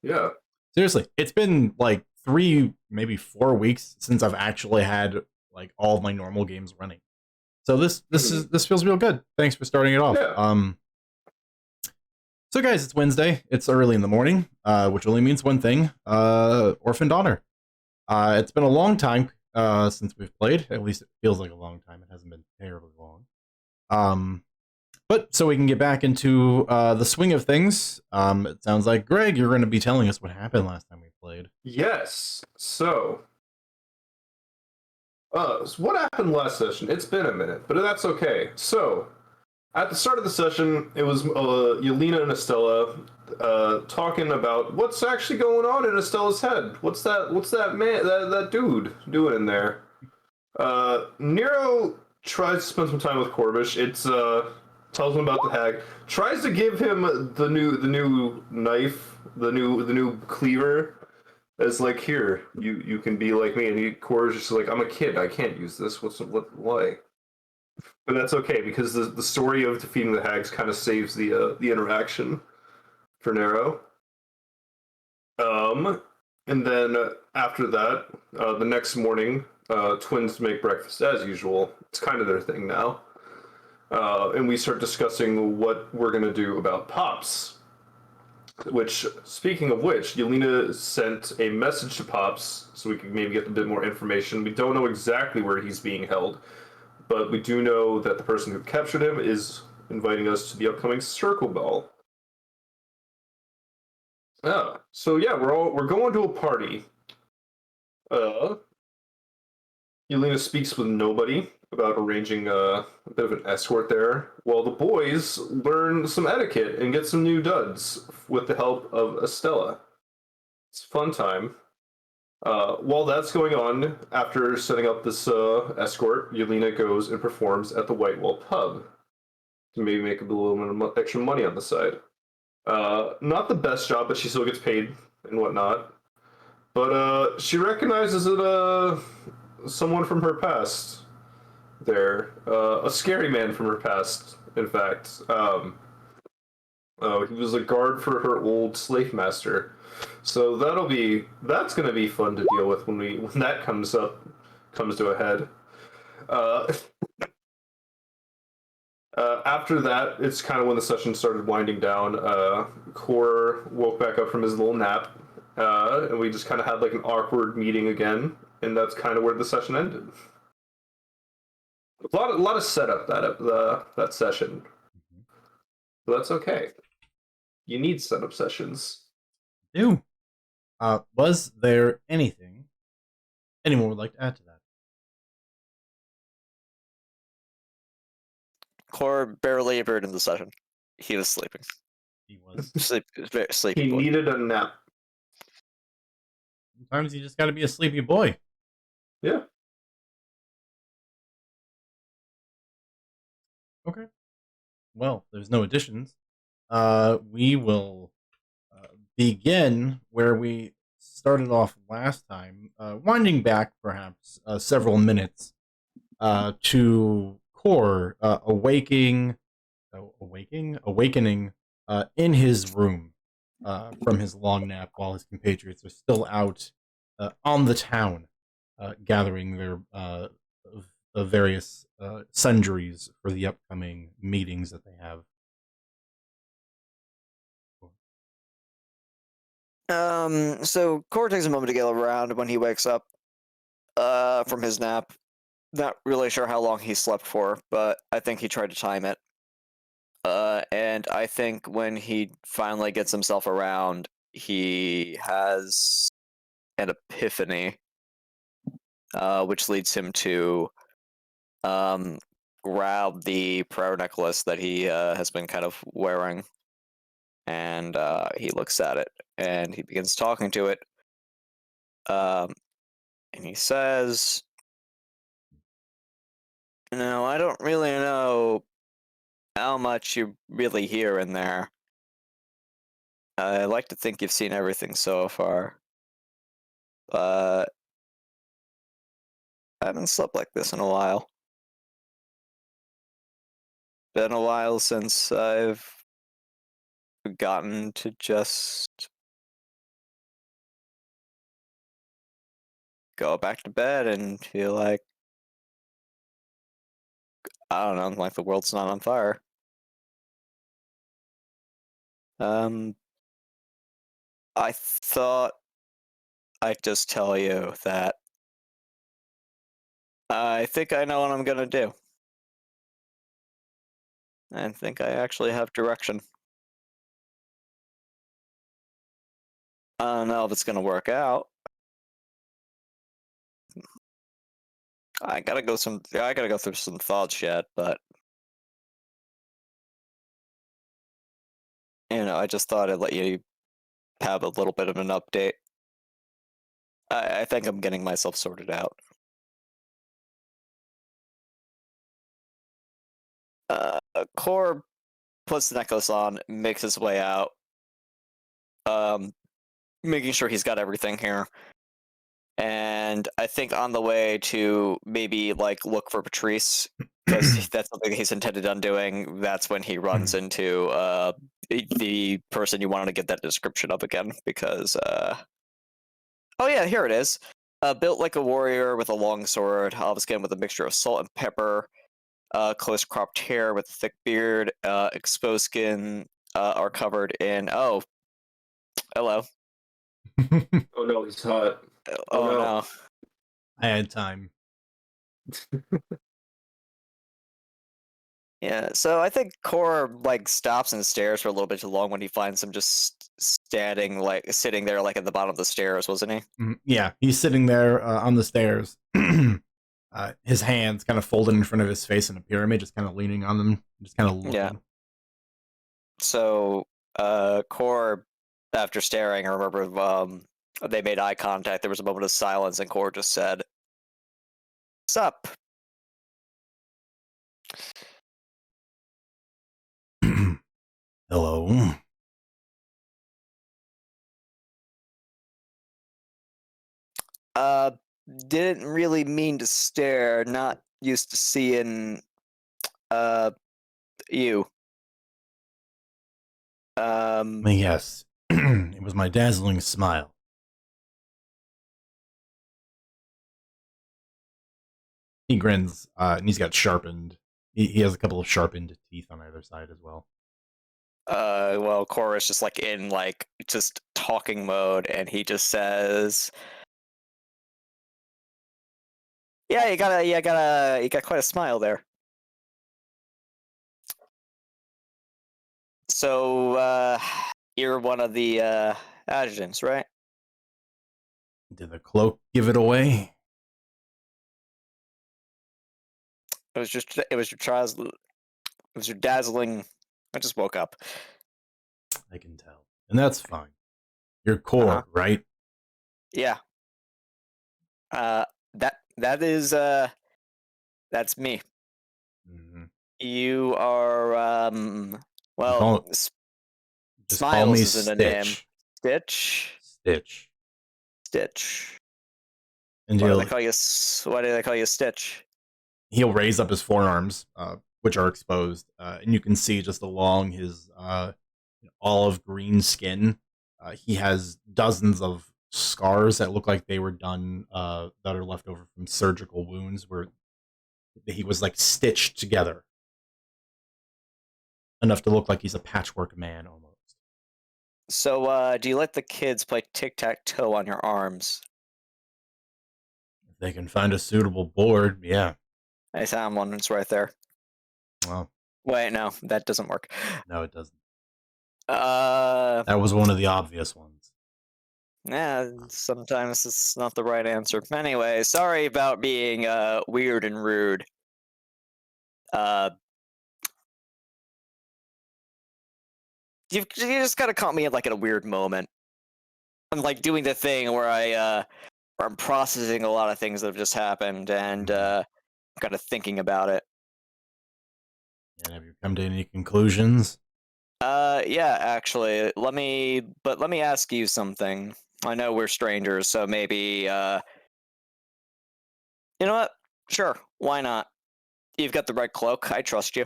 Yeah. Seriously, it's been like 3, maybe 4 weeks since I've actually had like all of my normal games running. So Mhm. this feels real good. Thanks for starting it off. Yeah. So guys, it's Wednesday. It's early in the morning, which only means one thing: Orphaned Honor. It's been a long time since we've played. At least it feels like a long time. It hasn't been terribly long. Um, but so we can get back into the swing of things. It sounds like Greg, you're going to be telling us what happened last time we played. Yes. So what happened last session? It's been a minute, but that's okay. So, at the start of the session, it was Yelena and Estella talking about what's actually going on in Estella's head. What's that man, that dude doing in there? Nero tries to spend some time with Corbish. Tells him about the hag. Tries to give him the new knife, the new cleaver. It's like, here, you can be like me, and Corbish is just like, I'm a kid, I can't use this. Why? But that's okay because the story of defeating the hags kind of saves the interaction for Nero. Um, and then after that, the next morning, twins make breakfast as usual. It's kind of their thing now. And we start discussing what we're gonna do about Pops. Which, speaking of which, Yelena sent a message to Pops so we could maybe get a bit more information. We don't know exactly where he's being held, but we do know that the person who captured him is inviting us to the upcoming Circle Ball. So yeah, we're going to a party. Uh, Yelena speaks with nobody about arranging a bit of an escort there, while the boys learn some etiquette and get some new duds with the help of Estella. It's a fun time. While that's going on, after setting up this escort, Yelena goes and performs at the White Wall pub to maybe make a little bit of extra money on the side. Not the best job, but she still gets paid and whatnot. But she recognizes it someone from her past there, a scary man from her past. In fact, he was a guard for her old slave master. So that's gonna be fun to deal with when that comes to a head. Uh, After that, it's kind of when the session started winding down. Core woke back up from his little nap, and we just kind of had like an awkward meeting again, and that's kind of where the session ended. A lot of setup that session, Mhm. but that's okay. You need setup sessions. Do was there anything anyone would like to add to that? Core barely appeared in the session. He was sleeping. He was. Sleepy He boy. needed a nap. Sometimes you just got to be a sleepy boy. Yeah. Okay. Well, there's no additions. We will begin where we started off last time, winding back perhaps several minutes to Core awakening in his room from his long nap while his compatriots are still out on the town, gathering their various sundries for the upcoming meetings that they have. So Core takes a moment to get around when he wakes up from his nap. Not really sure how long he slept for, but I think he tried to time it. And I think when he finally gets himself around, he has an epiphany, which leads him to um, grab the prayer necklace that he has been kind of wearing, and he looks at it, and he begins talking to it. Um, and he says, "No, I don't really know how much you really hear in there. I like to think you've seen everything so far, but I haven't slept like this in a while. Been a while since I've gotten to just go back to bed and feel like, I don't know, like the world's not on fire. I thought I'd just tell you that I think I know what I'm gonna do. I think I actually have direction. I don't know if it's gonna work out. I gotta go through some thoughts yet, but I just thought I'd let you have a little bit of an update. I think I'm getting myself sorted out. Core puts the necklace on, makes his way out, um, making sure he's got everything here. And I think on the way to maybe like look for Patrice, because that's something he's intended on doing. That's when he runs into the person you wanted to get that description of again. Because oh yeah, here it is. Built like a warrior with a long sword, olive skin with a mixture of salt and pepper, close cropped hair with a thick beard, exposed skin are covered in. Oh, hello. Oh no, he's hot. Oh no. no. I had time. Yeah, so I think Core like stops and stares for a little bit too long when he finds him just sitting there like at the bottom of the stairs, wasn't he? Yeah, he's sitting there on the stairs. His hands kind of folded in front of his face in a pyramid, just kind of leaning on them, just kind of looking. Yeah. So, Core, after staring, I remember they made eye contact. There was a moment of silence, and Core just said, "Sup?" Hello. Didn't really mean to stare. Not used to seeing, you. Yes, it was my dazzling smile. He grins, and he's got sharpened. He has a couple of sharpened teeth on either side as well. Well, Core is just like in like just talking mode, and he just says, "Yeah, you got quite a smile there." So, you're one of the adjutants, right? Did the cloak give it away? It was your dazzling. I just woke up. I can tell, and that's fine. You're Uh-huh. Core, right? Yeah. Uh, that is that's me. Mm-hmm. You are well, Just call Smiles me isn't a name. Stitch. Stitch. Stitch. Stitch. And Why do they call you? Why do they call you Stitch? he'll raise up his forearms, which are exposed, and you can see just along his olive green skin, he has dozens of scars that look like they were done, that are left over from surgical wounds where he was like stitched together, enough to look like he's a patchwork man almost. So, do you let the kids play tic-tac-toe on your arms? If they can find a suitable board, yeah. I found one. It's right there. Well, Wait, no, that doesn't work. no, it doesn't. Uh, That was one of the obvious ones. yeah, sometimes it's not the right answer. Anyway, sorry about being weird and rude. Uh, you just gotta caught me at like at a weird moment. I'm like doing the thing where I'm processing a lot of things that have just happened and kind of thinking about it. And have you come to any conclusions? Yeah, actually, let me ask you something. I know we're strangers, so maybe you know what? Sure, why not? You've got the right cloak. I trust you.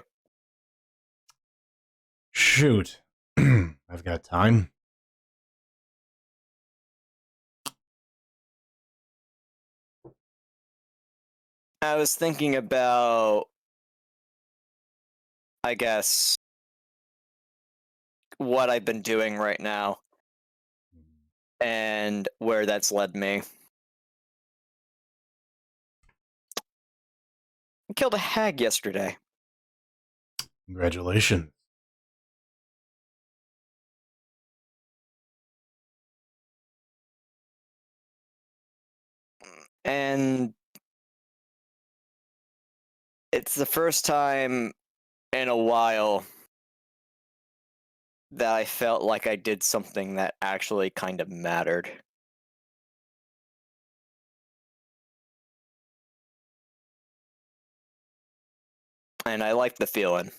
Shoot. I've got time. I was thinking about, I guess, what I've been doing right now and where that's led me. I killed a hag yesterday. Congratulations. And it's the first time in a while that I felt like I did something that actually kind of mattered. And I like the feeling.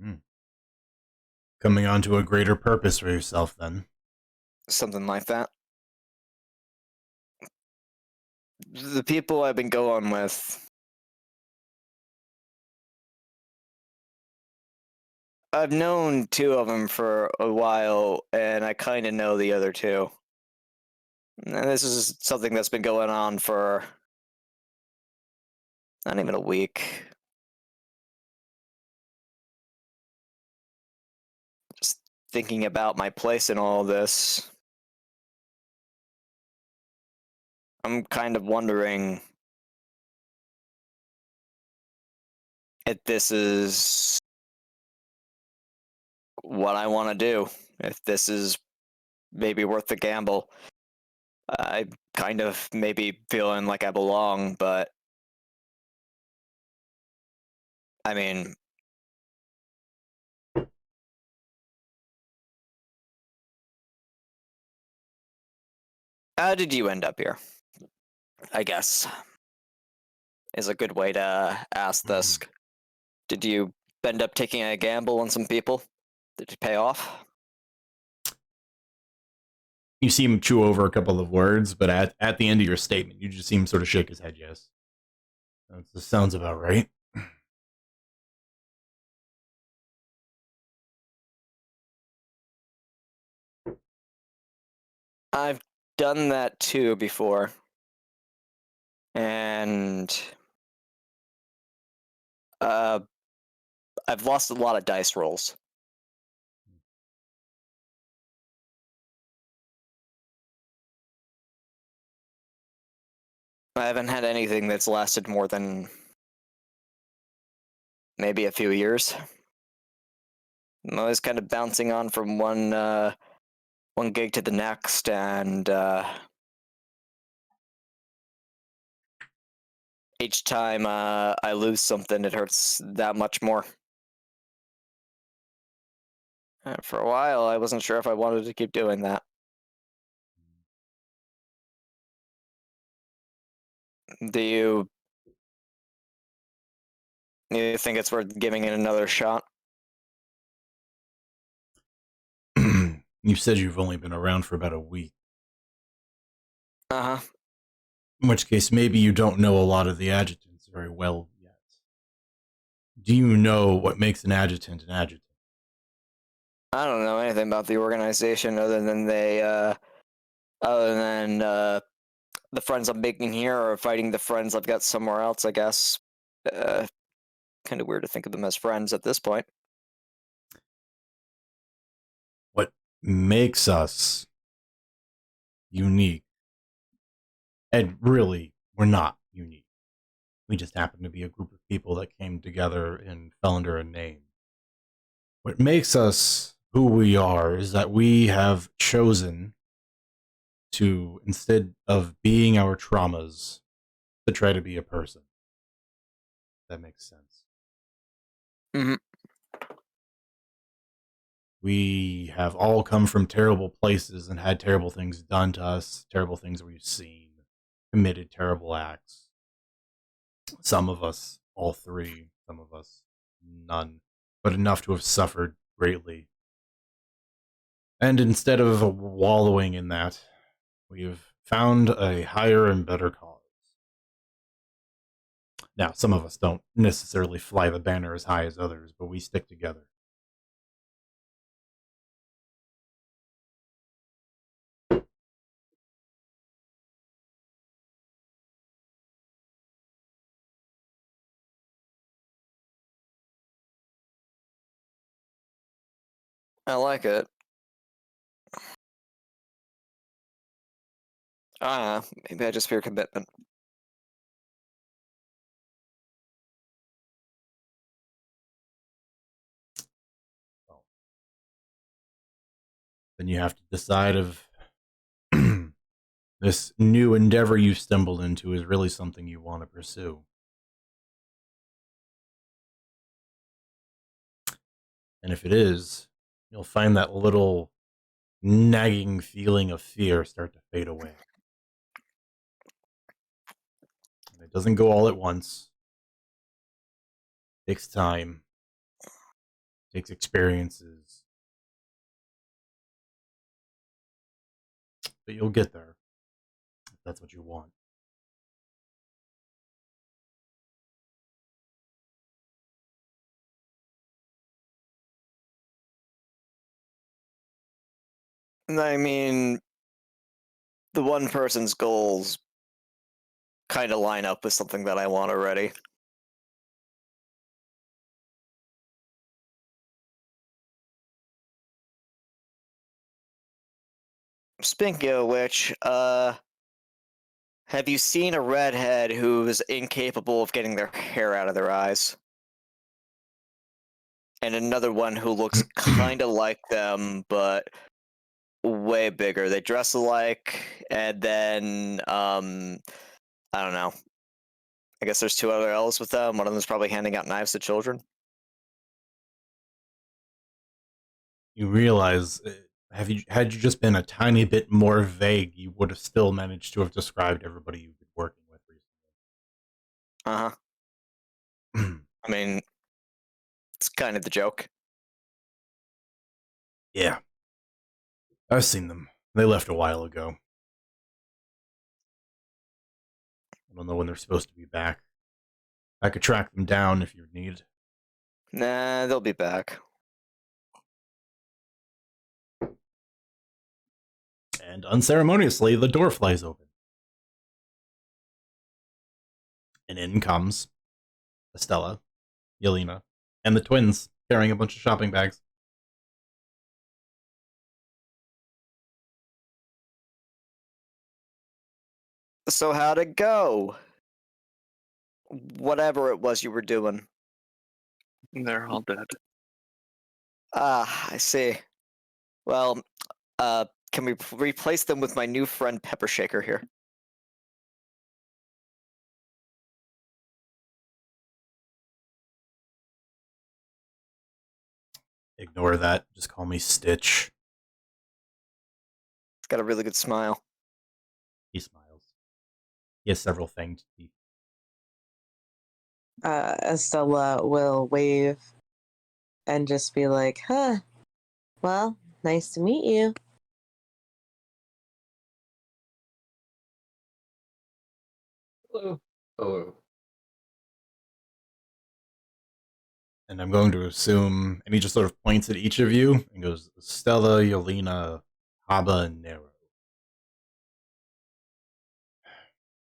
Mm. Coming onto a greater purpose for yourself, then. Something like that. The people I've been going with, I've known two of them for a while, and I kind of know the other two. And this is something that's been going on for not even a week. Just thinking about my place in all this, I'm kind of wondering if this is what I want to do, if this is maybe worth the gamble. I kind of maybe feeling like I belong, but I mean, how did you end up here? I guess is a good way to ask this. Did you end up taking a gamble on some people? Did you pay off? You see him chew over a couple of words, but at the end of your statement, you just see him sort of shake his head, yes. That sounds about right. I've done that too before. And uh, I've lost a lot of dice rolls. I haven't had anything that's lasted more than maybe a few years. I'm always kind of bouncing on from one gig to the next, and each time I lose something, it hurts that much more. For a while, I wasn't sure if I wanted to keep doing that. Do you think it's worth giving it another shot? You said you've only been around for about a week. Uh huh. In which case, maybe you don't know a lot of the adjutants very well yet. Do you know what makes an adjutant an adjutant? I don't know anything about the organization other than the friends I'm making here or fighting the friends I've got somewhere else. I guess. Uh, kind of weird to think of them as friends at this point. What makes us unique? And really, we're not unique. We just happen to be a group of people that came together and fell under a name. What makes us who we are is that we have chosen to, instead of being our traumas, to try to be a person. That makes sense. Hmm. We have all come from terrible places and had terrible things done to us, terrible things we've seen, committed terrible acts. Some of us, all three, some of us, none, but enough to have suffered greatly. And instead of wallowing in that, we've found a higher and better cause. Now, some of us don't necessarily fly the banner as high as others, but we stick together. I like it. Maybe I just fear commitment. Then you have to decide if this new endeavor you've stumbled into is really something you want to pursue. And if it is, you'll find that little nagging feeling of fear start to fade away. And it doesn't go all at once. It takes time. It takes experiences. But you'll get there. If that's what you want. I mean, the one person's goals kind of line up with something that I want already. Speaking of which, have you seen a redhead who's incapable of getting their hair out of their eyes? And another one who looks kind of like them, but way bigger. They dress alike, and then, I don't know. I guess there's two other elves with them. One of them's probably handing out knives to children. You realize, had you just been a tiny bit more vague, you would have still managed to have described everybody you've been working with Uh-huh. recently. I mean, it's kind of the joke. Yeah. I've seen them. They left a while ago. I don't know when they're supposed to be back. I could track them down if you need. Nah, they'll be back. And unceremoniously, the door flies open. And in comes Estella, Yelena, and the twins carrying a bunch of shopping bags. So how'd it go? Whatever it was you were doing. They're all dead. Ah, I see. Well, can we replace them with my new friend Pepper Shaker here? Ignore that. Just call me Stitch. It's got a really good smile. He smiles. He has several fanged teeth. Estella will wave and just be like, huh, well, nice to meet you. Hello. Hello. And I'm going to assume, and he just sort of points at each of you and goes, Stella, Yelena, Haba, and Nero.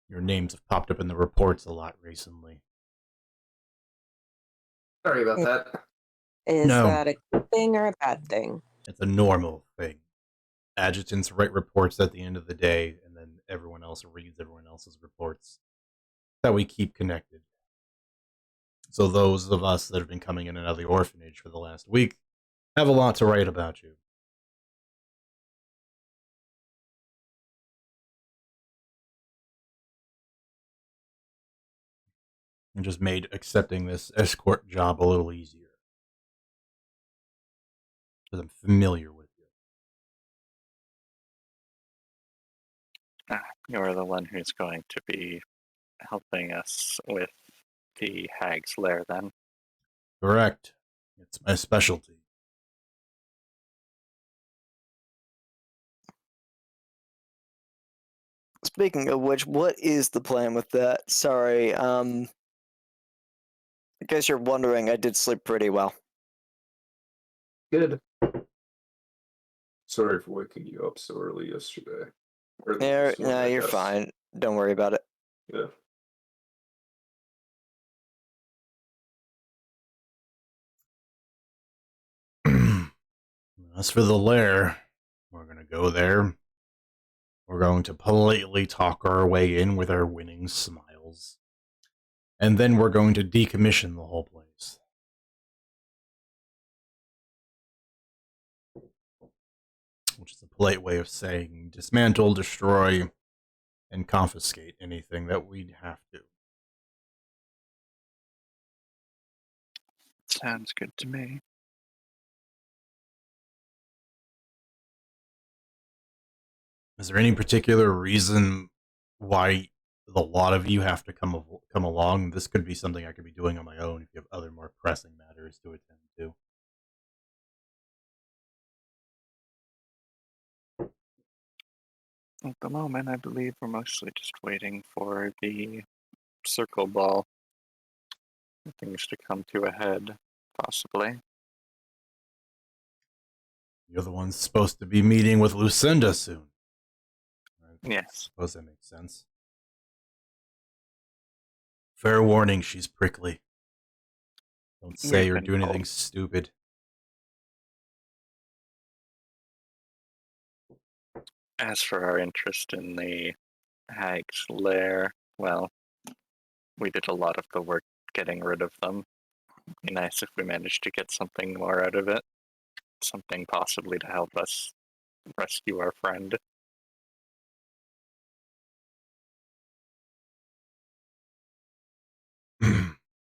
Your names have popped up in the reports a lot recently. Sorry about that. Is No. that a good thing or a bad thing? It's a normal thing. Adjutants write reports at the end of the day, and then everyone else reads everyone else's reports. That we keep connected. So those of us that have been coming in and out of the orphanage for the last week have a lot to write about you. And just made accepting this escort job a little easier. Because I'm familiar with you. You're the one who's going to be helping us with the Hag's Lair, then. Correct. It's my specialty. Speaking of which, what is the plan with that? Sorry, in case you're wondering, I did sleep pretty well. Good. Sorry for waking you up so early yesterday. Or Yeah, this morning, I you're guess. fine. Don't worry about it. Yeah. As for the lair, we're going to go there. We're going to politely talk our way in with our winning smiles. And then we're going to decommission the whole place. Which is a polite way of saying dismantle, destroy, and confiscate anything that we'd have to. Sounds good to me. Is there any particular reason why the lot of you have to come along? This could be something I could be doing on my own if you have other more pressing matters to attend to. At the moment, I believe we're mostly just waiting for the circle ball. Things to come to a head, possibly. You're the one supposed to be meeting with Lucinda soon. I Yes. suppose that makes sense. Fair warning, she's prickly. Don't say or We've do been anything told. stupid. As for our interest in the hag's lair, well, we did a lot of the work getting rid of them. It'd be nice if we managed to get something more out of it. Something possibly to help us rescue our friend.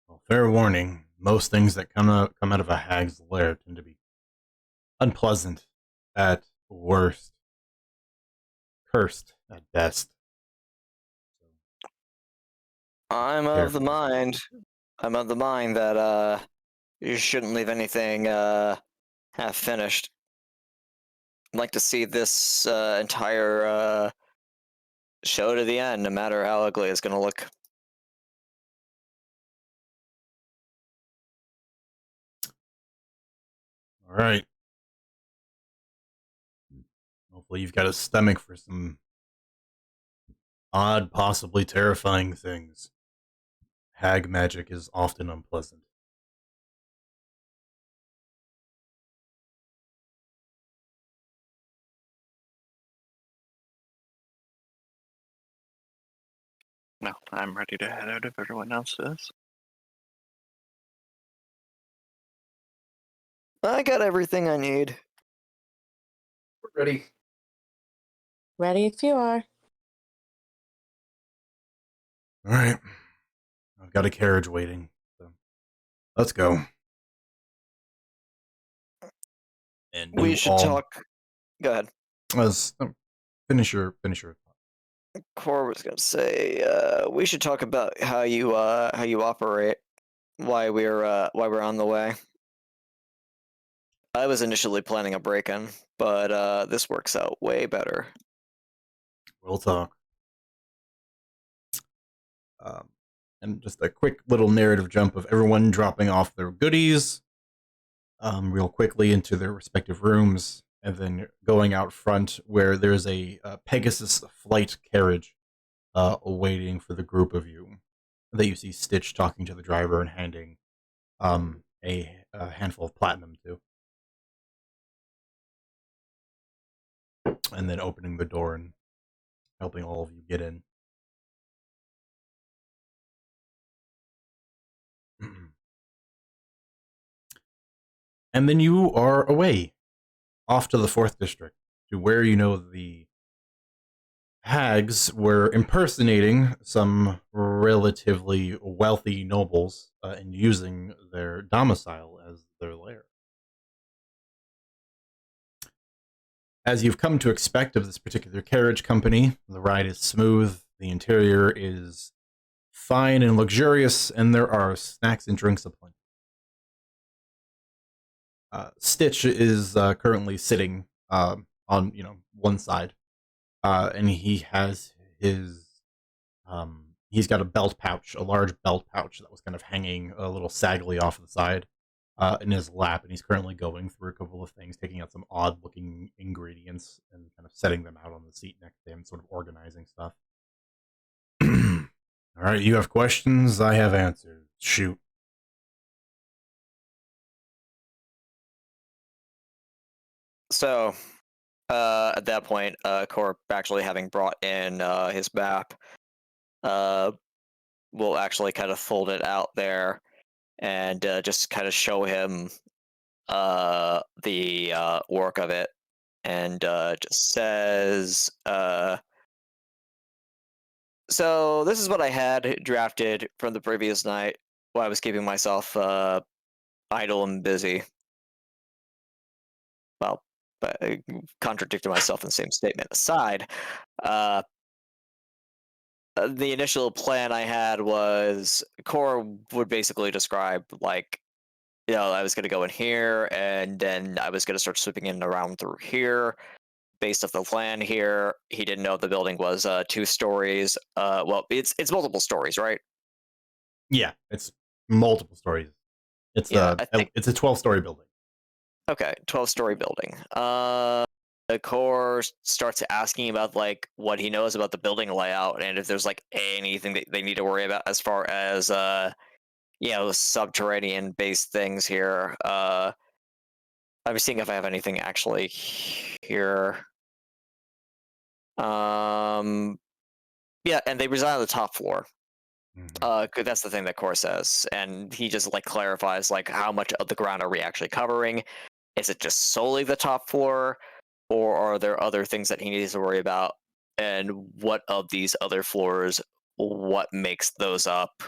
Well, fair warning, most things that come out of a hag's lair tend to be unpleasant at worst, cursed at best. I'm of the mind. I'm of the mind that you shouldn't leave anything half finished. I'd like to see this entire show to the end, no matter how ugly it's going to look. All right. Hopefully you've got a stomach for some odd, possibly terrifying things. Hag magic is often unpleasant. No, I'm ready to head out if everyone else is. I got everything I need. We're ready. Ready if you are. All right. I've got a carriage waiting. So let's go. And We you should all talk. Go ahead. finish your Core was gonna say we should talk about how you operate. Why we're on the way. I was initially planning a break-in, but this works out way better. We'll talk. And just a quick little narrative jump of everyone dropping off their goodies real quickly into their respective rooms, and then going out front where there's a Pegasus flight carriage waiting for the group of you. That you see Stitch talking to the driver and handing a handful of platinum to. And then opening the door and helping all of you get in. And then you are away, off to the 4th District, to where you know the hags were impersonating some relatively wealthy nobles and using their domicile as their lair. As you've come to expect of this particular carriage company, the ride is smooth, the interior is fine and luxurious, and there are snacks and drinks aplenty. Stitch is currently sitting on one side, and he has his he's got a belt pouch, a large belt pouch that was kind of hanging a little saggily off the side in his lap, and he's currently going through a couple of things, taking out some odd-looking ingredients and kind of setting them out on the seat next to him, sort of organizing stuff. All right, you have questions, I have answers. Shoot. So, at that point, Corp actually having brought in his map, will actually kind of fold it out there and just kind of show him the work of it, and just says, "So this is what I had drafted from the previous night while I was keeping myself idle and busy." Well, but contradicting myself in the same statement aside, uh, the initial plan I had was Core would basically describe like, I was going to go in here and then I was going to start sweeping in and around through here. Based off the plan here, he didn't know the building was 2 stories. Well, it's multiple stories, right? Yeah, it's multiple stories. It's Yeah, I think. it's a 12-story building. Okay, 12-story building. The core starts asking about like what he knows about the building layout and if there's like anything that they need to worry about as far as subterranean based things here. I'm seeing if I have anything actually here. Yeah, and they reside on the top floor. 'Cause that's the thing that Core says, and he just like clarifies like how much of the ground are we actually covering? Is it just solely the top floor, or are there other things that he needs to worry about? And what of these other floors? What makes those up?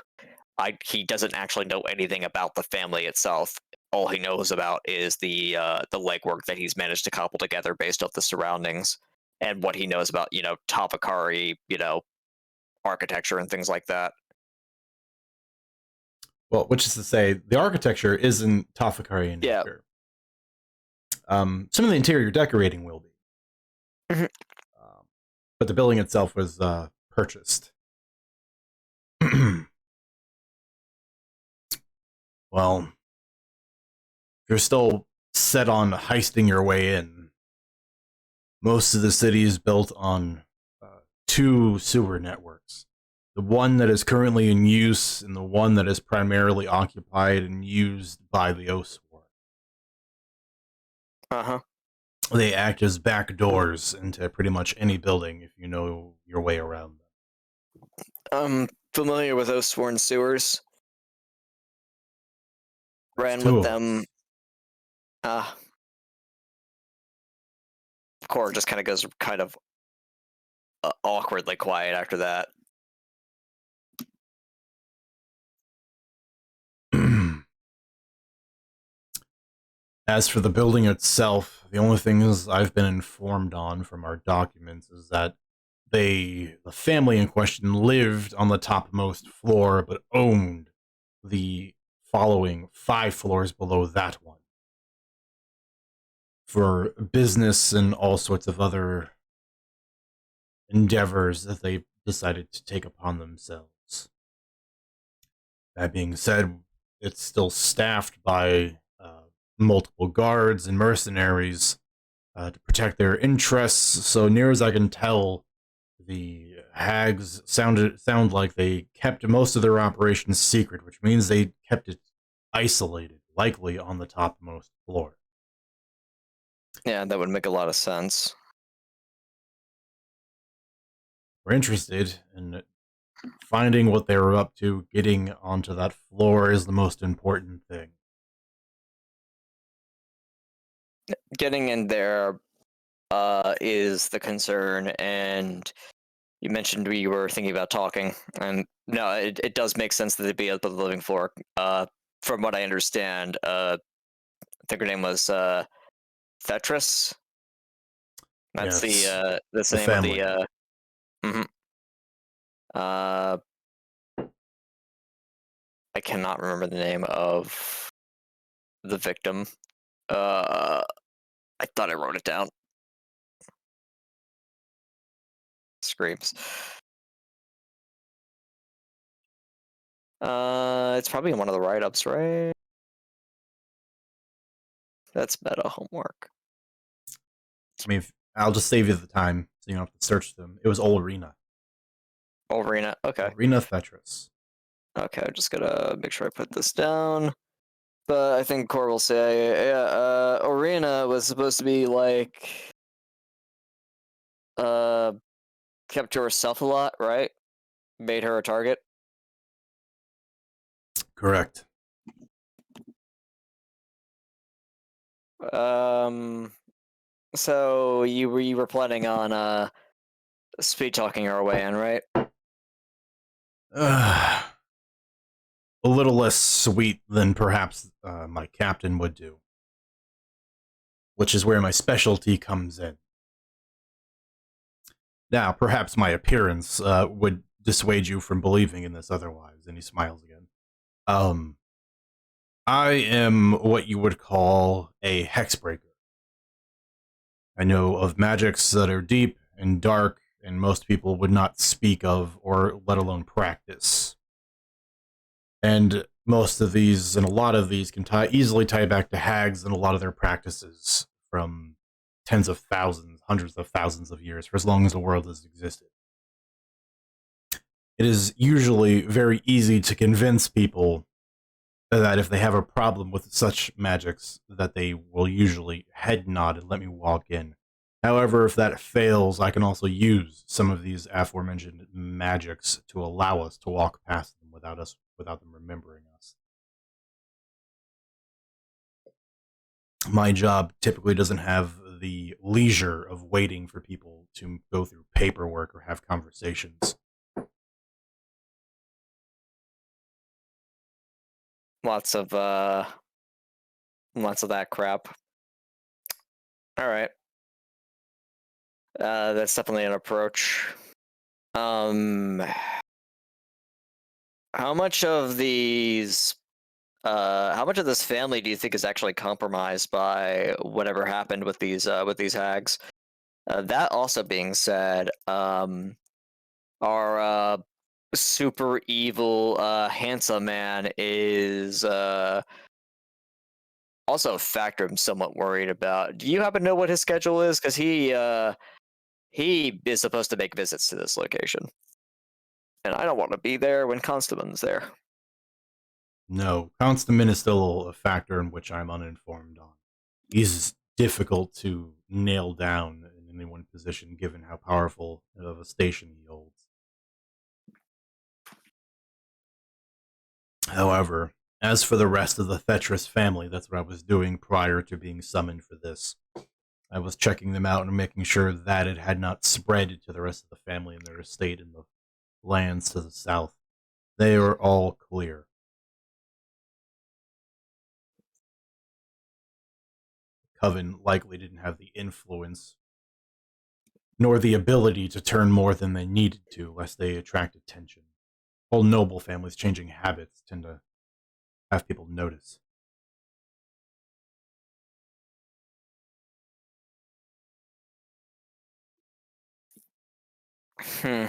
He doesn't actually know anything about the family itself. All he knows about is the legwork that he's managed to cobble together based off the surroundings and what he knows about Tavakari, architecture and things like that. Well, which is to say, the architecture isn't Tafakari in Yeah. nature. Some of the interior decorating will be. Mhm. But the building itself was purchased. Well, if you're still set on heisting your way in, most of the city is built on 2 sewer networks. The one that is currently in use and the one that is primarily occupied and used by the Oswar. Uh-huh. They act as back doors into pretty much any building if you know your way around them. Familiar with those sworn sewers. Ran Two with of them. Core just kind of goes kind of awkwardly quiet after that. As for the building itself, the only things I've been informed on from our documents is that the family in question lived on the topmost floor, but owned the following 5 floors below that one for business and all sorts of other endeavors that they decided to take upon themselves. That being said, it's still staffed by multiple guards and mercenaries to protect their interests. So near as I can tell, the hags sound like they kept most of their operations secret, which means they kept it isolated, likely on the topmost floor. Yeah, that would make a lot of sense. We're interested in finding what they were up to. Getting onto that floor is the most important thing. Getting in there is the concern, and you mentioned we were thinking about talking, and no, it does make sense that they'd be able to living floor. From what I understand, I think her name was Tetris. That's Yes, that's the the name family. of the I cannot remember the name of the victim. I thought I wrote it down. Screams. It's probably in one of the write-ups, right? That's meta homework. I mean, I'll just save you the time so you don't have to search them. It was Olrina. Olrina. Okay. Olrina Tetris. Okay, I'm just gonna make sure I put this down. But I think Core will say, yeah, Orina was supposed to be like, kept to herself a lot, right? Made her a target. Correct. So you were planning on speed talking her way in, right? A little less sweet than perhaps my captain would do, which is where my specialty comes in. Now, perhaps my appearance would dissuade you from believing in this otherwise, and he smiles again. I am what you would call a hexbreaker. I know of magics that are deep and dark, and most people would not speak of or let alone practice. And most of these, and a lot of these, can easily tie back to hags and a lot of their practices from tens of thousands, hundreds of thousands of years, for as long as the world has existed. It is usually very easy to convince people that if they have a problem with such magics, that they will usually head nod and let me walk in. However, if that fails, I can also use some of these aforementioned magics to allow us to walk past them without them remembering us. My job typically doesn't have the leisure of waiting for people to go through paperwork or have conversations. Lots of that crap. All right. That's definitely an approach. How much of these how much of this family do you think is actually compromised by whatever happened with these hags? That also being said, our super evil handsome man is also a factor I'm somewhat worried about. Do you happen to know what his schedule is? Because he is supposed to make visits to this location, and I don't want to be there when Constaman's there. No, Constamin is still a factor in which I'm uninformed on. He's difficult to nail down in any one position given how powerful of a station he holds. However, as for the rest of the Thetris family, that's what I was doing prior to being summoned for this. I was checking them out and making sure that it had not spread to the rest of the family and their estate in the lands to the south. They are all clear. Coven likely didn't have the influence nor the ability to turn more than they needed to, lest they attract attention. Whole noble families changing habits tend to have people notice. Hmm.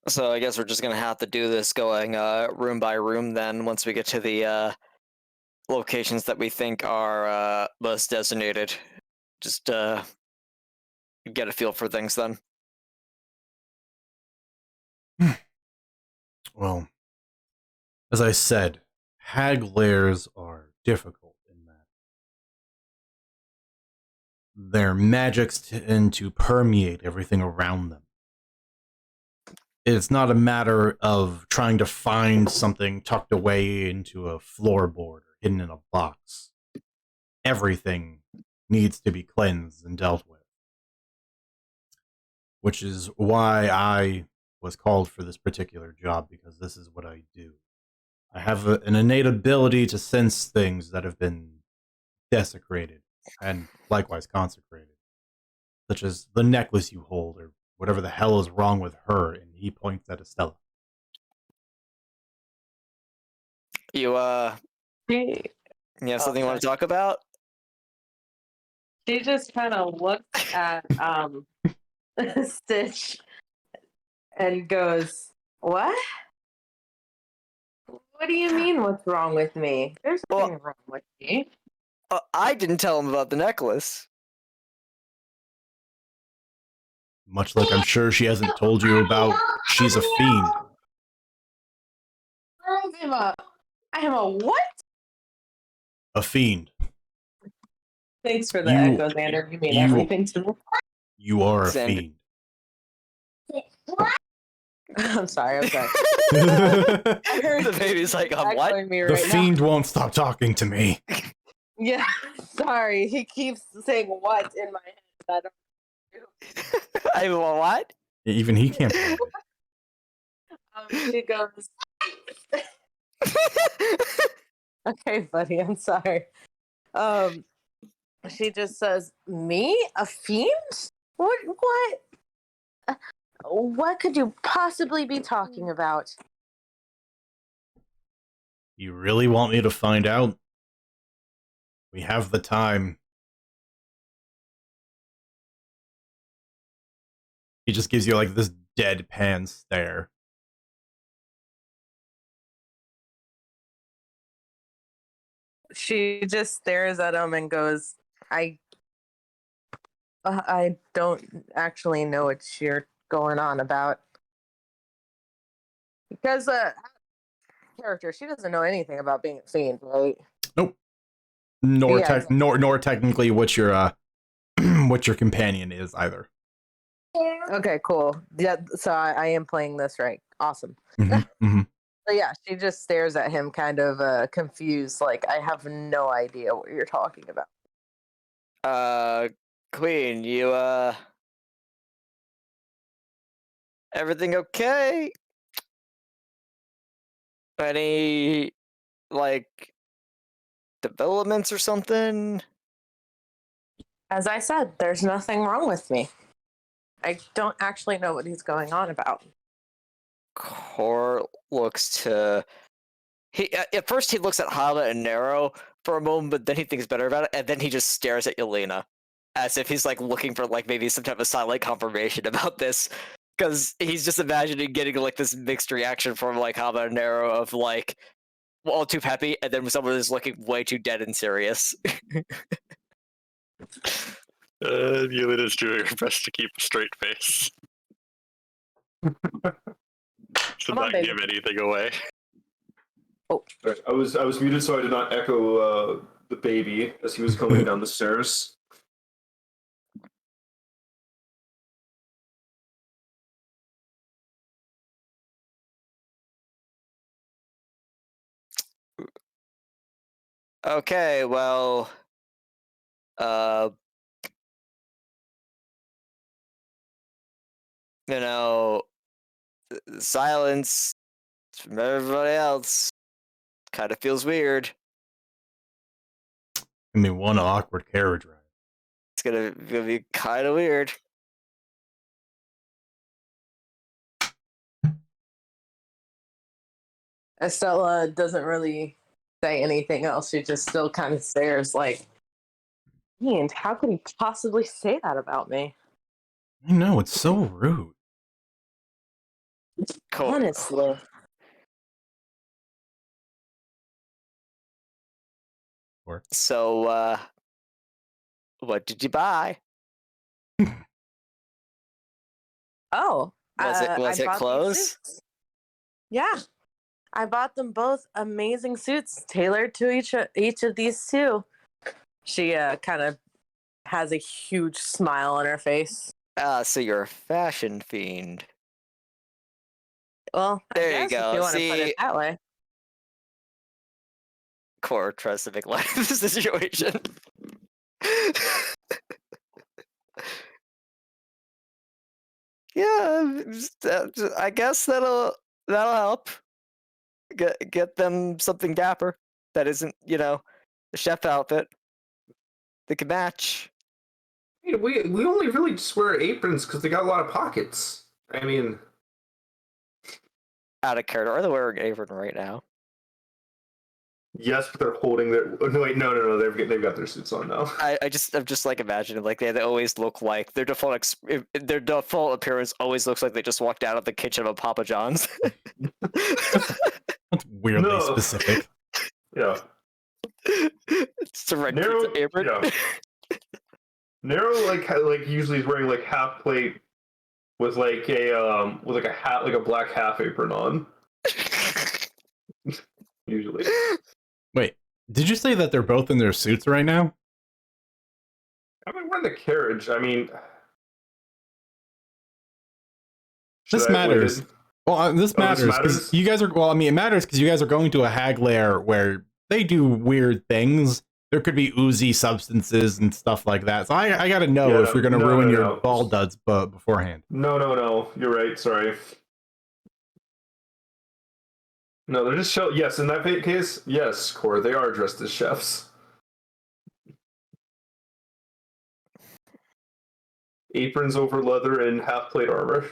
So I guess we're just gonna have to do this going room by room then once we get to the locations that we think are most designated. Just get a feel for things then. Well, as I said, hag lairs are difficult in that their magics tend to permeate everything around them. It's not a matter of trying to find something tucked away into a floorboard or hidden in a box. Everything needs to be cleansed and dealt with. Which is why I was called for this particular job, because this is what I do. I have an innate ability to sense things that have been desecrated and likewise consecrated, such as the necklace you hold or whatever the hell is wrong with her, and he points at Estella. You She, you have something you want to talk about? she just kind of looks at Stitch and goes, "What? What do you mean? What's wrong with me? There's nothing wrong with me." I didn't tell him about the necklace. Much like I'm sure she hasn't told you about she's a fiend. I am a what? A fiend. Thanks for the You- echo, Xander. You mean you- everything to me. You are a Xander. fiend. I'm sorry. I heard The baby's like, what? echoing me The right fiend won't stop talking to me. now. Yeah, sorry. He keeps saying "what" in my head. I don't. what? Even he can't believe it. She goes. Okay, buddy. I'm sorry. She just says, "Me, a fiend? What? What could you possibly be talking about?" You really want me to find out? We have the time. He just gives you like this deadpan stare. She just stares at him and goes, I don't actually know what you're going on about." Because character, she doesn't know anything about being a fiend, right? Nope. Nor Yeah, exactly. nor technically what your what your companion is either. Okay, cool. Yeah, so I am playing this right. Awesome. Mm-hmm. So yeah, she just stares at him, kind of confused, like, I have no idea what you're talking about. Queen, you, everything okay? Any, like, developments or something? As I said, there's nothing wrong with me. I don't actually know what he's going on about. Cor looks to... At first he looks at Hala and Nero for a moment, but then he thinks better about it, and then he just stares at Yelena. As if he's, like, looking for, like, maybe some type of silent confirmation about this. Because he's just imagining getting, like, this mixed reaction from, like, Hala and Nero of, like, all too peppy, and then someone is looking way too dead and serious. Yelena's doing her best to keep a straight face. To Come on, not baby. give anything away. Right, I was muted, so I did not echo the baby as he was coming down the stairs. Okay, well, you know, silence from everybody else kind of feels weird. I mean, one awkward carriage ride. It's gonna be kind of weird. Estella doesn't really say anything else. She just still kind of stares like, and how could he possibly say that about me? I know, it's so rude. Cool. Honestly. So, what did you buy? Oh, Was I it bought these clothes? suits. Yeah, I bought them both amazing suits tailored to each of these two. She kind of has a huge smile on her face. So you're a fashion fiend. Well, There you I guess go. if you want to put See- it that way. Core tries to make light of the situation. Yeah, I guess that'll help. Get them something dapper that isn't, the chef outfit. They can match. We only really just wear aprons because they got a lot of pockets. I mean, Out of character. Are they wearing an apron right now? yes, but they're holding their. Oh, no, wait, no. They've got their suits on now. I'm just like imagining like they always look like their default appearance always looks like they just walked out of the kitchen of a Papa John's. That's weirdly No. specific. Yeah, It's a red Narrow- pizza apron. yeah. Nero like usually is wearing like half plate with like a hat, like a black half apron on. usually. Wait, did you say that they're both in their suits right now? I mean, we're in the carriage. I mean, This should I have matters. waited? Well, this Oh, this matters because matters? you guys are. Well, I mean, it matters because you guys are going to a hag lair where they do weird things. There could be oozy substances and stuff like that. So I got to know Yeah, if you're going to no, ruin no, your no. ball duds beforehand. No. You're right. Sorry. No, they're just yes. In that case, yes, Core. They are dressed as chefs. Aprons over leather and half plate armor.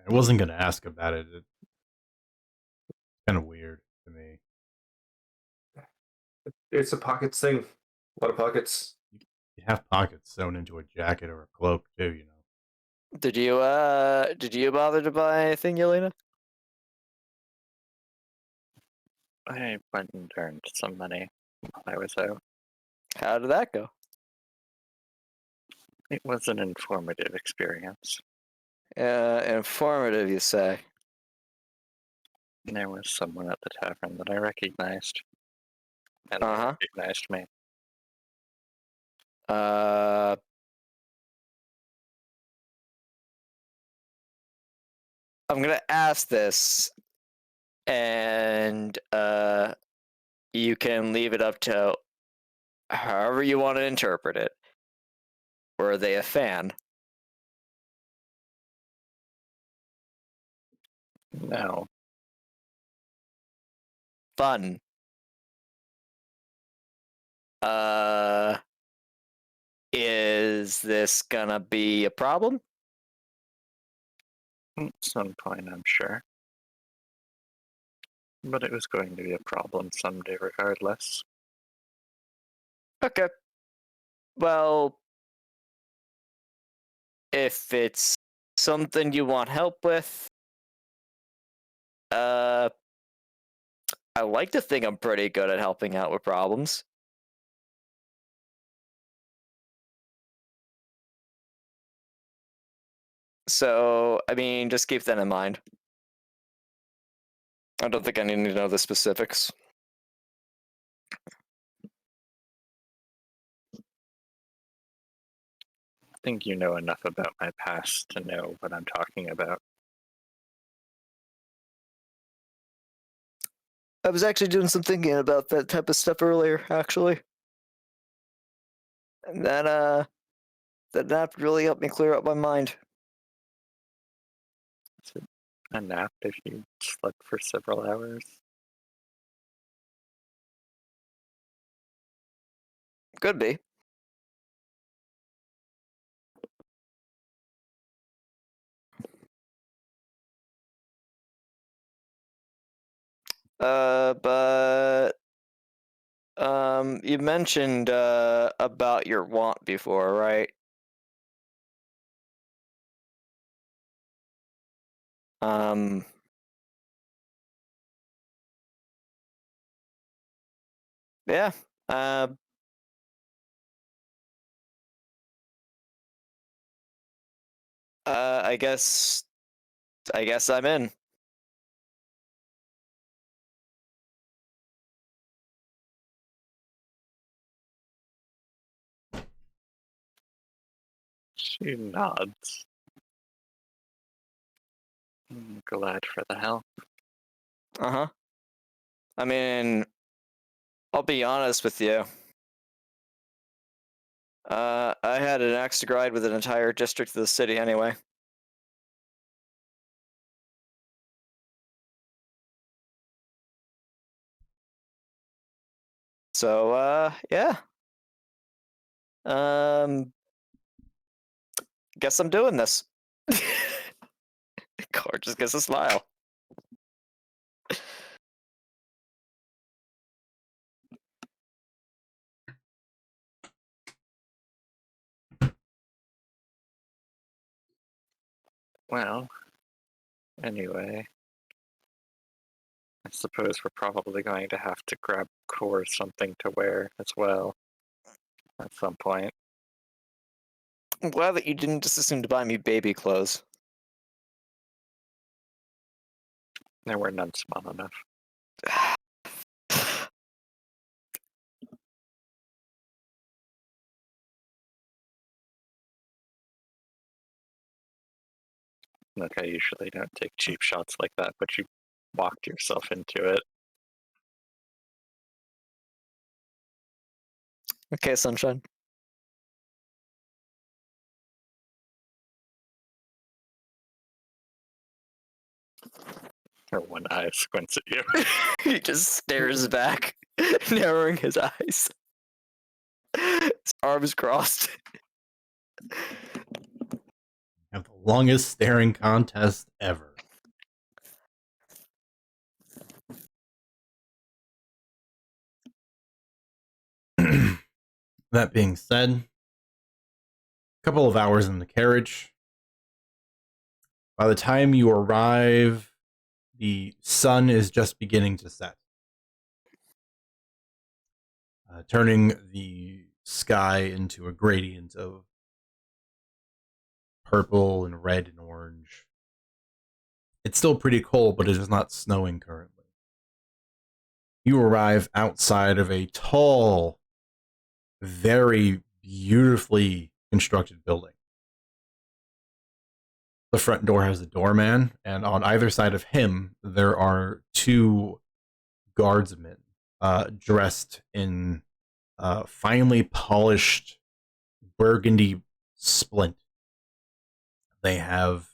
I wasn't going to ask about it. It's kind of weird to me. It's a pockets thing. A lot of pockets. You have pockets sewn into a jacket or a cloak too, you know. Did you bother to buy anything, Yelena? I went and earned some money while I was out. How did that go? It was an informative experience. Informative, you say? There was someone at the tavern that I recognized. And they Uh-huh. recognized me. I'm gonna ask this, and you can leave it up to however you want to interpret it. Were they a fan? No. Fun. Is this gonna be a problem? At some point, I'm sure. But it was going to be a problem someday regardless. Okay. Well, if it's something you want help with, I like to think I'm pretty good at helping out with problems. So, I mean, just keep that in mind. I don't think I need to know the specifics. I think you know enough about my past to know what I'm talking about. I was actually doing some thinking about that type of stuff earlier, actually. And that nap really helped me clear up my mind. Is it a nap if you slept for several hours? Could be. But you mentioned about your want before, right? Yeah. I guess I'm in. She nods. I'm glad for the help. Uh-huh. I mean, I'll be honest with you. I had an axe to grind with an entire district of the city anyway. So, yeah. Guess I'm doing this. Core just gets a smile. Well, anyway, I suppose we're probably going to have to grab Core something to wear as well at some point. I'm glad that you didn't just assume to buy me baby clothes. There were none small enough. Look, I usually don't take cheap shots like that, but you walked yourself into it. Okay, sunshine. Or one eye squints at you. He just stares back, narrowing his eyes. His arms crossed. Have the longest staring contest ever. That being said, a couple of hours in the carriage. By the time you arrive, the sun is just beginning to set, turning the sky into a gradient of purple and red and orange. It's still pretty cold, but it is not snowing currently. You arrive outside of a tall, very beautifully constructed building. The front door has a doorman, and on either side of him, there are two guardsmen dressed in finely polished burgundy splint. They have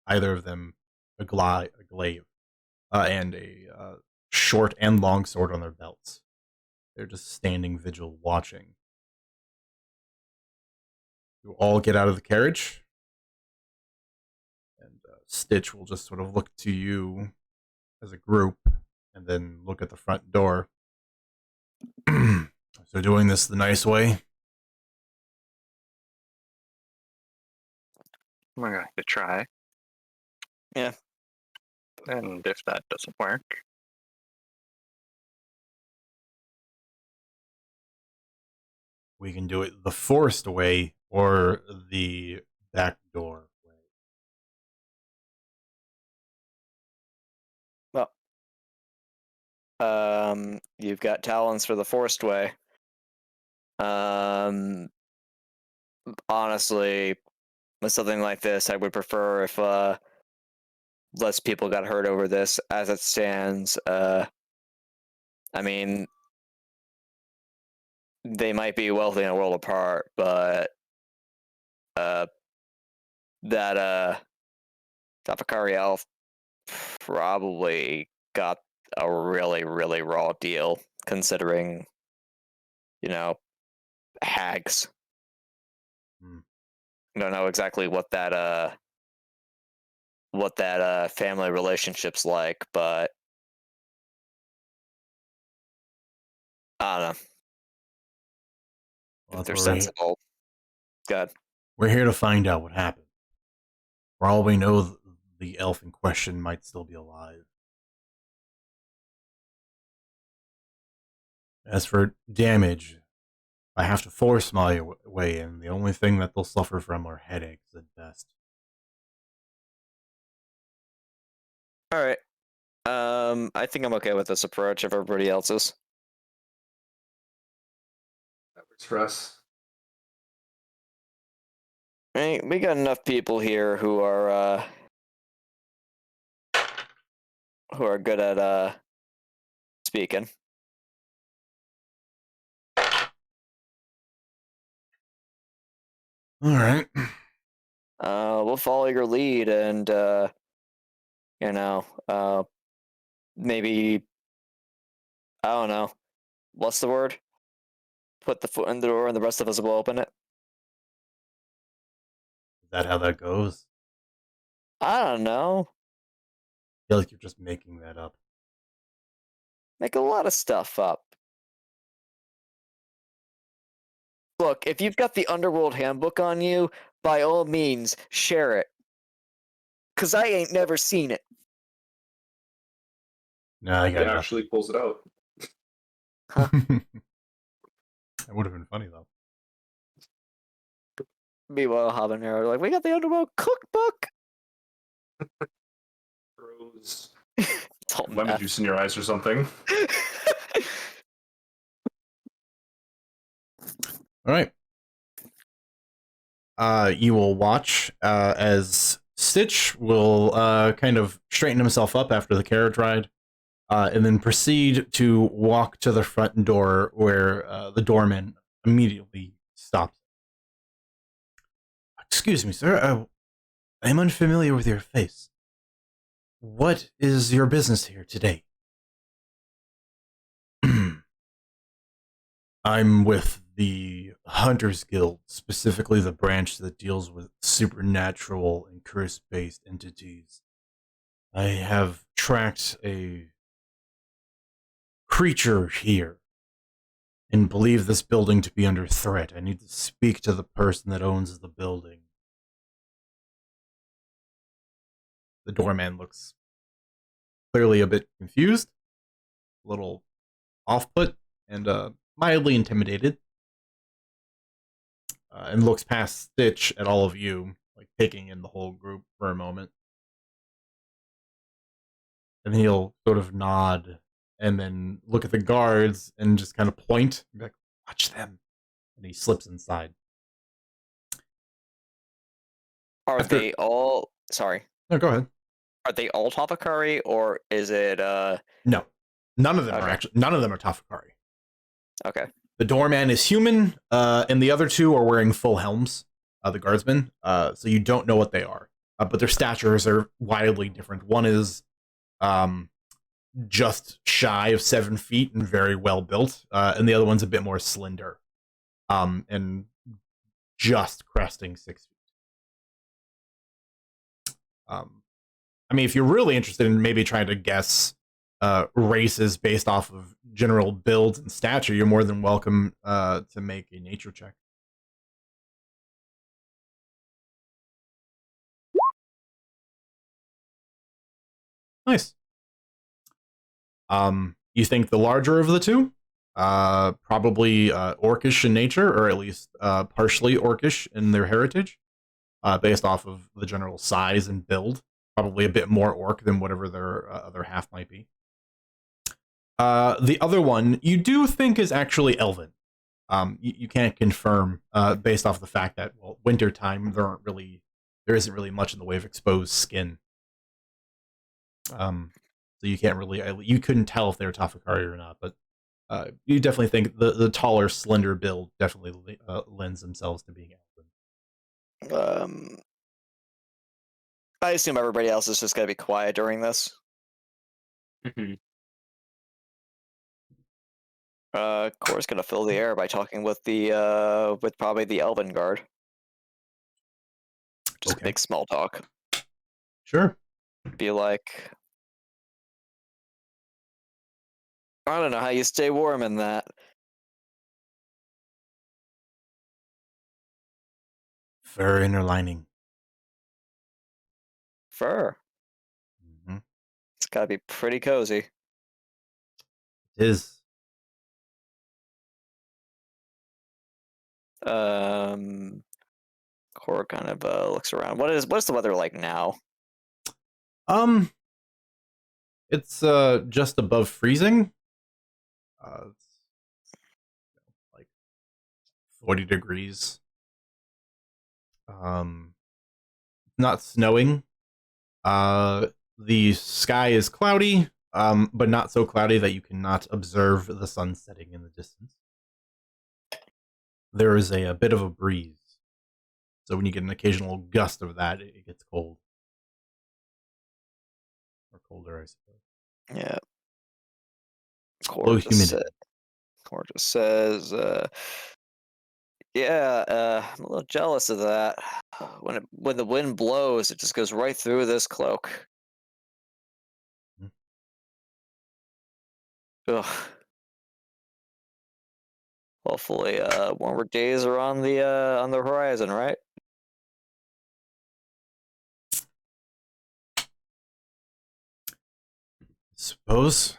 either of them a glaive and a short and long sword on their belts. They're just standing vigil watching. You all get out of the carriage, and Stitch will just sort of look to you as a group and then look at the front door. So doing this the nice way? We're going to try. Yeah. And if that doesn't work, We can do it the forced way or the back door way. You've got talents for the forced way. Honestly, with something like this, I would prefer if less people got hurt over this. As it stands, I mean, they might be wealthy and a world apart, but that Tapakari elf probably got a really, really raw deal, considering, hags. I don't know exactly what that family relationship's like, but I don't know. Well, If they're that's sensible. Good. we're here to find out what happened. For all we know, the elf in question might still be alive. As for damage, I have to force my way in. The only thing that they'll suffer from are headaches at best. All right. I think I'm okay with this approach if everybody else is. That works for us. Right, we got enough people here who are good at speaking. All right. We'll follow your lead and maybe, I don't know, what's the word? Put the foot in the door and the rest of us will open it. Is that how that goes? I don't know. I feel like you're just making that up. Make a lot of stuff up. Look, if you've got the Underworld Handbook on you, by all means, share it. 'Cause I ain't never seen it. No, I He got actually pulls it out. Huh. That would have been funny though. Meanwhile, Habanero are like, we got the Underworld cookbook. Throws It's all lemon meth. juice in your eyes or something. All right. You will watch as Stitch will kind of straighten himself up after the carriage ride, and then proceed to walk to the front door where the doorman immediately stops. Excuse me, sir. I'm unfamiliar with your face. What is your business here today? I'm with the Hunters Guild, specifically the branch that deals with supernatural and curse-based entities. I have tracked a creature here and believe this building to be under threat. I need to speak to the person that owns the building. The doorman looks clearly a bit confused, a little off-put, and mildly intimidated. And looks past Stitch at all of you, like taking in the whole group for a moment. And he'll sort of nod and then look at the guards and just kind of point, and be like, watch them. And he slips inside. Are After- they all? Sorry. No, go ahead. Are they all Tafakari, or is it? No, none of them are Okay. actually. None of them are Tafakari. Okay. The doorman is human, and the other two are wearing full helms. The guardsmen, so you don't know what they are, but their statures are wildly different. One is just shy of 7 feet and very well built, and the other one's a bit more slender, and just cresting 6 feet. I mean, if you're really interested in maybe trying to guess races based off of general build and stature, you're more than welcome to make a nature check. Nice. You think the larger of the two, probably orcish in nature, or at least partially orcish in their heritage, based off of the general size and build. Probably a bit more orc than whatever their other half might be. The other one you do think is actually elven. You can't confirm based off the fact that, well, wintertime there isn't really much in the way of exposed skin. So you can't really, you couldn't tell if they're Tafakari or not, but you definitely think the taller, slender build definitely lends themselves to being elven. I assume everybody else is just gonna be quiet during this. Core's gonna fill the air by talking with with probably the Elven guard. Just Okay. big small talk. Sure. Be like, I don't know how you stay warm in that. Fur inner lining. Fur. Mm-hmm. It's gotta be pretty cozy. It is. Core kind of looks around. What's the weather like now? It's just above freezing. It's like 40 degrees. Not snowing. The sky is cloudy, but not so cloudy that you cannot observe the sun setting in the distance. There is a bit of a breeze. So when you get an occasional gust of that, it gets cold. Or colder, I suppose. Yeah. Low humidity. Core just says, yeah, I'm a little jealous of that. When the wind blows, it just goes right through this cloak. Ugh. Hopefully, warmer days are on the horizon, right? Suppose.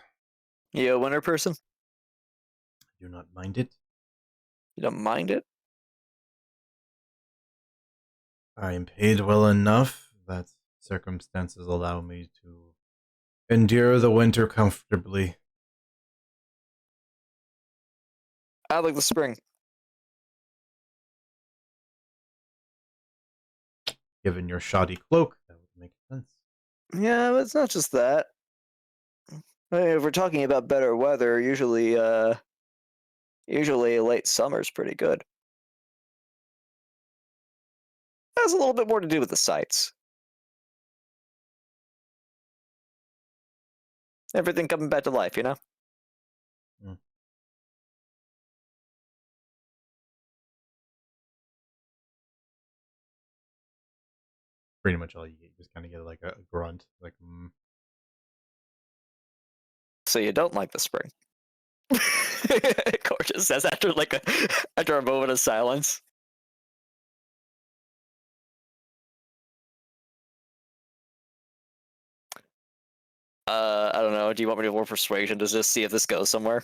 You a winter person? I do not mind it. You don't mind it? I am paid well enough that circumstances allow me to endure the winter comfortably. I like the spring. Given your shoddy cloak, that would make sense. Yeah, but it's not just that. I mean, if we're talking about better weather, usually late summer's pretty good. That has a little bit more to do with the sights. Everything coming back to life, you know? Pretty much all you get. You just kind of get like a grunt, like. So you don't like the spring? Gorgeous says after a moment of silence. I don't know. Do you want me to roll persuasion to just see if this goes somewhere?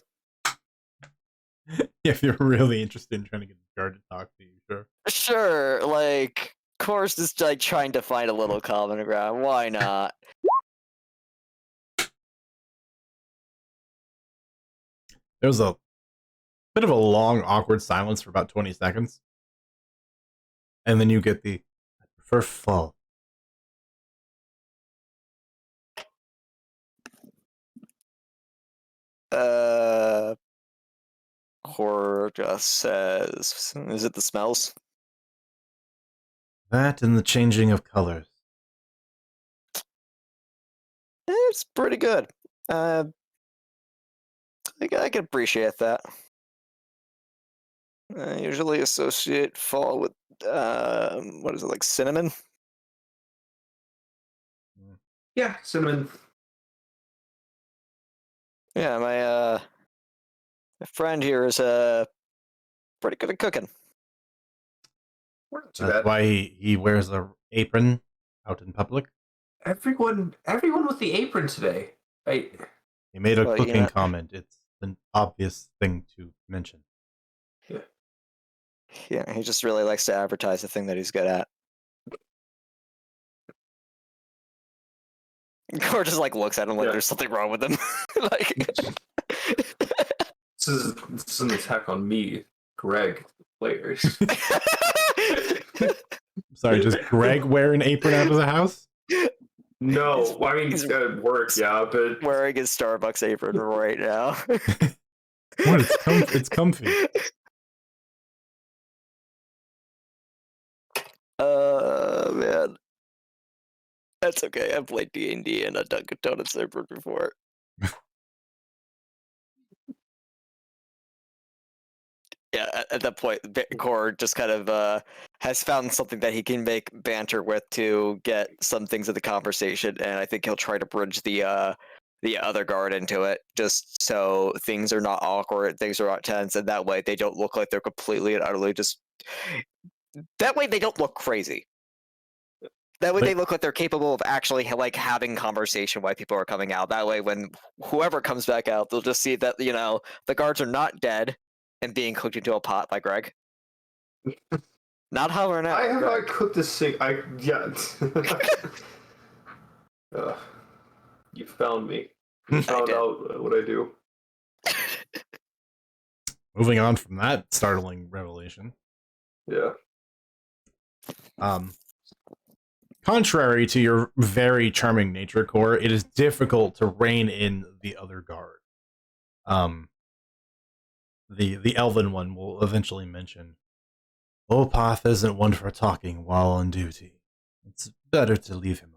If you're really interested in trying to get the guard to talk to you, sure. Sure. Like, Course is like trying to find a little common ground. Why not? There was a bit of a long, awkward silence for about 20 seconds. And then you get the, I prefer fall. Horror just says, is it the smells? That and the changing of colors. It's pretty good. I can appreciate that. I usually associate fall with, what is it, like cinnamon? Yeah, cinnamon. Yeah, my friend here is pretty good at cooking. We're not too That's bad. why he wears a apron out in public. Everyone with the apron today. He made a Well, you cooking know- comment. It's an obvious thing to mention. Yeah, he just really likes to advertise the thing that he's good at. Core just like looks at him like Yeah. there's something wrong with him. Like, This is an attack on me, Greg, players. Sorry, does Greg wear an apron out of the house? No, I mean He's- it's gotta work, yeah, but wearing his Starbucks apron right now. What? It's comfy. Man. That's okay. I've played D&D and a Dunkin' Donuts apron before. Yeah, at that point, Core just kind of has found something that he can make banter with to get some things of the conversation, and I think he'll try to bridge the other guard into it, just so things are not awkward, things are not tense, and that way they don't look like they're completely and utterly just. That way they don't look crazy. That way they look like they're capable of actually like having conversation while people are coming out. That way, when whoever comes back out, they'll just see that the guards are not dead and being cooked into a pot by Greg. Not hovering out. I have Greg. not cooked this thing. You found me. You found did. out what I do. Moving on from that startling revelation. Yeah. Contrary to your very charming nature, Core, it is difficult to rein in the other guard. The elven one will eventually mention, Opath isn't one for talking while on duty. It's better to leave him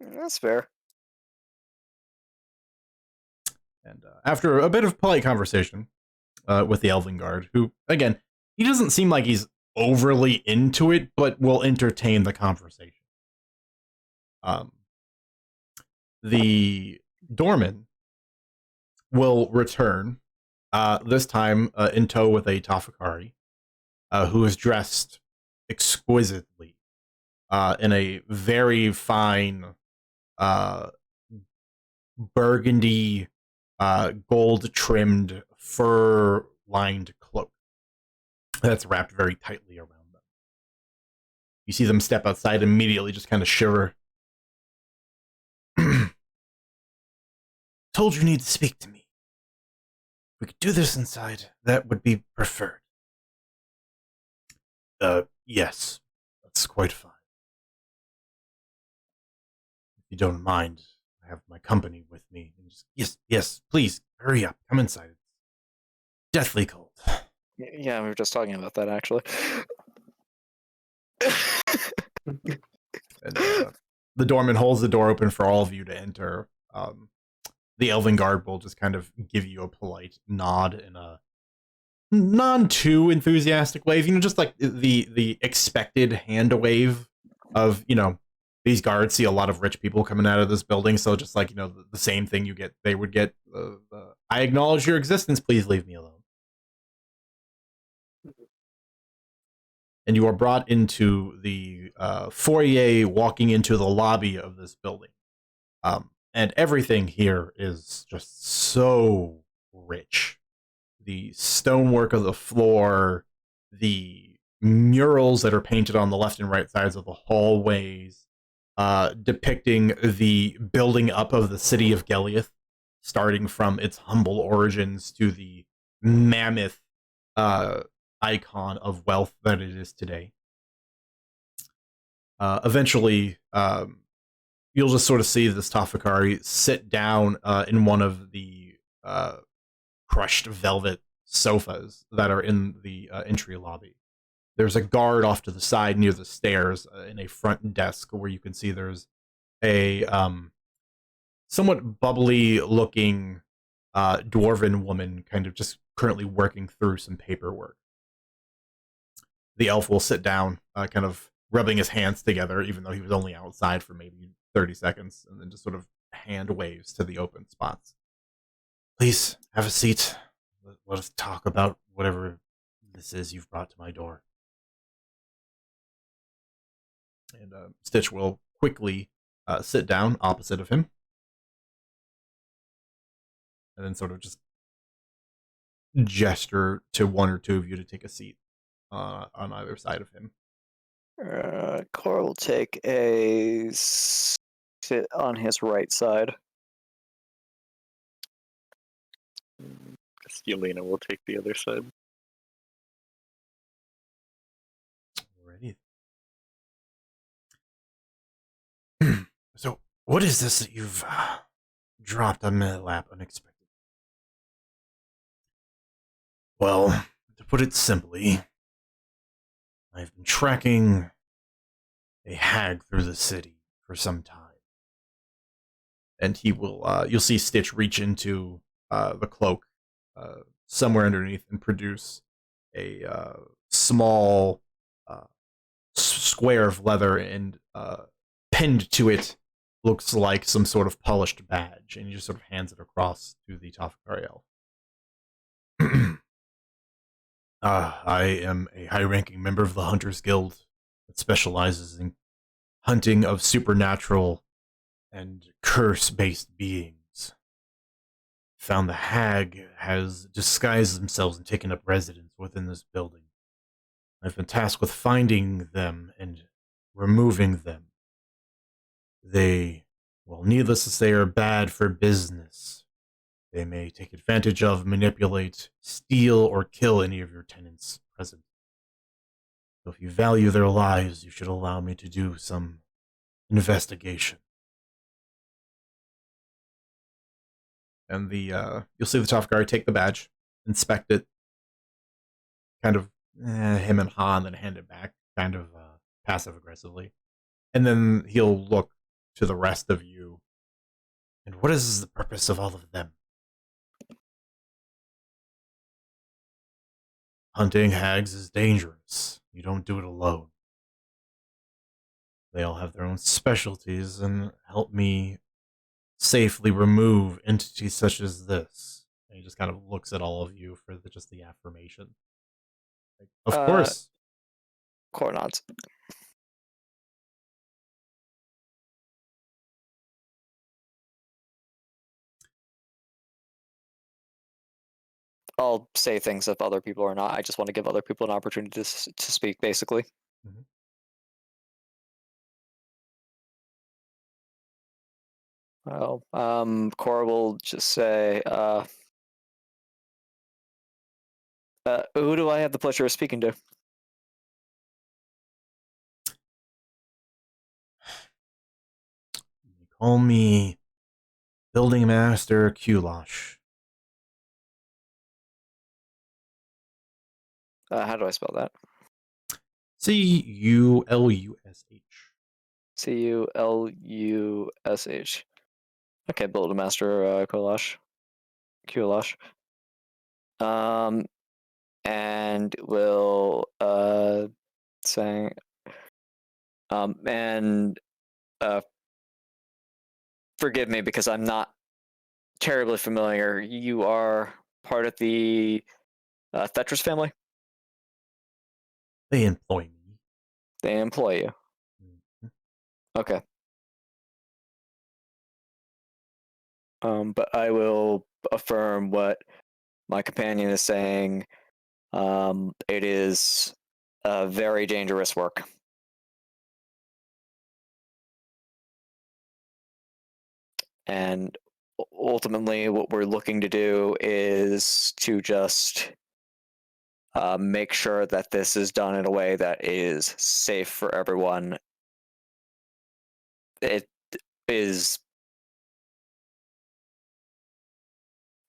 alone. That's fair. And after a bit of polite conversation with the elven guard, who, again, he doesn't seem like he's overly into it, but will entertain the conversation. The doorman will return, this time in tow with a Tafakari, who is dressed exquisitely in a very fine burgundy, gold-trimmed, fur-lined cloak that's wrapped very tightly around them. You see them step outside, immediately just kind of shiver. Told you need to speak to me. If we could do this inside, that would be preferred. Yes, that's quite fine. If you don't mind, I have my company with me. And just, yes, please, hurry up. Come inside. It's deathly cold. Yeah, we were just talking about that actually. And the doorman holds the door open for all of you to enter. The elven guard will just kind of give you a polite nod in a non too enthusiastic wave, just like the expected hand wave of, these guards see a lot of rich people coming out of this building, so just like, the same thing they would get. I acknowledge your existence, please leave me alone. And you are brought into the foyer, walking into the lobby of this building. And everything here is just so rich. The stonework of the floor, the murals that are painted on the left and right sides of the hallways, depicting the building up of the city of Geliath, starting from its humble origins to the mammoth icon of wealth that it is today. Eventually, you'll just sort of see this Tafakari sit down in one of the crushed velvet sofas that are in the entry lobby. There's a guard off to the side near the stairs in a front desk where you can see there's a somewhat bubbly looking dwarven woman kind of just currently working through some paperwork. The elf will sit down, kind of rubbing his hands together, even though he was only outside for maybe 30 seconds, and then just sort of hand waves to the open spots. Please, have a seat. Let us talk about whatever this is you've brought to my door. And Stitch will quickly sit down opposite of him. And then sort of just gesture to one or two of you to take a seat on either side of him. Cor will take a sit on his right side. Yelena will take the other side. Alrighty. So, what is this that you've dropped on my lap unexpectedly? Well, to put it simply, I've been tracking a hag through the city for some time. And he will, you'll see Stitch reach into the cloak somewhere underneath and produce a small square of leather, and pinned to it looks like some sort of polished badge, and he just sort of hands it across to the Tafakari elf. I am a high-ranking member of the Hunters Guild that specializes in hunting of supernatural and curse-based beings. Found the hag has disguised themselves and taken up residence within this building. I've been tasked with finding them and removing them. They, well, needless to say, are bad for business. They may take advantage of, manipulate, steal, or kill any of your tenants present. So if you value their lives, you should allow me to do some investigation. And you'll see the Tafakari take the badge, inspect it, kind of him and Ha, and then hand it back, kind of passive aggressively. And then he'll look to the rest of you. And what is the purpose of all of them? Hunting hags is dangerous. You don't do it alone. They all have their own specialties and help me safely remove entities such as this. And he just kind of looks at all of you for just the affirmation. Like, of course. Cor nods. I'll say things if other people are not. I just want to give other people an opportunity to speak, basically. Mhm. Well, Cora will just say, who do I have the pleasure of speaking to? Call me Building Master Kulash. How do I spell that? Culush. Culush. Okay, Build a Master Kulash. And will say, and forgive me because I'm not terribly familiar. You are part of the Tetris family? They employ me. They employ you. Okay. But I will affirm what my companion is saying. It is very dangerous work. And ultimately, what we're looking to do is to just make sure that this is done in a way that is safe for everyone. It is.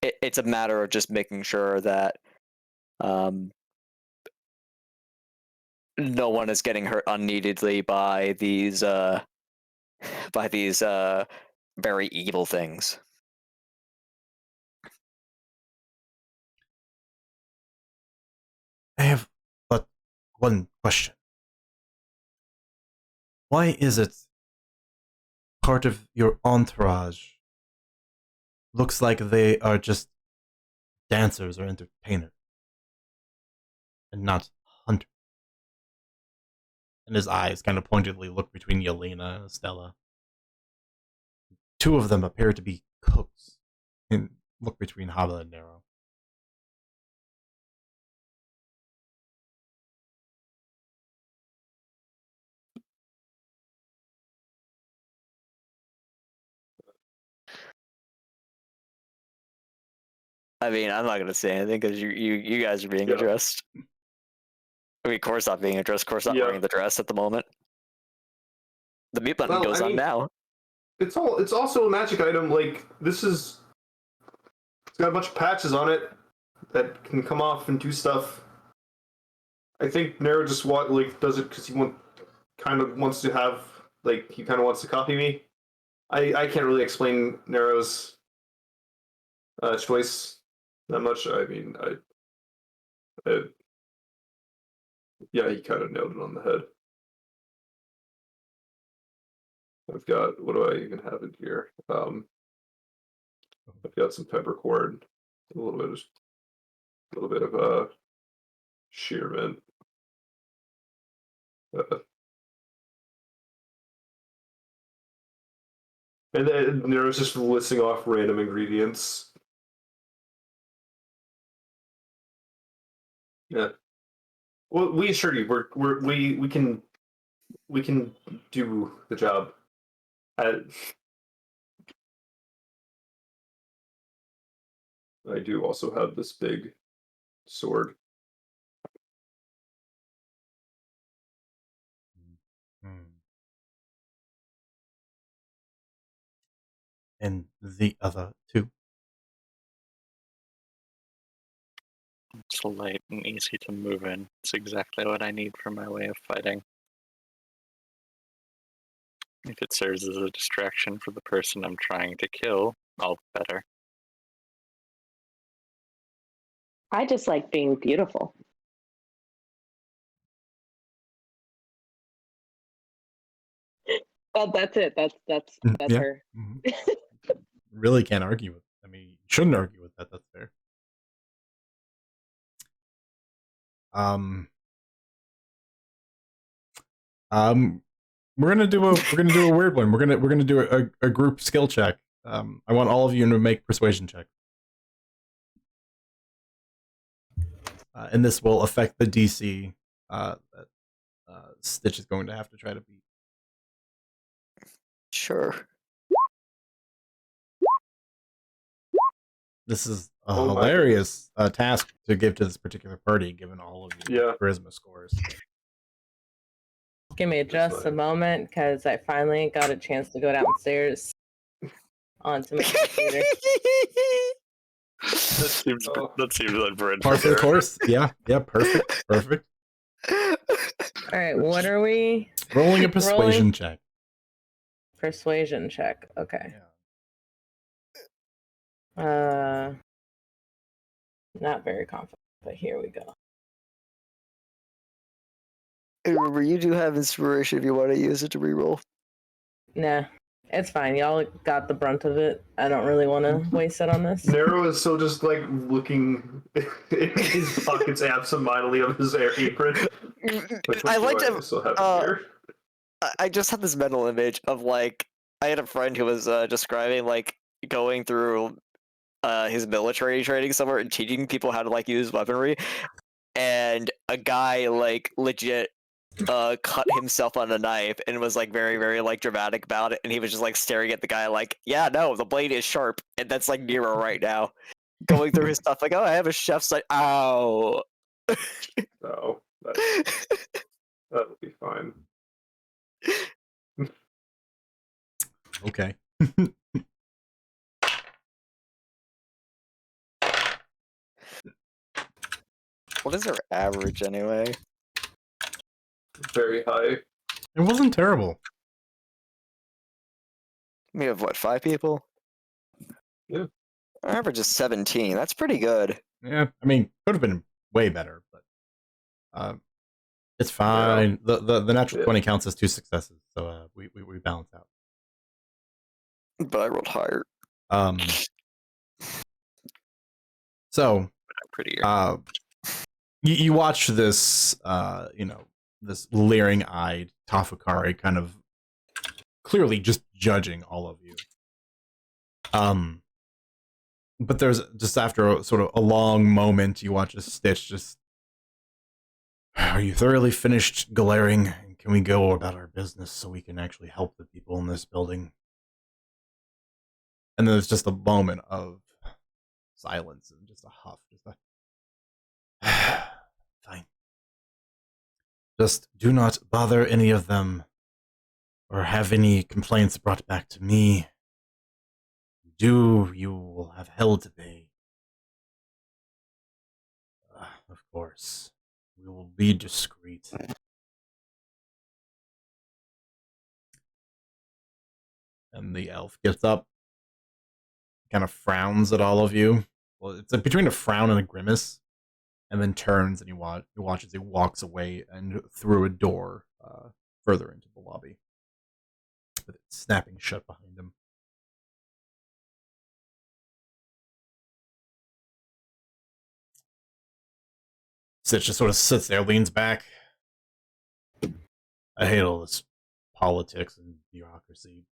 It's a matter of just making sure that no one is getting hurt unneededly by these very evil things. I have but one question. Why is it part of your entourage looks like they are just dancers or entertainers and not hunters? And his eyes kind of pointedly look between Yelena and Estella. Two of them appear to be cooks and look between Haba and Nero. I mean, I'm not gonna say anything because you guys are being addressed. I mean, Core's not being addressed. Core's not wearing the dress at the moment. The mute button goes on now. It's also a magic item. Like it's got a bunch of patches on it that can come off and do stuff. I think Nero just does it because he wants to have he kind of wants to copy me. I can't really explain Nero's choice that much. I mean, yeah, he kind of nailed it on the head. I've got, what do I even have in here? I've got some peppercorn, a little bit of shearmint. And then Nero's just listing off random ingredients. Yeah. Well, we assure you, we can do the job. I do also have this big sword. And the other two? It's light and easy to move in. It's exactly what I need for my way of fighting. If it serves as a distraction for the person I'm trying to kill, all the better. I just like being beautiful. Well, that's it. That's Yeah. her. Really can't argue with. I mean, you shouldn't argue with that. That's fair. We're gonna do a weird one. We're gonna do a group skill check. I want all of you to make persuasion check. And this will affect the DC that Stitch is going to have to try to beat. Sure. This is a Oh my hilarious task to give to this particular party, given all of your charisma scores. Give me just a moment, because I finally got a chance to go downstairs onto my computer. That seems like Brent. Par for the course. Yeah, perfect. All right, what are we? Rolling a persuasion check. Persuasion check. Okay. Yeah. Not very confident, but here we go. Remember, you do have inspiration if you want to use it to reroll. Nah, it's fine. Y'all got the brunt of it. I don't really want to waste it on this. Nero is still just like looking in his pockets absentmindedly of his apron. I like to. Still have here. I just had this mental image of like I had a friend who was describing like going through his military training somewhere and teaching people how to like use weaponry, and a guy like legit cut himself on a knife and was like very very like dramatic about it, and he was just like staring at the guy like, yeah, no, the blade is sharp, and that's like Nero right now, going through his stuff like, oh, I have a chef's like, ow. Oh, that'll be fine. Okay. What is their average anyway? Very high. It wasn't terrible. We have what, 5 people? Yeah. Our average is 17. That's pretty good. Yeah, I mean, could have been way better, but it's fine. Yeah. The natural 20 counts as 2 successes, so we balance out. But I rolled higher. So Prettier. you watch this this leering-eyed Tafukari kind of clearly just judging all of you. But there's just after a sort of a long moment, you watch a Stitch just, are you thoroughly finished glaring? Can we go about our business so we can actually help the people in this building? And then there's just a moment of silence and just a huff. Just a, fine. Just do not bother any of them or have any complaints brought back to me. You will have hell to pay. Of course. We will be discreet. And the elf gets up, kind of frowns at all of you. Well, it's between a frown and a grimace, and then turns and you watch as he walks away and through a door further into the lobby, with it snapping shut behind him. Stitch just sort of sits there, leans back. I hate all this politics and bureaucracy.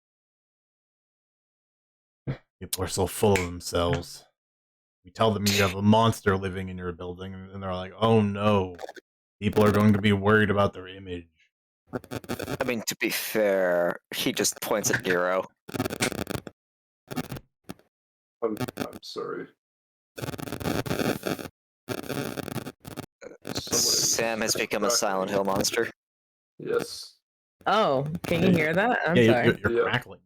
People are so full of themselves. We tell them you have a monster living in your building, and they're like, oh no, people are going to be worried about their image. I mean, to be fair, he just points at Nero. I'm sorry. Sam has become a Silent Hill monster. Yes. Oh, can you hear that? I'm yeah, sorry. You're crackling.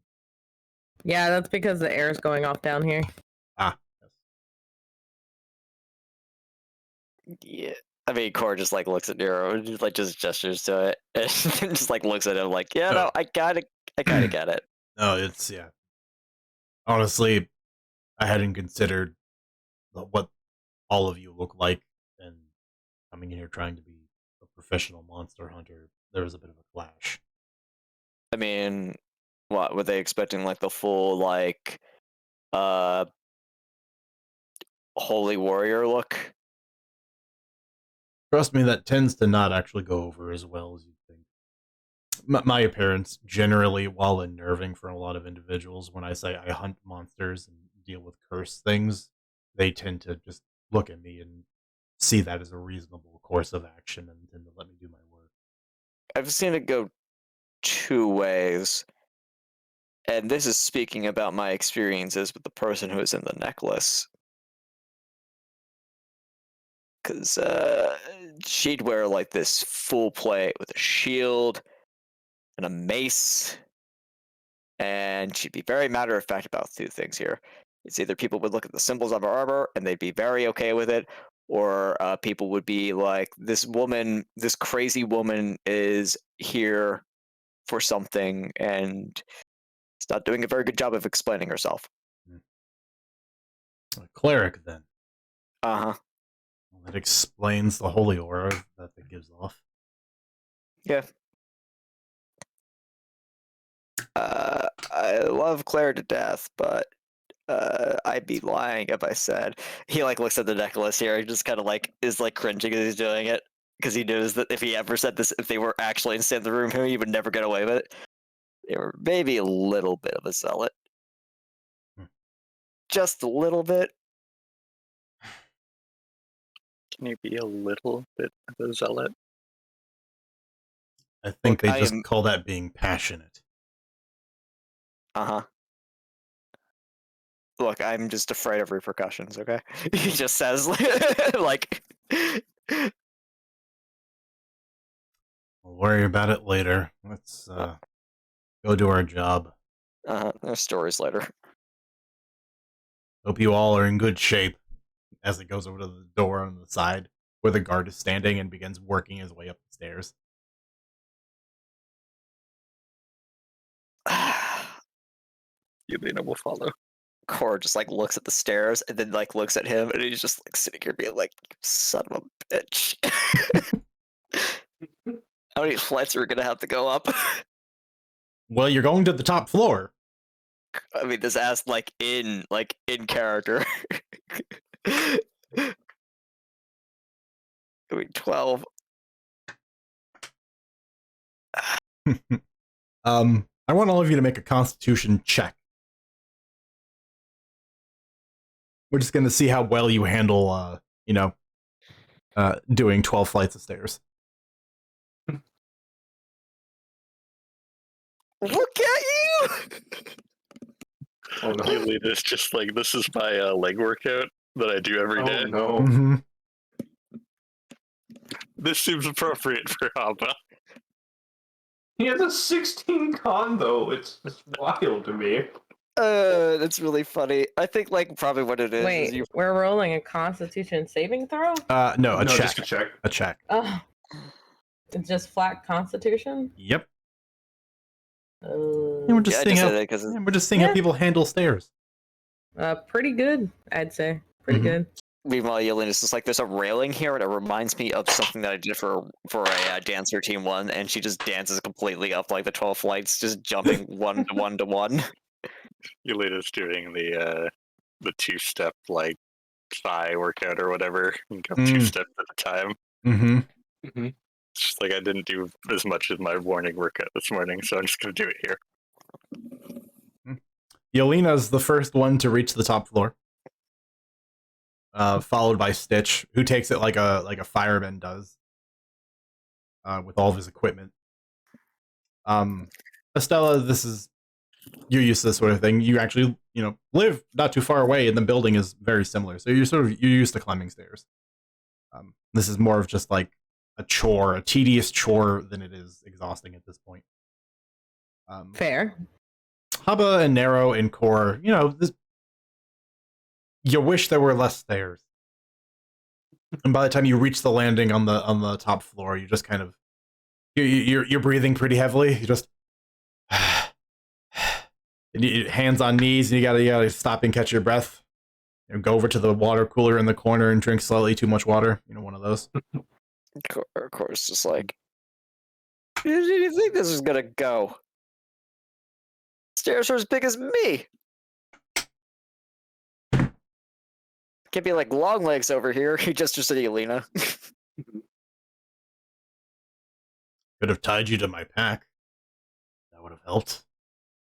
Yeah, that's because the air is going off down here. Ah. Yes. Yeah. I mean, Cor just like looks at Nero and just gestures to it, and just like looks at him like, yeah, no, I kind of get it. No, it's yeah. Honestly, I hadn't considered what all of you look like, and coming in here trying to be a professional monster hunter, there was a bit of a clash. I mean, what were they expecting? Like the full like, holy warrior look? Trust me, that tends to not actually go over as well as you'd think. My appearance, generally, while unnerving for a lot of individuals, when I say I hunt monsters and deal with cursed things, they tend to just look at me and see that as a reasonable course of action and tend to let me do my work. I've seen it go 2 ways. And this is speaking about my experiences with the person who is in the necklace. because she'd wear like this full plate with a shield and a mace, and she'd be very matter of fact about two things here. It's either people would look at the symbols on her armor and they'd be very okay with it, or people would be like, this woman, this crazy woman is here for something and is not doing a very good job of explaining herself. A cleric, then. Uh-huh. Well, that explains the holy aura that it gives off. Yeah. I love Claire to death, but I'd be lying if I said. He like looks at the necklace here and just kind of like is like cringing as he's doing it because he knows that if he ever said this, if they were actually inside the room, he would never get away with it. They were maybe a little bit of a zealot, just a little bit. Can you be a little bit of a zealot? I think Look, they just call that being passionate. Uh-huh. Look, I'm just afraid of repercussions, okay? He just says, like... We'll worry about it later. Let's go do our job. There's stories later. Hope you all are in good shape. As it goes over to the door on the side where the guard is standing and begins working his way up the stairs. Yelena will follow. Cor just like looks at the stairs and then like looks at him and he's just like sitting here being like, "You son of a bitch." How many flights are we gonna have to go up? Well, you're going to the top floor. I mean, this ass like in character. I mean, 12. I want all of you to make a Constitution check. We're just going to see how well you handle, doing 12 flights of stairs. Look at you! Oh no. Yelena's just like, this is my leg workout that I do every day. Oh no. Mm-hmm. This seems appropriate for Haba. He has a 16 con though. It's wild to me. That's really funny. I think like probably what it is Wait, you. we're rolling a Constitution saving throw? No, a check. Just a check. A check. Oh, it's just flat Constitution. Yep. Uh, And we're just Yeah, I seeing just how said it 'cause we're just seeing how people handle stairs. pretty good, I'd say. Pretty Mhm. good. Meanwhile, Yelena's just like, there's a railing here, and it reminds me of something that I did for a dancer team one, and she just dances completely up like the 12 flights, just jumping one to one to one. Yelena's doing the two-step like thigh workout or whatever. You go 2 steps at a time. Mm-hmm. Mm-hmm. It's just like I didn't do as much as my morning workout this morning, so I'm just gonna do it here. Yelena's the first one to reach the top floor. Followed by Stitch, who takes it like a fireman does. With all of his equipment. Estella, you're used to this sort of thing. You actually, live not too far away, and the building is very similar. So you're used to climbing stairs. This is more of just like a tedious chore than it is exhausting at this point. Fair. Haba and Nero and Core, you wish there were less stairs. And by the time you reach the landing on the top floor, you just kind of you're breathing pretty heavily. You just hands on knees, and you gotta stop and catch your breath. Go over to the water cooler in the corner and drink slightly too much water. One of those. Of course, just like, where do you think this is gonna go? Stairs are as big as me. Can't be like long legs over here. He just said Yelena. Could have tied you to my pack. That would have helped.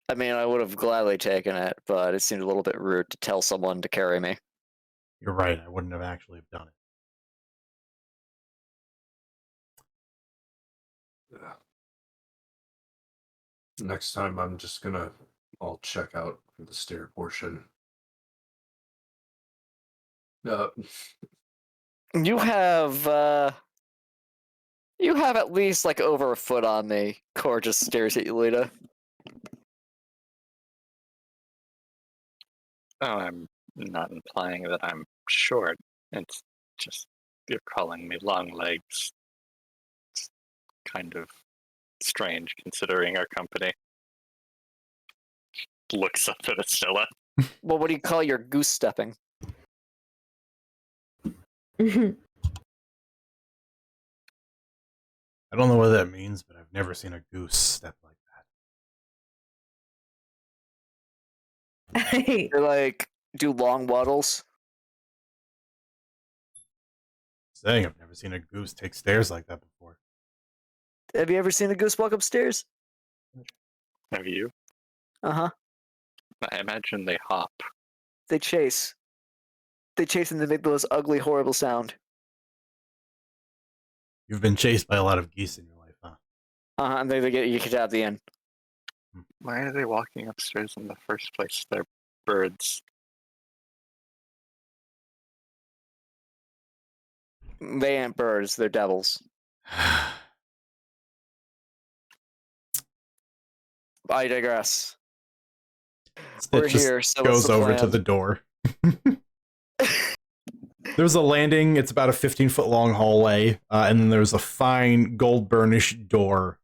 I mean, I would have gladly taken it, but it seemed a little bit rude to tell someone to carry me. You're right. I wouldn't have actually done it. Yeah. Next time, I'll check out the stair portion. You have at least like over a foot on me. Cor just stares at you, Lita. Oh, I'm not implying that I'm short. It's just you're calling me long legs. It's kind of strange considering our company. Looks up at Estella. Well, what do you call your goose stepping? I don't know what that means, but I've never seen a goose step like that. You're like do long waddles. Saying I've never seen a goose take stairs like that before. Have you ever seen a goose walk upstairs? Have you? Uh-huh. I imagine they hop. They chase. They chase and they make the most ugly, horrible sound. You've been chased by a lot of geese in your life, huh? Uh-huh, and they get you kicked out at the end. Why are they walking upstairs in the first place? They're birds. They ain't birds, they're devils. I digress. We're Stitch just here, so what's goes the over plan? to the door. There's a landing. It's about a 15-foot long hallway, and then there's a fine gold burnished door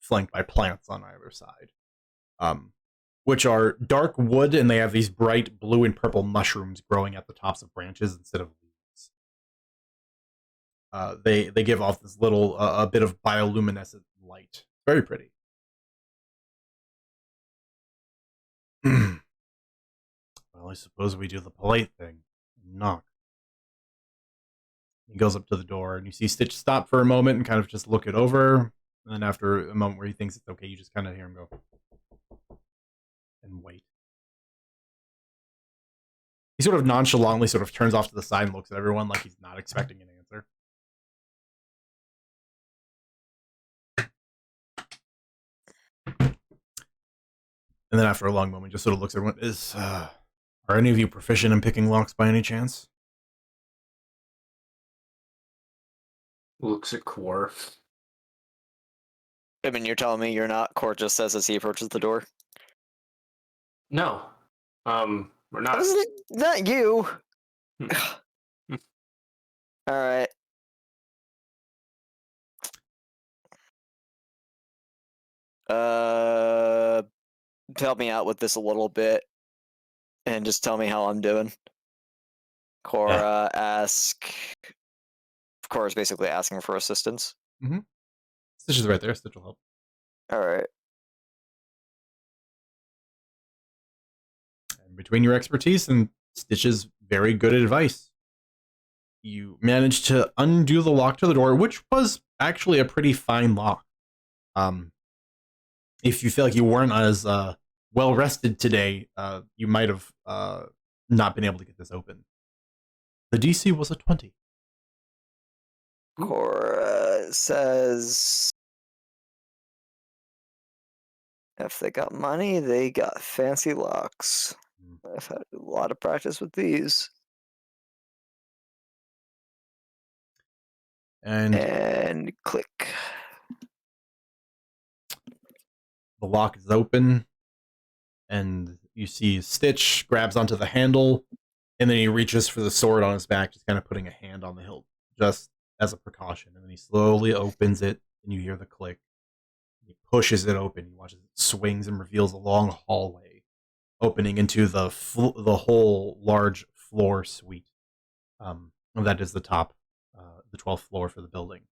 flanked by plants on either side, which are dark wood, and they have these bright blue and purple mushrooms growing at the tops of branches instead of leaves. They give off this little a bit of bioluminescent light. Very pretty. Well, I suppose we do the polite thing. Knock. He goes up to the door, and you see Stitch stop for a moment and kind of just look it over. And then after a moment where he thinks it's okay, you just kind of hear him go and wait. He sort of nonchalantly sort of turns off to the side and looks at everyone like he's not expecting an answer. And then after a long moment, just sort of looks at everyone. Are any of you proficient in picking locks by any chance? Looks at Core. I mean, you're telling me you're not? Court just says as he approaches the door. No. We're not. Not you. All right. Help me out with this a little bit, and just tell me how I'm doing. Cora ask. Cora's basically asking for assistance. Mm-hmm. Stitch is right there. Stitch will help. All right. And between your expertise and Stitch's very good advice, you managed to undo the lock to the door, which was actually a pretty fine lock. If you feel like you weren't as well rested today, you might have not been able to get this open. The DC was a 20. Cora says, if they got money, they got fancy locks. I've had a lot of practice with these. And click. The lock is open, and you see Stitch grabs onto the handle, and then he reaches for the sword on his back, just kind of putting a hand on the hilt, just as a precaution. And then he slowly opens it, and you hear the click. He pushes it open. You watch as it swings and reveals a long hallway, opening into the whole large floor suite. That is the top, the 12th floor for the building.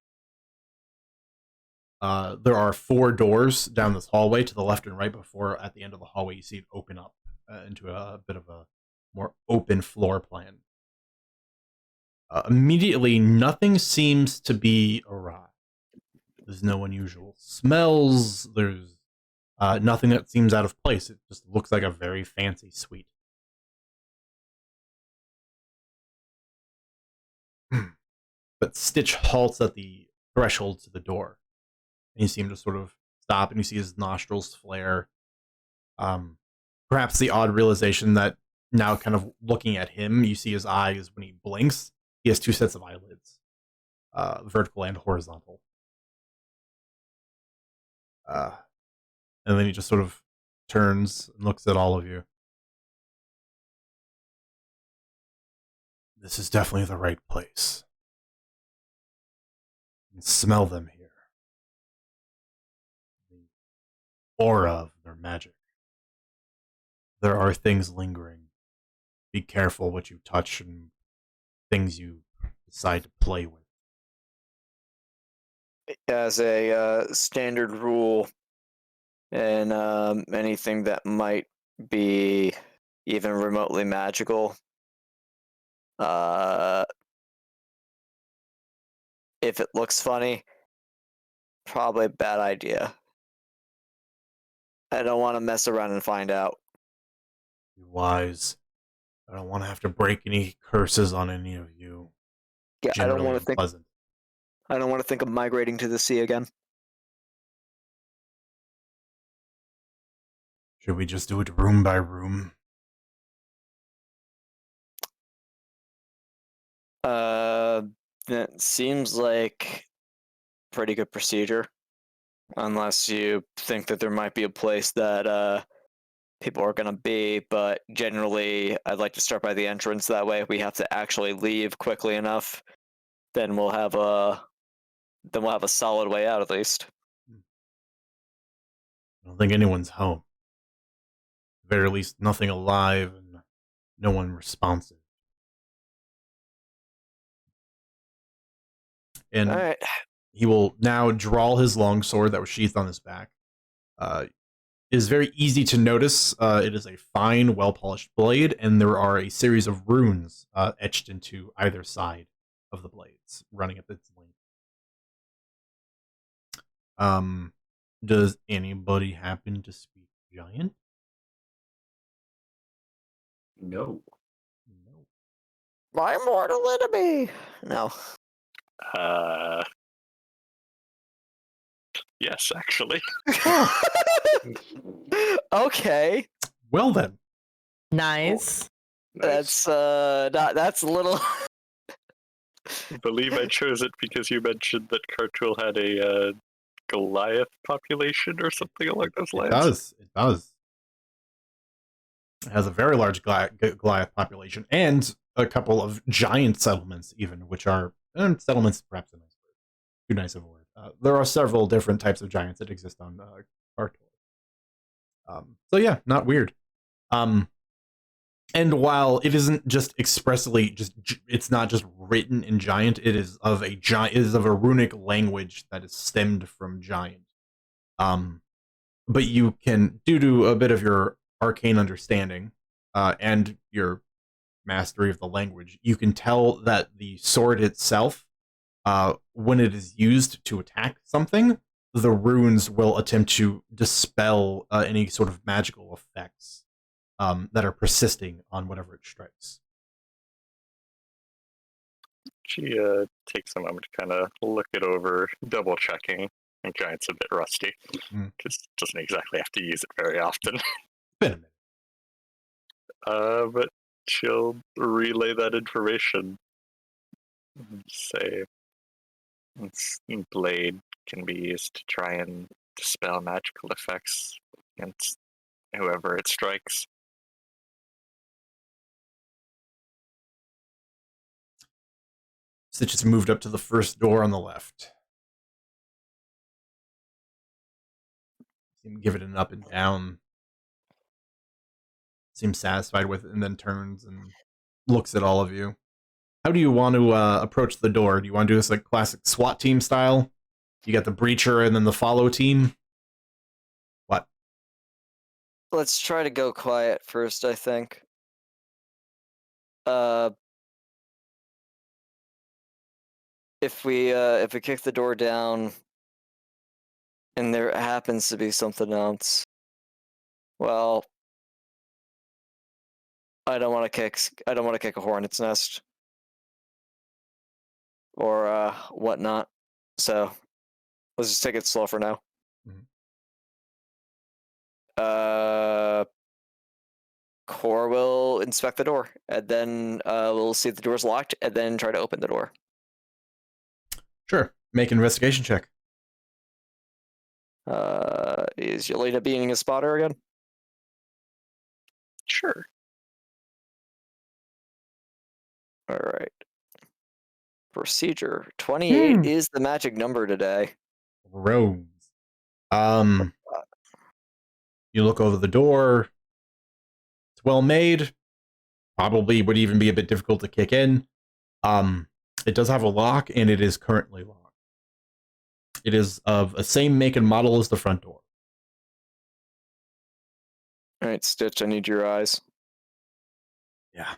There are 4 doors down this hallway to the left and right before at the end of the hallway you see it open up into a bit of a more open floor plan. Immediately, nothing seems to be awry. There's no unusual smells. There's nothing that seems out of place. It just looks like a very fancy suite. But Stitch halts at the threshold to the door. And you see him just sort of stop, and you see his nostrils flare. Perhaps the odd realization that now kind of looking at him, you see his eyes when he blinks, He has 2 sets of eyelids, vertical and horizontal. And then he just sort of turns and looks at all of you. This is definitely the right place. You can smell them here. The aura of their magic. There are things lingering. Be careful what you touch and things you decide to play with. As a standard rule, and anything that might be even remotely magical, if it looks funny, probably a bad idea. I don't want to mess around and find out. Be wise. I don't want to have to break any curses on any of you. Yeah, I don't Generally want to think. unpleasant. I don't want to think of migrating to the sea again. Should we just do it room by room? That seems like pretty good procedure, unless you think that there might be a place that people are gonna be. But generally, I'd like to start by the entrance. That way, if we have to actually leave quickly enough, then we'll have a solid way out at least. I don't think anyone's home. At the very least, nothing alive and no one responsive. And All right. he will now draw his long sword that was sheathed on his back. It is very easy to notice. It is a fine, well-polished blade, and there are a series of runes etched into either side of the blades, running at its length. Does anybody happen to speak giant? No. No. My mortal enemy. No. Yes, actually. Okay. Well then, Nice. Nice. That's a little. I believe I chose it because you mentioned that Cartwheel had a Goliath population or something along those it lines. does. It does. It has a very large Goliath population and a couple of giant settlements, even, which are settlements. Perhaps a nice word. Too nice of a word. There are several different types of giants that exist on Cartwheel. So yeah, not weird. And while it isn't just expressly it's not just written in giant, it is of a runic language that is stemmed from giant. But you can, due to a bit of your arcane understanding and your mastery of the language, you can tell that the sword itself, when it is used to attack something, the runes will attempt to dispel any sort of magical effects that are persisting on whatever it strikes. She takes a moment to kind of look it over, double checking. I think Giant's a bit rusty, because doesn't exactly have to use it very often. Been a minute. But she'll relay that information. Say, this blade can be used to try and dispel magical effects against whoever it strikes. Stitch has moved up to the first door on the left. Give it an up and down. Seems satisfied with it, and then turns and looks at all of you. How do you want to approach the door? Do you want to do this like classic SWAT team style? You got the breacher and then the follow team? What? Let's try to go quiet first, I think. If we kick the door down and there happens to be something else, well, I don't want to kick a hornet's nest or whatnot. So let's just take it slow for now. Mhm. Core will inspect the door, and then we'll see if the door's locked, and then try to open the door. Sure. Make an investigation check. Is Yelena being a spotter again? Sure. All right. Procedure 28 is the magic number today. Rose. You look over the door. It's well made. Probably would even be a bit difficult to kick in. It does have a lock, and it is currently locked. It is of the same make and model as the front door. All right, Stitch, I need your eyes. Yeah.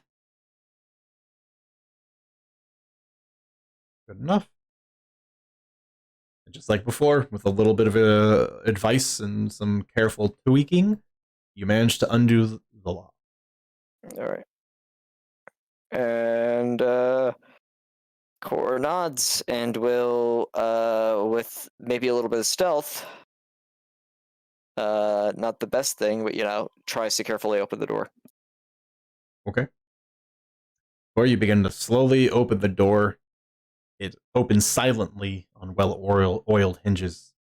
Good enough. And just like before, with a little bit of advice and some careful tweaking, you managed to undo the lock. All right. And Core nods and will, with maybe a little bit of stealth, not the best thing, but tries to carefully open the door. Okay. Or you begin to slowly open the door. It opens silently on well-oiled hinges,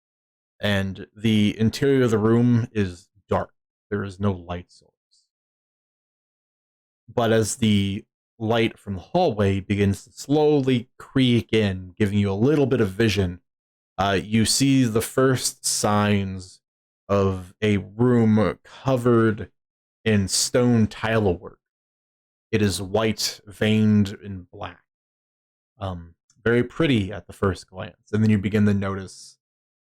and the interior of the room is dark. There is no light source. But as the light from the hallway begins to slowly creak in, giving you a little bit of vision, you see the first signs of a room covered in stone tile work. It is white, veined in black. Very pretty at the first glance. And then you begin to notice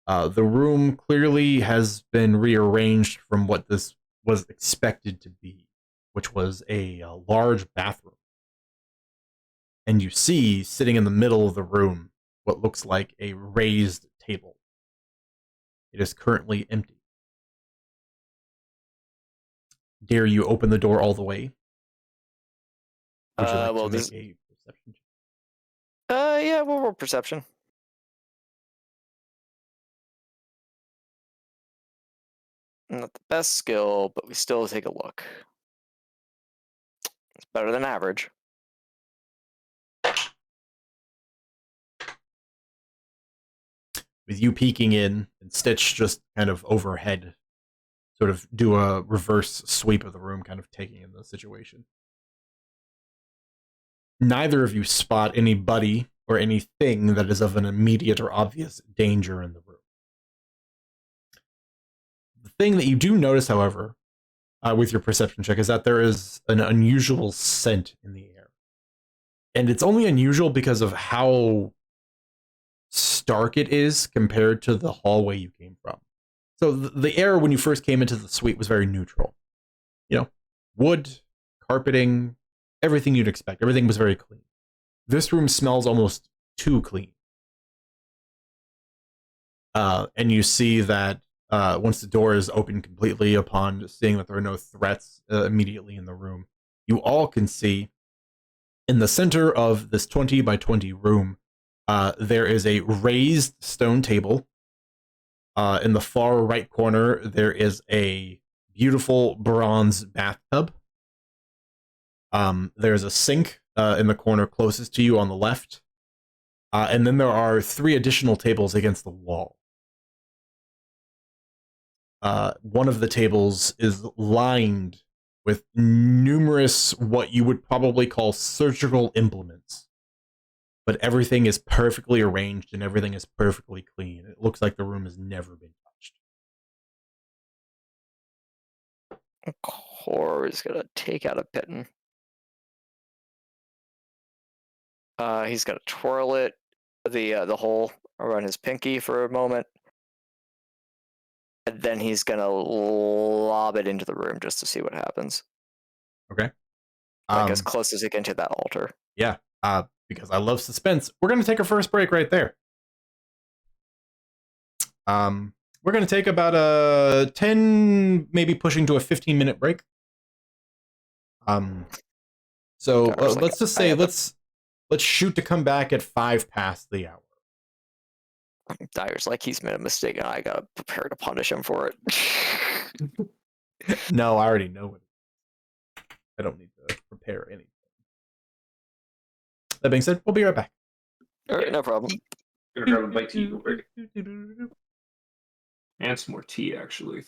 the room clearly has been rearranged from what this was expected to be, which was a large bathroom. And you see, sitting in the middle of the room, what looks like a raised table. It is currently empty. Dare you open the door all the way? Would you like to make a perception check? Yeah, we'll roll perception. Not the best skill, but we still take a look. It's better than average. With you peeking in and Stitch just kind of overhead, sort of do a reverse sweep of the room, kind of taking in the situation. Neither of you spot anybody or anything that is of an immediate or obvious danger in the room. The thing that you do notice, however, with your perception check, is that there is an unusual scent in the air. And it's only unusual because of how stark it is compared to the hallway you came from. So the air when you first came into the suite was very neutral. Wood, carpeting, everything you'd expect. Everything was very clean. This room smells almost too clean. And you see that once the door is open completely, upon seeing that there are no threats immediately in the room, you all can see in the center of this 20 by 20 room, there is a raised stone table. In the far right corner, there is a beautiful bronze bathtub. There's a sink in the corner closest to you on the left. And then there are 3 additional tables against the wall. One of the tables is lined with numerous what you would probably call surgical implements. But everything is perfectly arranged and everything is perfectly clean. It looks like the room has never been touched. Core is gonna take out a piton. He's gonna twirl it, the hole around his pinky for a moment, and then he's gonna lob it into the room just to see what happens. Okay. Like as close as he can to that altar. Yeah. Because I love suspense, we're going to take our first break right there. We're going to take about a 10, maybe pushing to a 15-minute break. So let's just say let's shoot to come back at 5 past the hour. Dyer's like, he's made a mistake and I gotta prepare to punish him for it. No, I already know it. I don't need to prepare anything. That being said, we'll be right back. All right, no problem. Gonna grab a bite to eat real quick. And some more tea, actually.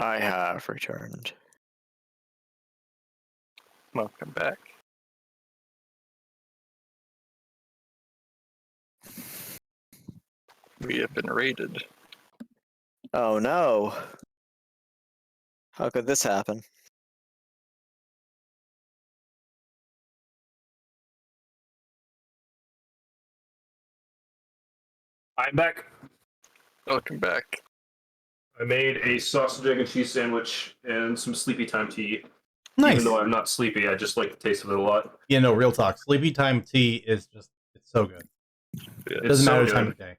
I have returned. Welcome back. We have been raided. Oh no! How could this happen? I'm back. Welcome back. I made a sausage, egg, and cheese sandwich and some sleepy time tea. Nice. Even though I'm not sleepy, I just like the taste of it a lot. Yeah, no, real talk. Sleepy time tea is it's so good. Yeah, It doesn't so matter the good. time of day.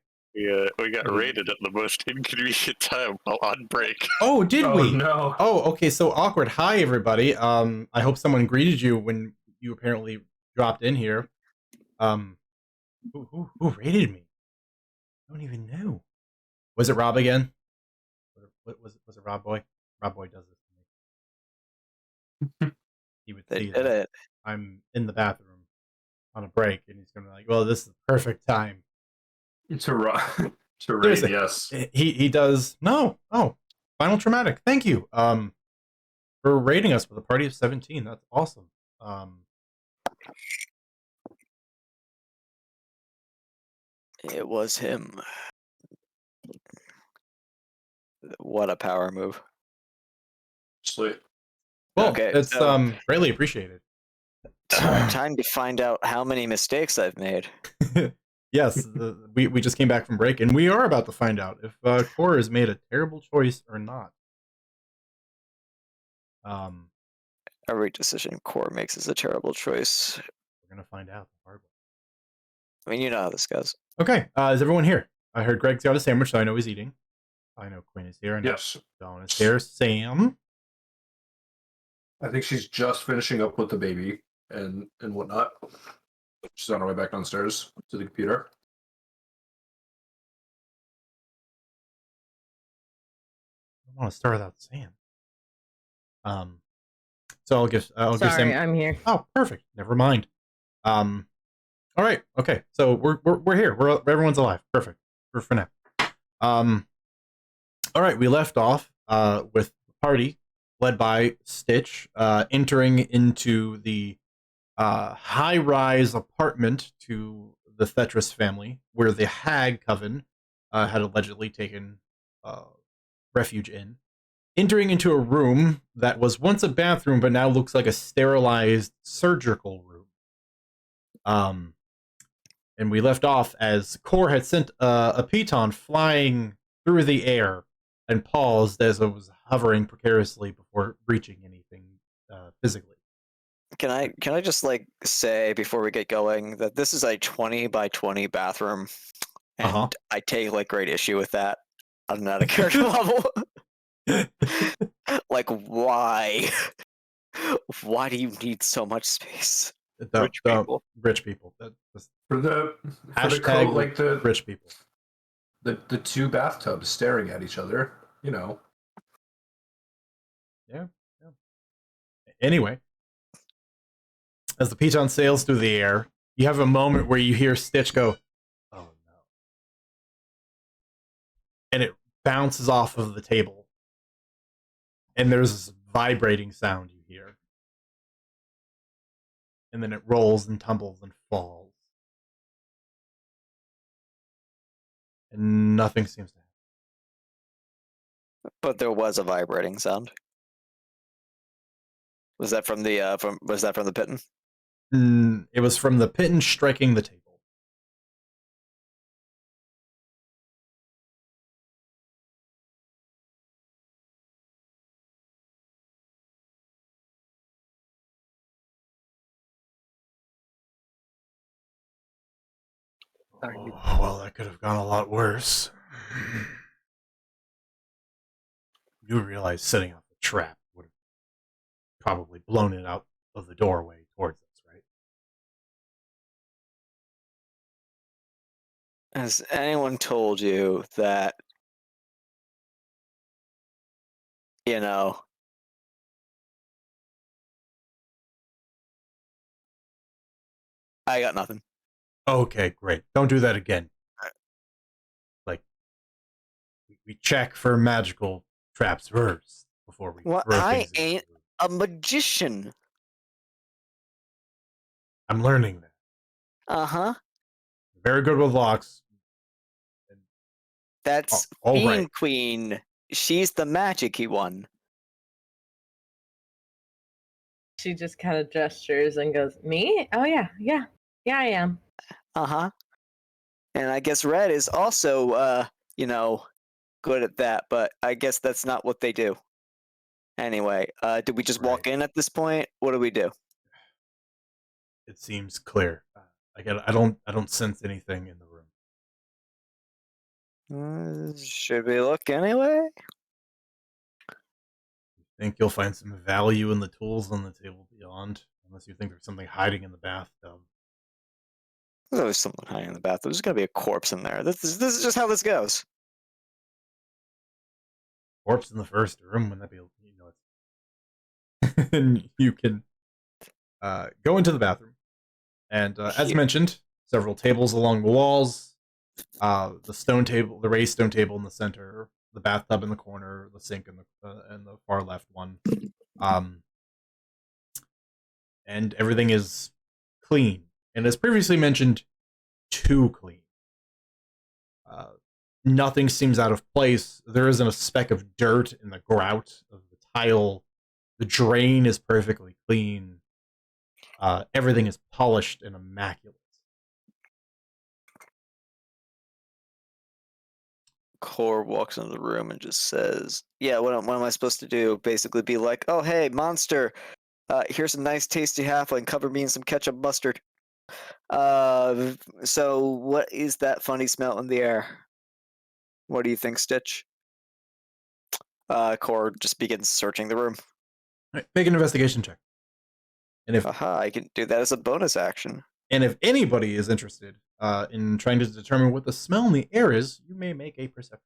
we got raided at the most inconvenient time while on break. Oh, did Oh we? no. Oh, okay, so awkward. Hi, everybody. I hope someone greeted you when you apparently dropped in here. Who raided me? I don't even know. Was it Rob again? Was it Rob Boy? Rob Boy does this to me. He would They see did that it. I'm in the bathroom on a break, and he's gonna be like, "Well, this is the perfect time." To to raid, Seriously. yes. He does. No, oh, final traumatic. Thank you. For rating us with a party of 17. That's awesome. It was him. What a power move. Sleep. Well, Okay, it's so- greatly appreciated. Time to find out how many mistakes I've made. Yes, we just came back from break, and we are about to find out if Core has made a terrible choice or not. Every decision Core makes is a terrible choice. We're gonna find out the hard way. I mean, you know how this goes. Okay, is everyone here? I heard Greg's got a sandwich, so I know he's eating. I know Quinn is here. I know Yes. Dawn is here. Sam. I think she's just finishing up with the baby and whatnot. She's on her way back downstairs to the computer. I want to start without Sam. So I'll give Sam. Sorry, I'm here. Oh, perfect. Never mind. All right. Okay. So we're here. Everyone's alive. Perfect. For now. All right. We left off with the party led by Stitch entering into the high-rise apartment to the Thetris family, where the Hag Coven had allegedly taken refuge in. Entering into a room that was once a bathroom, but now looks like a sterilized surgical room. And we left off as Core had sent a piton flying through the air and paused as it was hovering precariously before reaching anything physically. Can I just like say before we get going that this is a 20 by 20 bathroom, and I take like great issue with that on a character level. Like, why? Why do you need so much space? Rich people. Rich people. For the Hashtag like the rich people. The two bathtubs staring at each other, you know. Yeah. Anyway, as the piton sails through the air, you have a moment where you hear Stitch go, "Oh no," and it bounces off of the table, and there's this vibrating sound you hear, and then it rolls and tumbles and falls, and nothing seems to happen. But there was a vibrating sound. Was that from the piton? It was from the piton striking the table. Oh, well, that could have gone a lot worse. You realize setting up the trap would have probably blown it out of the doorway towards us, right? Has anyone told you that, you know, I got nothing. Okay, great. Don't do that again. Like, we check for magical traps first. before we Well, throw I things into ain't the- a magician. I'm learning that. Uh-huh. Very good with locks. That's all Bean right. Queen. She's the magic-y one. She just kind of gestures and goes, "Me? Oh yeah, I am." Uh-huh. And I guess Red is also, good at that, but I guess that's not what they do. Anyway, did we just walk in at this point? What do we do? It seems clear. I don't sense anything in the room. Should we look anyway? Think you'll find some value in the tools on the table beyond, unless you think there's something hiding in the bathtub. There's always someone hiding in the bathroom. There's gonna be a corpse in there. This is just how this goes. Corpse in the first room, wouldn't that be, it's and you can go into the bathroom. And as mentioned, several tables along the walls, the stone table, the raised stone table in the center, the bathtub in the corner, the sink in the far left one. And everything is clean. And as previously mentioned, too clean. Nothing seems out of place. There isn't a speck of dirt in the grout of the tile. The drain is perfectly clean. Everything is polished and immaculate. Core walks into the room and just says, "Yeah, what am I supposed to do? Basically, be like, oh hey, monster, here's some nice tasty halfling. Cover me in some ketchup mustard. So what is that funny smell in the air? What do you think, Stitch?" Core just begins searching the room. Right, make an investigation check. And if Aha, I can do that as a bonus action. And if anybody is interested in trying to determine what the smell in the air is, you may make a perception.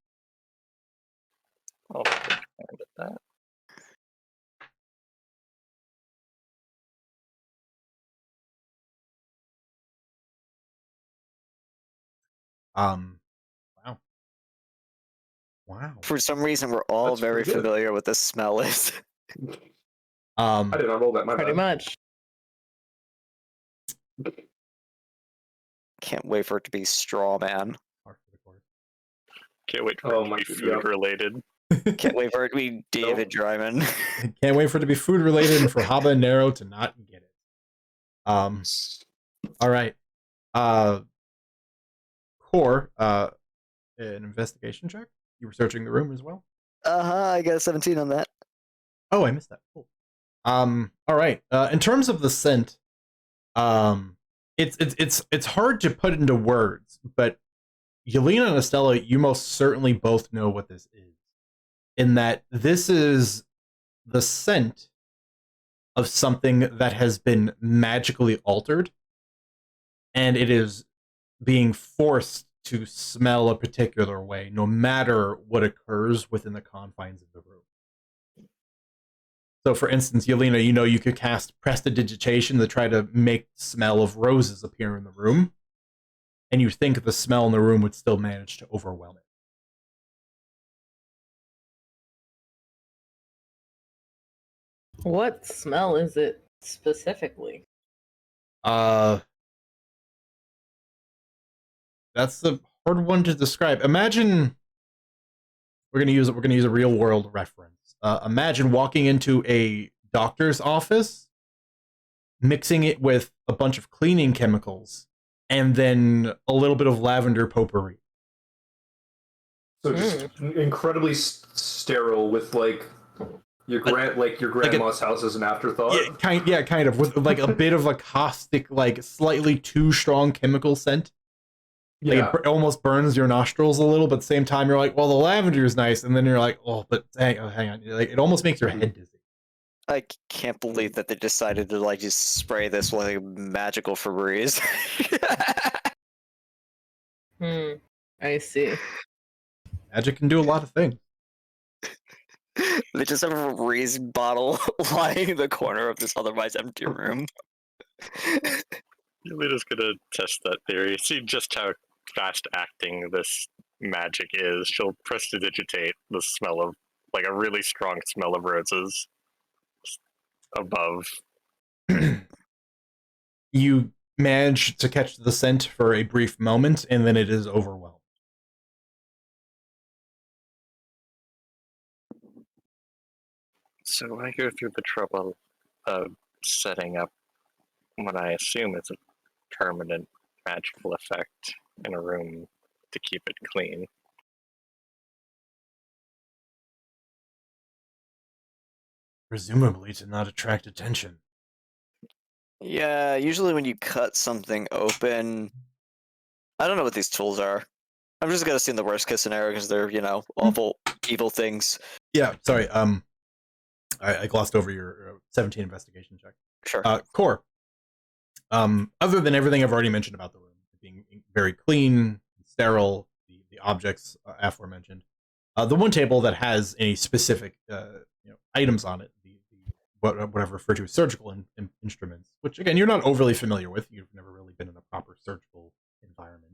I'll take a hand at that. Wow. For some reason, we're all That's very pretty good. familiar with this smell is. I did not roll that. My Pretty bad. much. Can't wait for it to be straw man. Can't wait for Oh it to my be god, food yeah. related. Can't wait for it to be David Dryman. Can't wait for it to be food related and for Habanero to not get it. All right. Core, an investigation check. You were searching the room as well. I got a 17 on that. Oh, I missed that. Cool. All right. In terms of the scent, it's hard to put into words, but Yelena and Estella, you most certainly both know what this is. In that this is the scent of something that has been magically altered, and it is being forced to smell a particular way, no matter what occurs within the confines of the room. So, for instance, Yelena, you could cast Prestidigitation to try to make the smell of roses appear in the room, and you think the smell in the room would still manage to overwhelm it. What smell is it specifically? That's the hard one to describe. Imagine we're gonna use a real world reference. Imagine walking into a doctor's office, mixing it with a bunch of cleaning chemicals, and then a little bit of lavender potpourri. So just incredibly sterile with your grandma's house as an afterthought. Yeah, kind of with like a bit of a caustic, like slightly too strong chemical scent. Like Yeah. it almost burns your nostrils a little, but at the same time you're like, well, the lavender is nice, and then you're like, oh, but hang on, like it almost makes your head dizzy. I can't believe that they decided to just spray this with like magical Febreze. I see. Magic can do a lot of things. They just have a Febreze bottle lying in the corner of this otherwise empty room. Yelena's gonna test that theory, see just how fast acting this magic is. She'll prestidigitate the smell of like a really strong smell of roses above. You manage to catch the scent for a brief moment, and then it is overwhelmed. So I go through the trouble of setting up what I assume is a permanent magical effect in a room to keep it clean. Presumably to not attract attention. Yeah, usually when you cut something open, I don't know what these tools are. I'm just gonna assume the worst case scenario because they're, awful, evil things. Yeah, sorry. I glossed over your 17 investigation check. Sure. Core. Other than everything I've already mentioned about the room being very clean, sterile, the objects aforementioned, the one table that has any specific items on it, what I've referred to as surgical instruments, which again you're not overly familiar with. You've never really been in a proper surgical environment.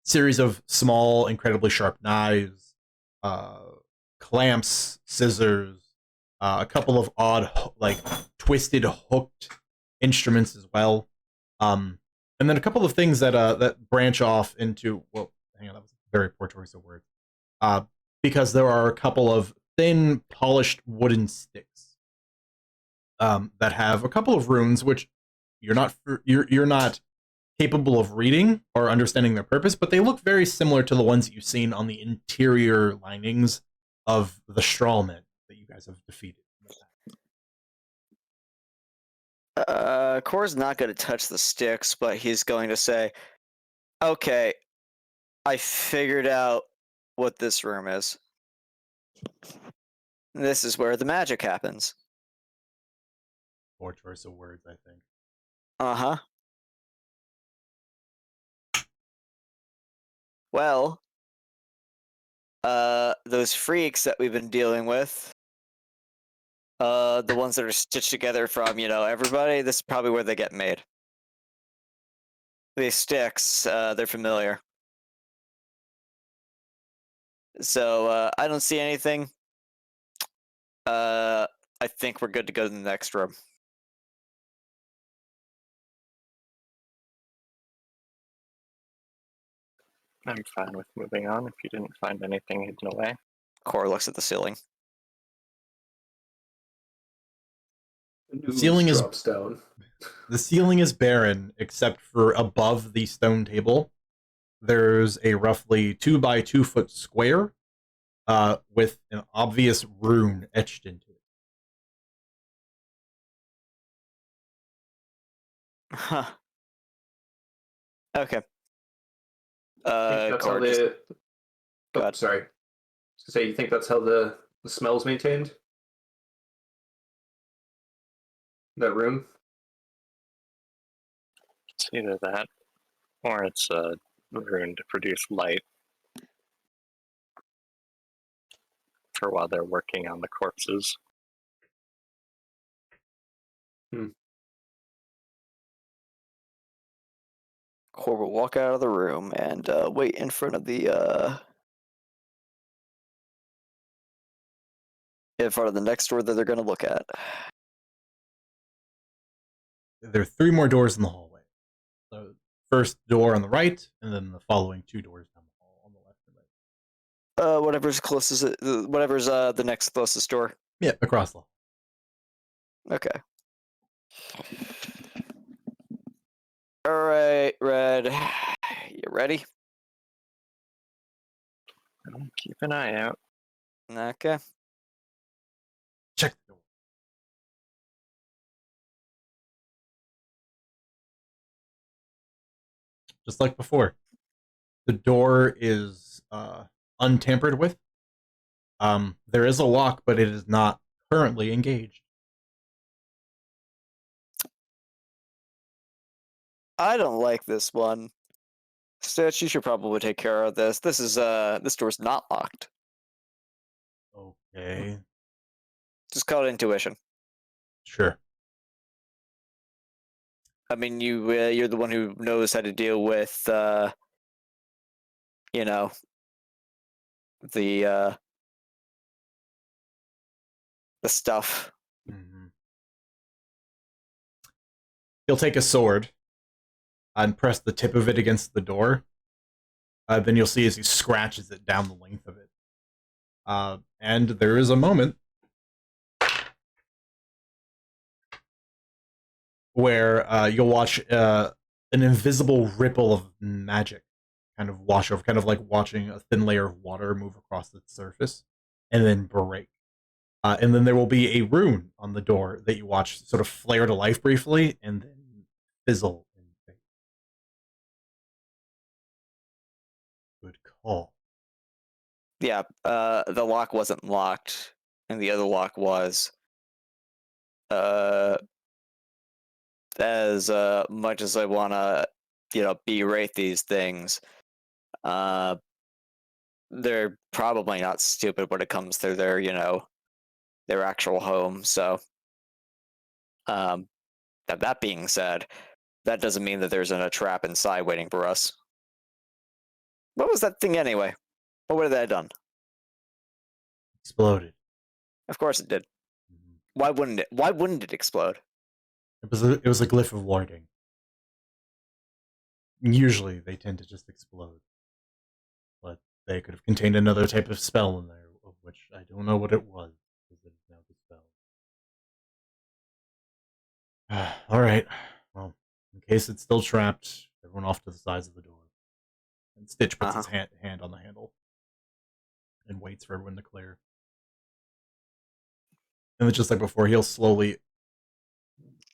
Series of small, incredibly sharp knives, clamps, scissors, a couple of odd, like twisted, hooked instruments as well, and then a couple of things that branch off into. Well, hang on, that was a very poor choice of words. Because there are a couple of thin, polished wooden sticks that have a couple of runes, which you're not capable of reading or understanding their purpose, but they look very similar to the ones that you've seen on the interior linings of the strawmen that you guys have defeated. Core's not going to touch the sticks, but he's going to say, okay, I figured out what this room is. This is where the magic happens. Poor choice of words, I think. Uh-huh. Well, those freaks that we've been dealing with, the ones that are stitched together from, everybody, this is probably where they get made. These sticks, they're familiar. So, I don't see anything. I think we're good to go to the next room. I'm fine with moving on if you didn't find anything hidden away. Core looks at the ceiling. The ceiling is- drops down. The ceiling is barren except for above the stone table. There's a roughly 2 by 2 foot square with an obvious rune etched into it. Huh. Okay. That's how Core just... they. Go Oh, ahead. sorry. I was gonna say, you think that's how the smell's maintained? That room? It's either that, or it's a rune to produce light for while they're working on the corpses. Core will walk out of the room and wait in front of the next door that they're going to look at. There are 3 more doors in the hallway. The first door on the right, and then the following 2 doors down the hall on the left and right. Whatever's closest, whatever's the next closest door. Yeah, across the hall. Okay. All right, Red. You ready? I'll keep an eye out. Okay. Check the door. Just like before, the door is untampered with. There is a lock, but it is not currently engaged. I don't like this one. Stitch, you should probably take care of this. This door's not locked. Okay, Just call it intuition. sure. I mean, you're the one who knows how to deal with, the the stuff. Mhm. He'll take a sword and press the tip of it against the door. Then you'll see as he scratches it down the length of it. And there is a moment where you'll watch an invisible ripple of magic kind of wash over, kind of like watching a thin layer of water move across its surface and then break. And then there will be a rune on the door that you watch sort of flare to life briefly and then fizzle and fade. Good call. Yeah, the lock wasn't locked, and the other lock was. As much as I want to, berate these things, they're probably not stupid when it comes to their, their actual home. So, that being said, that doesn't mean that there's a trap inside waiting for us. What was that thing anyway? What would it have done? Exploded. Of course it did. Mhm. Why wouldn't it? Why wouldn't it explode? It was a glyph of warding. Usually they tend to just explode. But they could have contained another type of spell in there, of which I don't know what it was, because it is now dispelled. Alright. Well, in case it's still trapped, everyone off to the sides of the door. And Stitch puts his hand on the handle and waits for everyone to clear. And then just like before, he'll slowly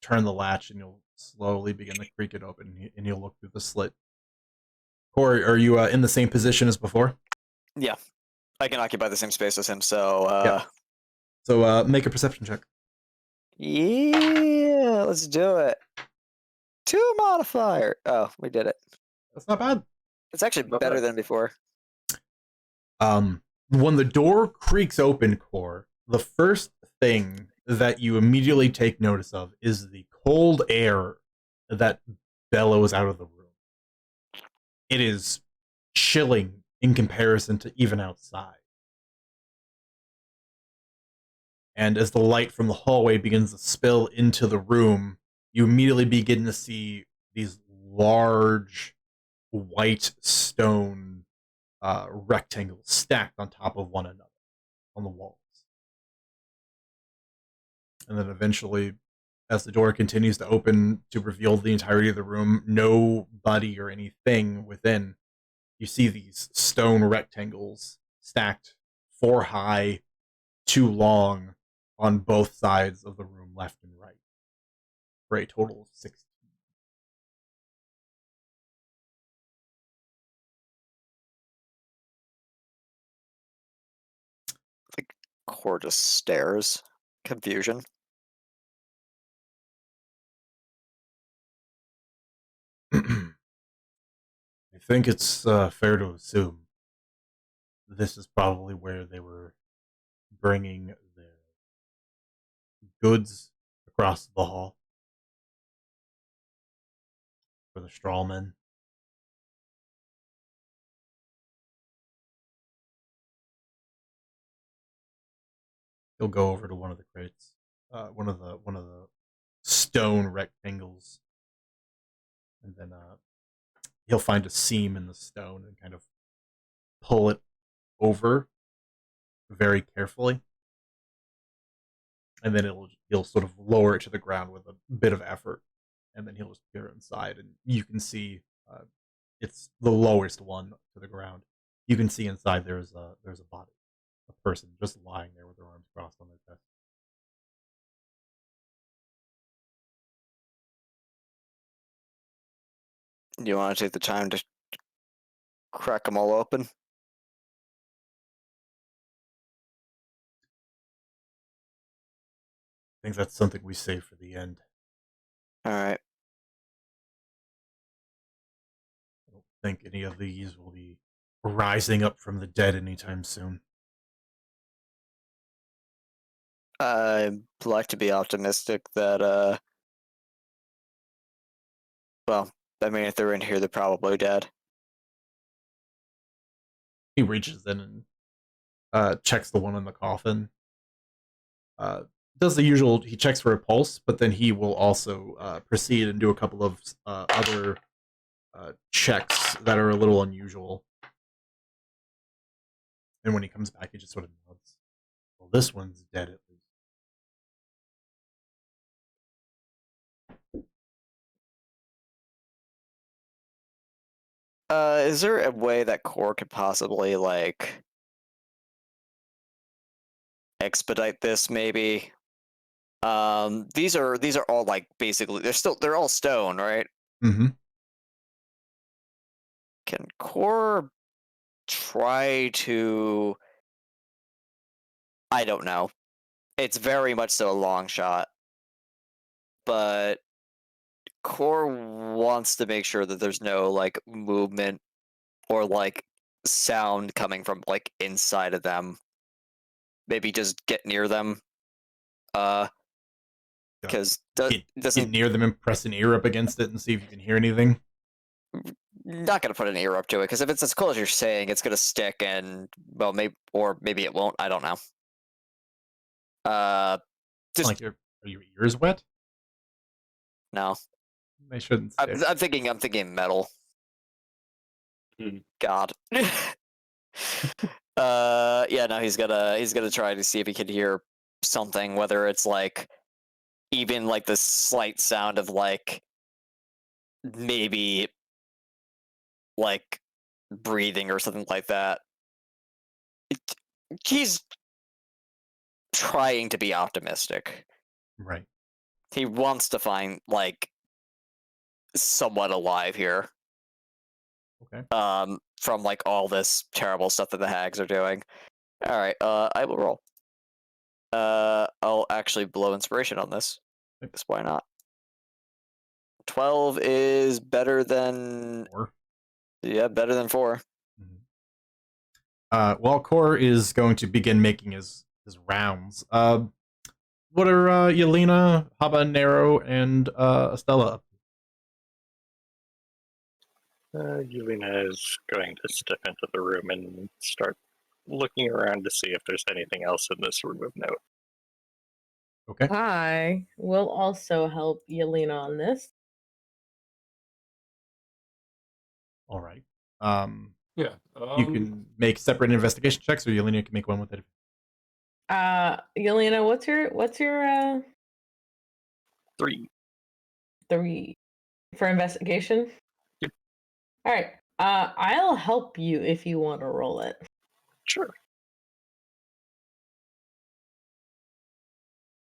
turn the latch and you'll slowly begin to creak it open and you'll look through the slit. Corey, are you in the same position as before? Yeah, I can occupy the same space as him, so Yeah. So make a perception check. yeah, let's do it. 2 modifier. Oh, we did it. That's not bad. It's actually Not better bad. than before. When the door creaks open, Core, the first thing that you immediately take notice of is the cold air that bellows out of the room. It is chilling in comparison to even outside. And as the light from the hallway begins to spill into the room, you immediately begin to see these large white stone rectangles stacked on top of one another on the walls. And then eventually, as the door continues to open to reveal the entirety of the room, nobody or anything within, you see these stone rectangles stacked 4 high, 2 long on both sides of the room, left and right, for a total of 16. Like, Core just stares. Confusion. I think it's fair to assume this is probably where they were bringing their goods across the hall for the strawmen. He'll go over to one of the crates, one of the stone rectangles, and then he'll find a seam in the stone and kind of pull it over very carefully, and then he'll sort of lower it to the ground with a bit of effort, and then he'll just peer inside, and you can see it's the lowest one to the ground. You can see inside there's a body, a person just lying there with their arms crossed on their chest. Do you want to take the time to crack them all open? I think that's something we save for the end. All right. I don't think any of these will be rising up from the dead anytime soon. I'd like to be optimistic that, well, I mean, if they're in here, they're probably dead. He reaches in and checks the one in the coffin. does the usual. He checks for a pulse, but then he will also proceed and do a couple of other checks that are a little unusual. And when he comes back, he just sort of nods. Well, this one's dead at least. Is there a way that Core could possibly like expedite this? Maybe. These are all like basically they're all stone, right? Mm-hmm. Can Core try to? I don't know. It's very much so a long shot, but Core wants to make sure that there's no like movement or like sound coming from like inside of them. Maybe just get near them. Because Get doesn't near them and press an ear up against it and see if you can hear anything. not gonna put an ear up to it because if it's as cool as you're saying, it's gonna stick and well, maybe it won't. I don't know. Just Like, are your ears wet? no. They shouldn't stick. I'm thinking metal. Hmm. God. Yeah, no, he's gonna try to see if he can hear something, whether it's like even like the slight sound of like maybe like breathing or something like that. He's trying to be optimistic. Right. He wants to find like somewhat alive here. Okay. From like all this terrible stuff that the hags are doing. All right, I will roll. I'll actually blow inspiration on this. Because why not? 12 is better than 4. yeah, better than 4. While Core is going to begin making his rounds, what are Yelena, Habanero, and Estella up to? Yulina is going to step into the room and start looking around to see if there's anything else in this room of note. Okay. I will also help Yelena on this. All right. Yeah. You can make separate investigation checks, or Yelena can make one with it. Yelena, what's your 3. 3 for investigation? Yep. All right. I'll help you if you want to roll it. Sure.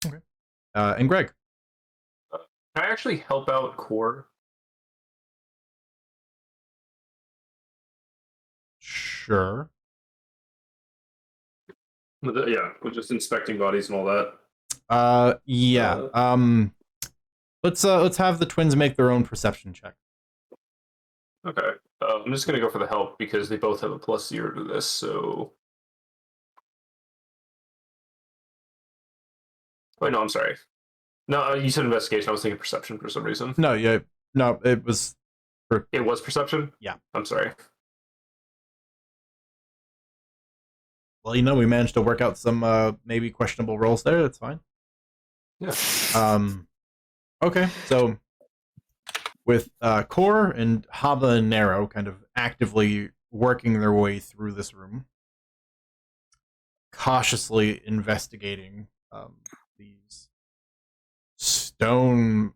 Okay. And Greg. Can I actually help out Core? Sure. Yeah, we're just inspecting bodies and all that. Yeah. Let's have the twins make their own perception check. Okay. I'm just gonna go for the help because they both have a +0 to this. So. Wait, no, I'm sorry. No, you said investigation. I was thinking perception for some reason. No, yeah, no, it was. It was perception? Yeah. I'm sorry. Well, we managed to work out some maybe questionable rolls there. That's fine. Yeah. Okay, so with Core and Habanero kind of actively working their way through this room, cautiously investigating these stone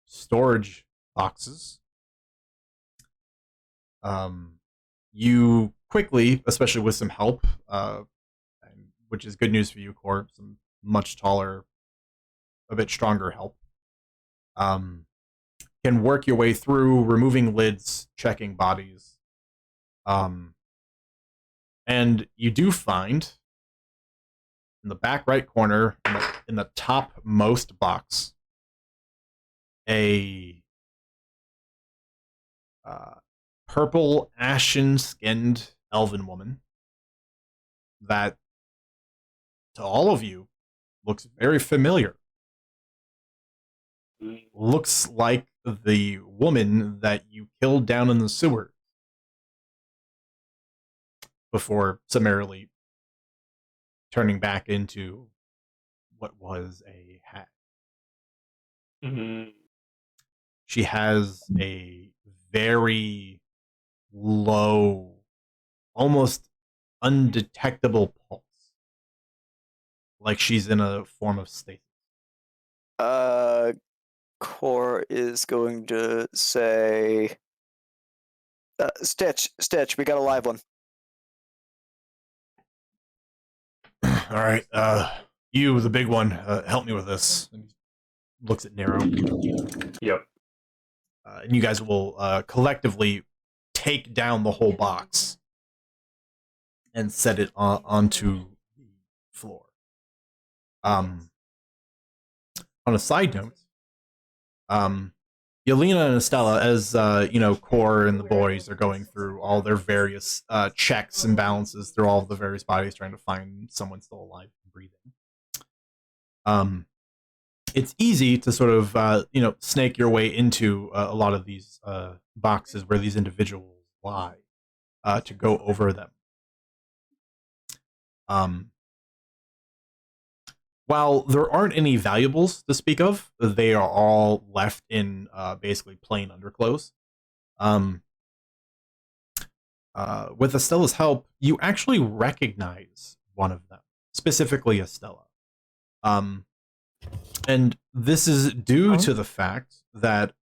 storage boxes. You quickly, especially with some help, which is good news for you, Core, some much taller, a bit stronger help, can work your way through, removing lids, checking bodies. And you do find in the back right corner, in the topmost box, a purple, ashen-skinned elven woman that, to all of you, looks very familiar. Looks like the woman that you killed down in the sewer before summarily turning back into what was a hag. Mm-hmm. She has a very low, almost undetectable pulse, like she's in a form of stasis. Core is going to say, Stitch, we got a live one. All right, you, the big one, help me with this. And he looks at Nero. Yep. And you guys will collectively take down the whole box and set it onto the floor. On a side note, Yelena and Estella, as Core and the boys are going through all their various checks and balances through all of the various bodies, trying to find someone still alive and breathing. It's easy to sort of snake your way into a lot of these boxes where these individuals lie, to go over them. While there aren't any valuables to speak of, they are all left in basically plain underclothes. With Estella's help, you actually recognize one of them, specifically Estella. And this is due to the fact that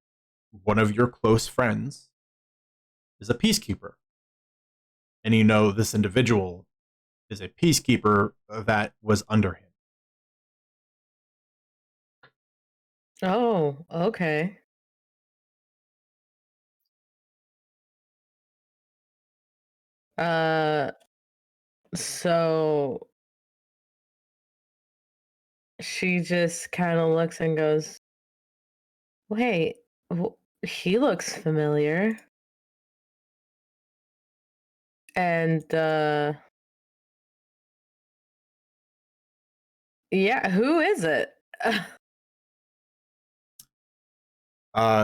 one of your close friends is a peacekeeper. And you know this individual is a peacekeeper that was under him. Oh, okay. So she just kind of looks and goes, "Wait, he looks familiar." And yeah, who is it?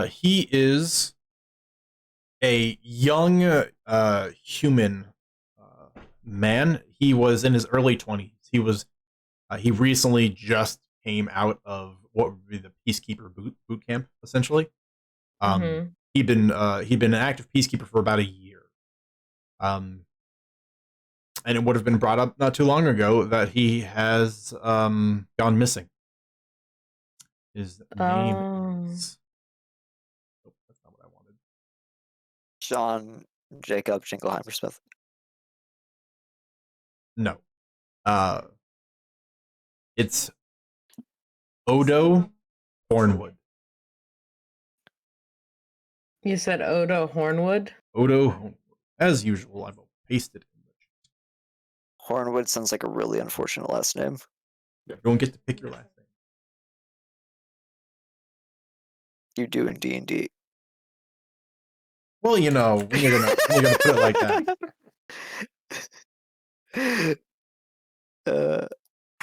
He is a young human man. He was in his early 20s. He recently just came out of what would be the peacekeeper boot camp, essentially. Mhm. He'd been an active peacekeeper for about a year. And it would have been brought up not too long ago that he has gone missing. His name is, oh, that's not what I wanted. John Jacob Jingleheimer Smith. No. It's Odo Hornwood. You said Odo Hornwood? Odo, as usual, I will paste it in the chat. Hornwood sounds like a really unfortunate last name. You don't get to pick your last name. You do in D&D. Well, when you're gonna put it like that.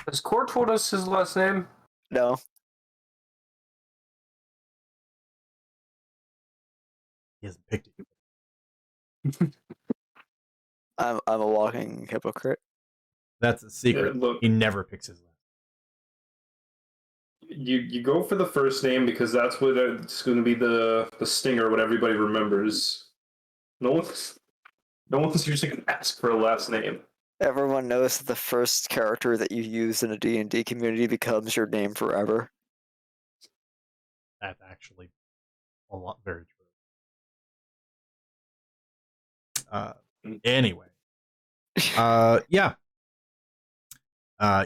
Has Core told us his last name? No. He hasn't picked it. I'm a walking hypocrite. That's a secret. Yeah, look. He never picks his last name. You go for the first name because that's what it's going to be the stinger, what everybody remembers. No one's usually going to ask for a last name. Everyone knows that the first character that you use in a D&D community becomes your name forever. That's actually very true. Anyway. Yeah.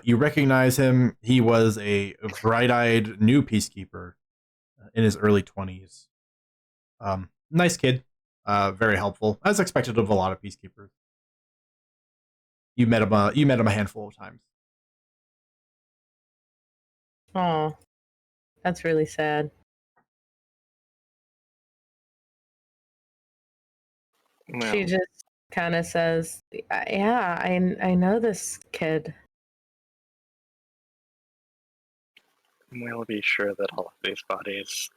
You recognize him. He was a bright-eyed new peacekeeper in his early 20s. Nice kid. Very helpful, as expected of a lot of peacekeepers. You met him a handful of times. Oh, that's really sad. Well, She just kind of says, "Yeah, I know this kid." we'll be sure that all of these bodies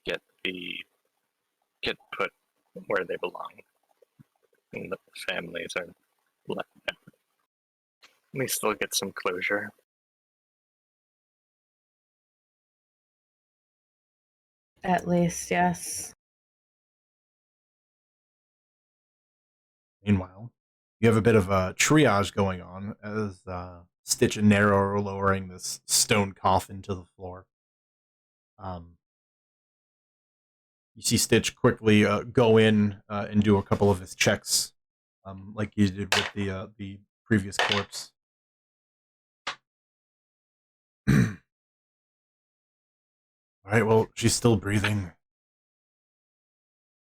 get put where they belong, and the families are left. At least they'll get some closure. At least, yes. Meanwhile, you have a bit of a triage going on as Stitch and Nero are lowering this stone coffin to the floor. You see Stitch quickly go in and do a couple of his checks, like he did with the previous corpse. All right, well, she's still breathing.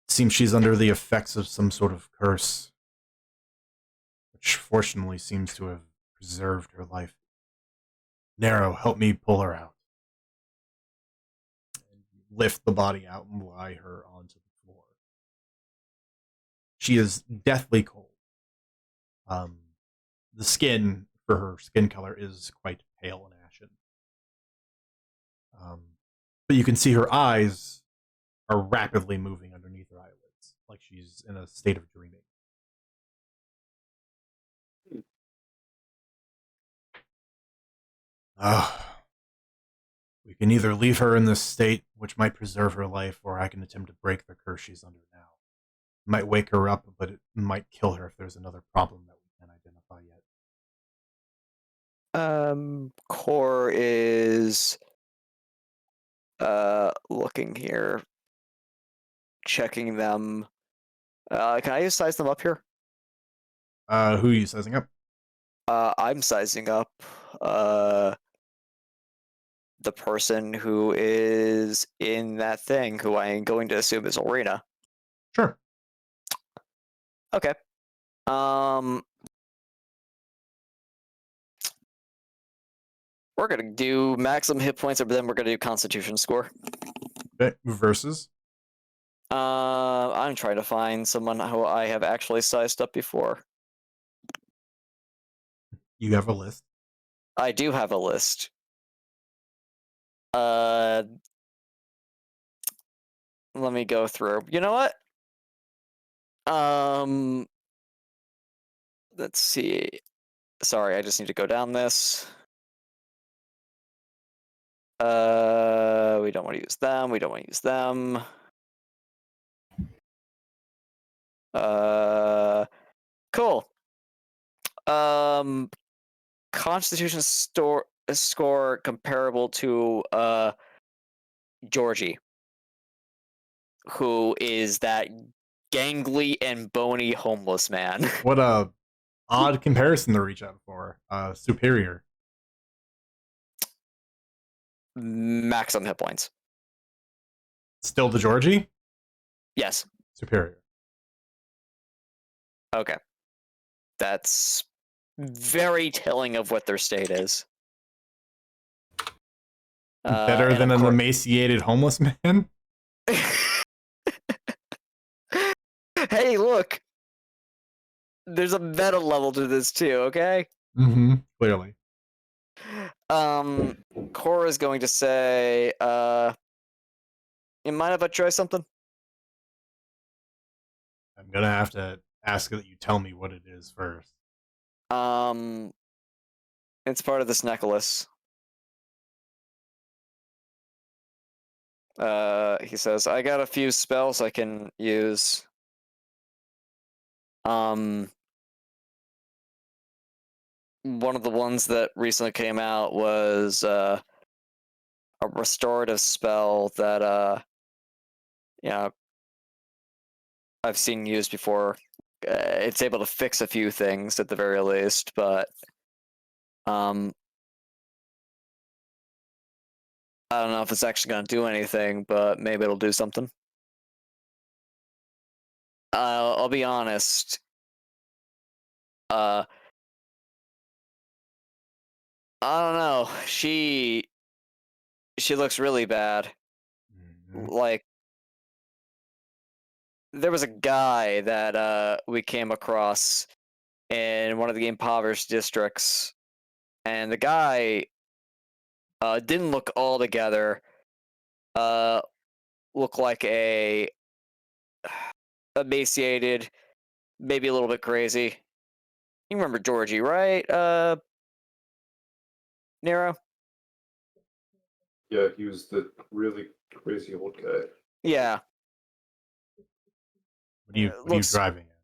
It seems she's under the effects of some sort of curse, which fortunately seems to have preserved her life. Nero, help me pull her out. And lift the body out and lie her onto the floor. She is deathly cold. The skin, for her skin color, is quite pale and ashen. But you can see her eyes are rapidly moving underneath her eyelids, like she's in a state of dreaming. We can either leave her in this state, which might preserve her life, or I can attempt to break the curse she's under now. It might wake her up, but it might kill her if there's another problem that we can't identify yet. Core is looking here, checking them. Can I just size them up here? Who are you sizing up? I'm sizing up the person who is in that thing, who I am going to assume is Arena. Sure. Okay. We're gonna do maximum hit points, but then we're gonna do Constitution score. Okay. Versus? I'm trying to find someone who I have actually sized up before. You have a list. I do have a list. Let me go through. You know what? Let's see. Sorry, I just need to go down this. We don't want to use them. We don't want to use them. Cool. Constitution score comparable to Georgie, who is that gangly and bony homeless man. What a odd comparison to reach out for. Superior. Maximum hit points. Still the Georgie? Yes. Superior. Okay. That's very telling of what their state is. Better than an emaciated homeless man? Hey, look! There's a meta level to this too, okay? Mm-hmm. Clearly. Cora's going to say, you mind if I try something? I'm gonna have to ask that you tell me what it is first. It's part of this necklace. He says, I got a few spells I can use. One of the ones that recently came out was a restorative spell that you know, I've seen used before. It's able to fix a few things at the very least, but I don't know if it's actually going to do anything, but maybe it'll do something. I'll be honest. I don't know. She looks really bad. Mm-hmm. Like, there was a guy that we came across in one of the impoverished districts, and the guy didn't look all together. Looked like a emaciated, maybe a little bit crazy. You remember Georgie, right? Nero? Yeah, he was the really crazy old guy. Yeah. What are you Looks- driving at?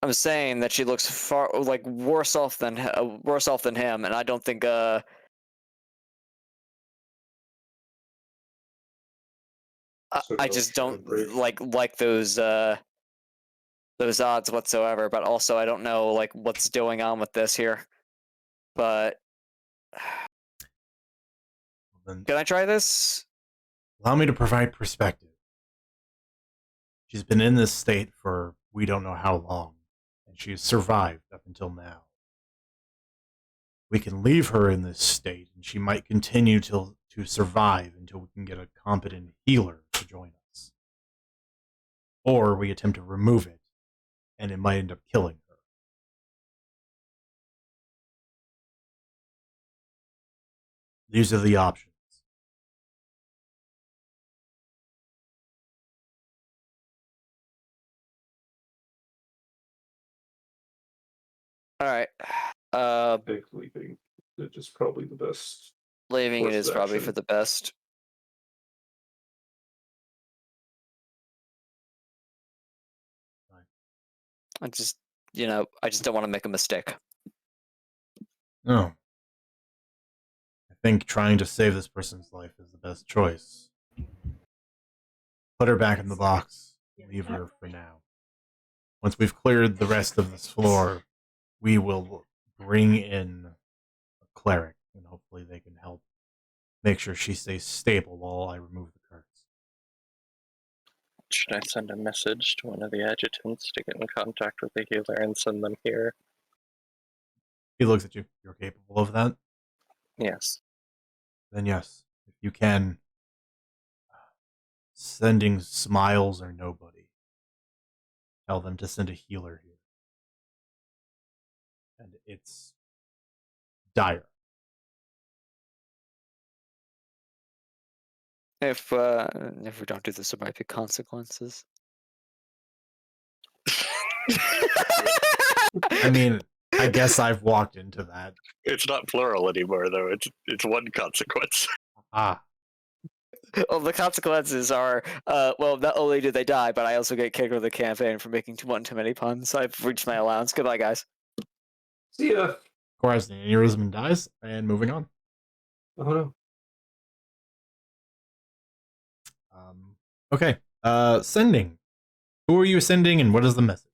I'm saying that she looks far like worse off than him, and I don't think So I no just shadow don't break. like those odds whatsoever. But also I don't know like what's going on with this here. But Then can I try this? allow me to provide perspective. She's been in this state for we don't know how long, and she's survived up until now. We can leave her in this state, and she might continue to survive until we can get a competent healer to join us. Or we attempt to remove it, and it might end up killing her. These are the options. All right. I think leaving is just probably the best. Leaving it Course is of probably action. for the best. Fine. I just don't want to make a mistake. No. I think trying to save this person's life is the best choice. Put her back in the box. Leave her for now. Once we've cleared the rest of this floor, we will bring in a cleric, and hopefully they can help make sure she stays stable while I remove the curse. Should I send a message to one of the adjutants to get in contact with the healer and send them here? He looks at you. You're capable of that? Yes. Then yes. If you can, sending smiles or nobody. Tell them to send a healer here. And it's dire. If we don't do this, there might be consequences. I mean, I guess I've walked into that. It's not plural anymore, though. It's one consequence. Ah, Well, the consequences are, well, not only do they die, but I also get kicked out of the campaign for making too many puns. I've reached my allowance. Goodbye, guys. See ya. Corazon aneurysm dies, and moving on. Oh no. Okay. Sending. Who are you sending, and what is the message?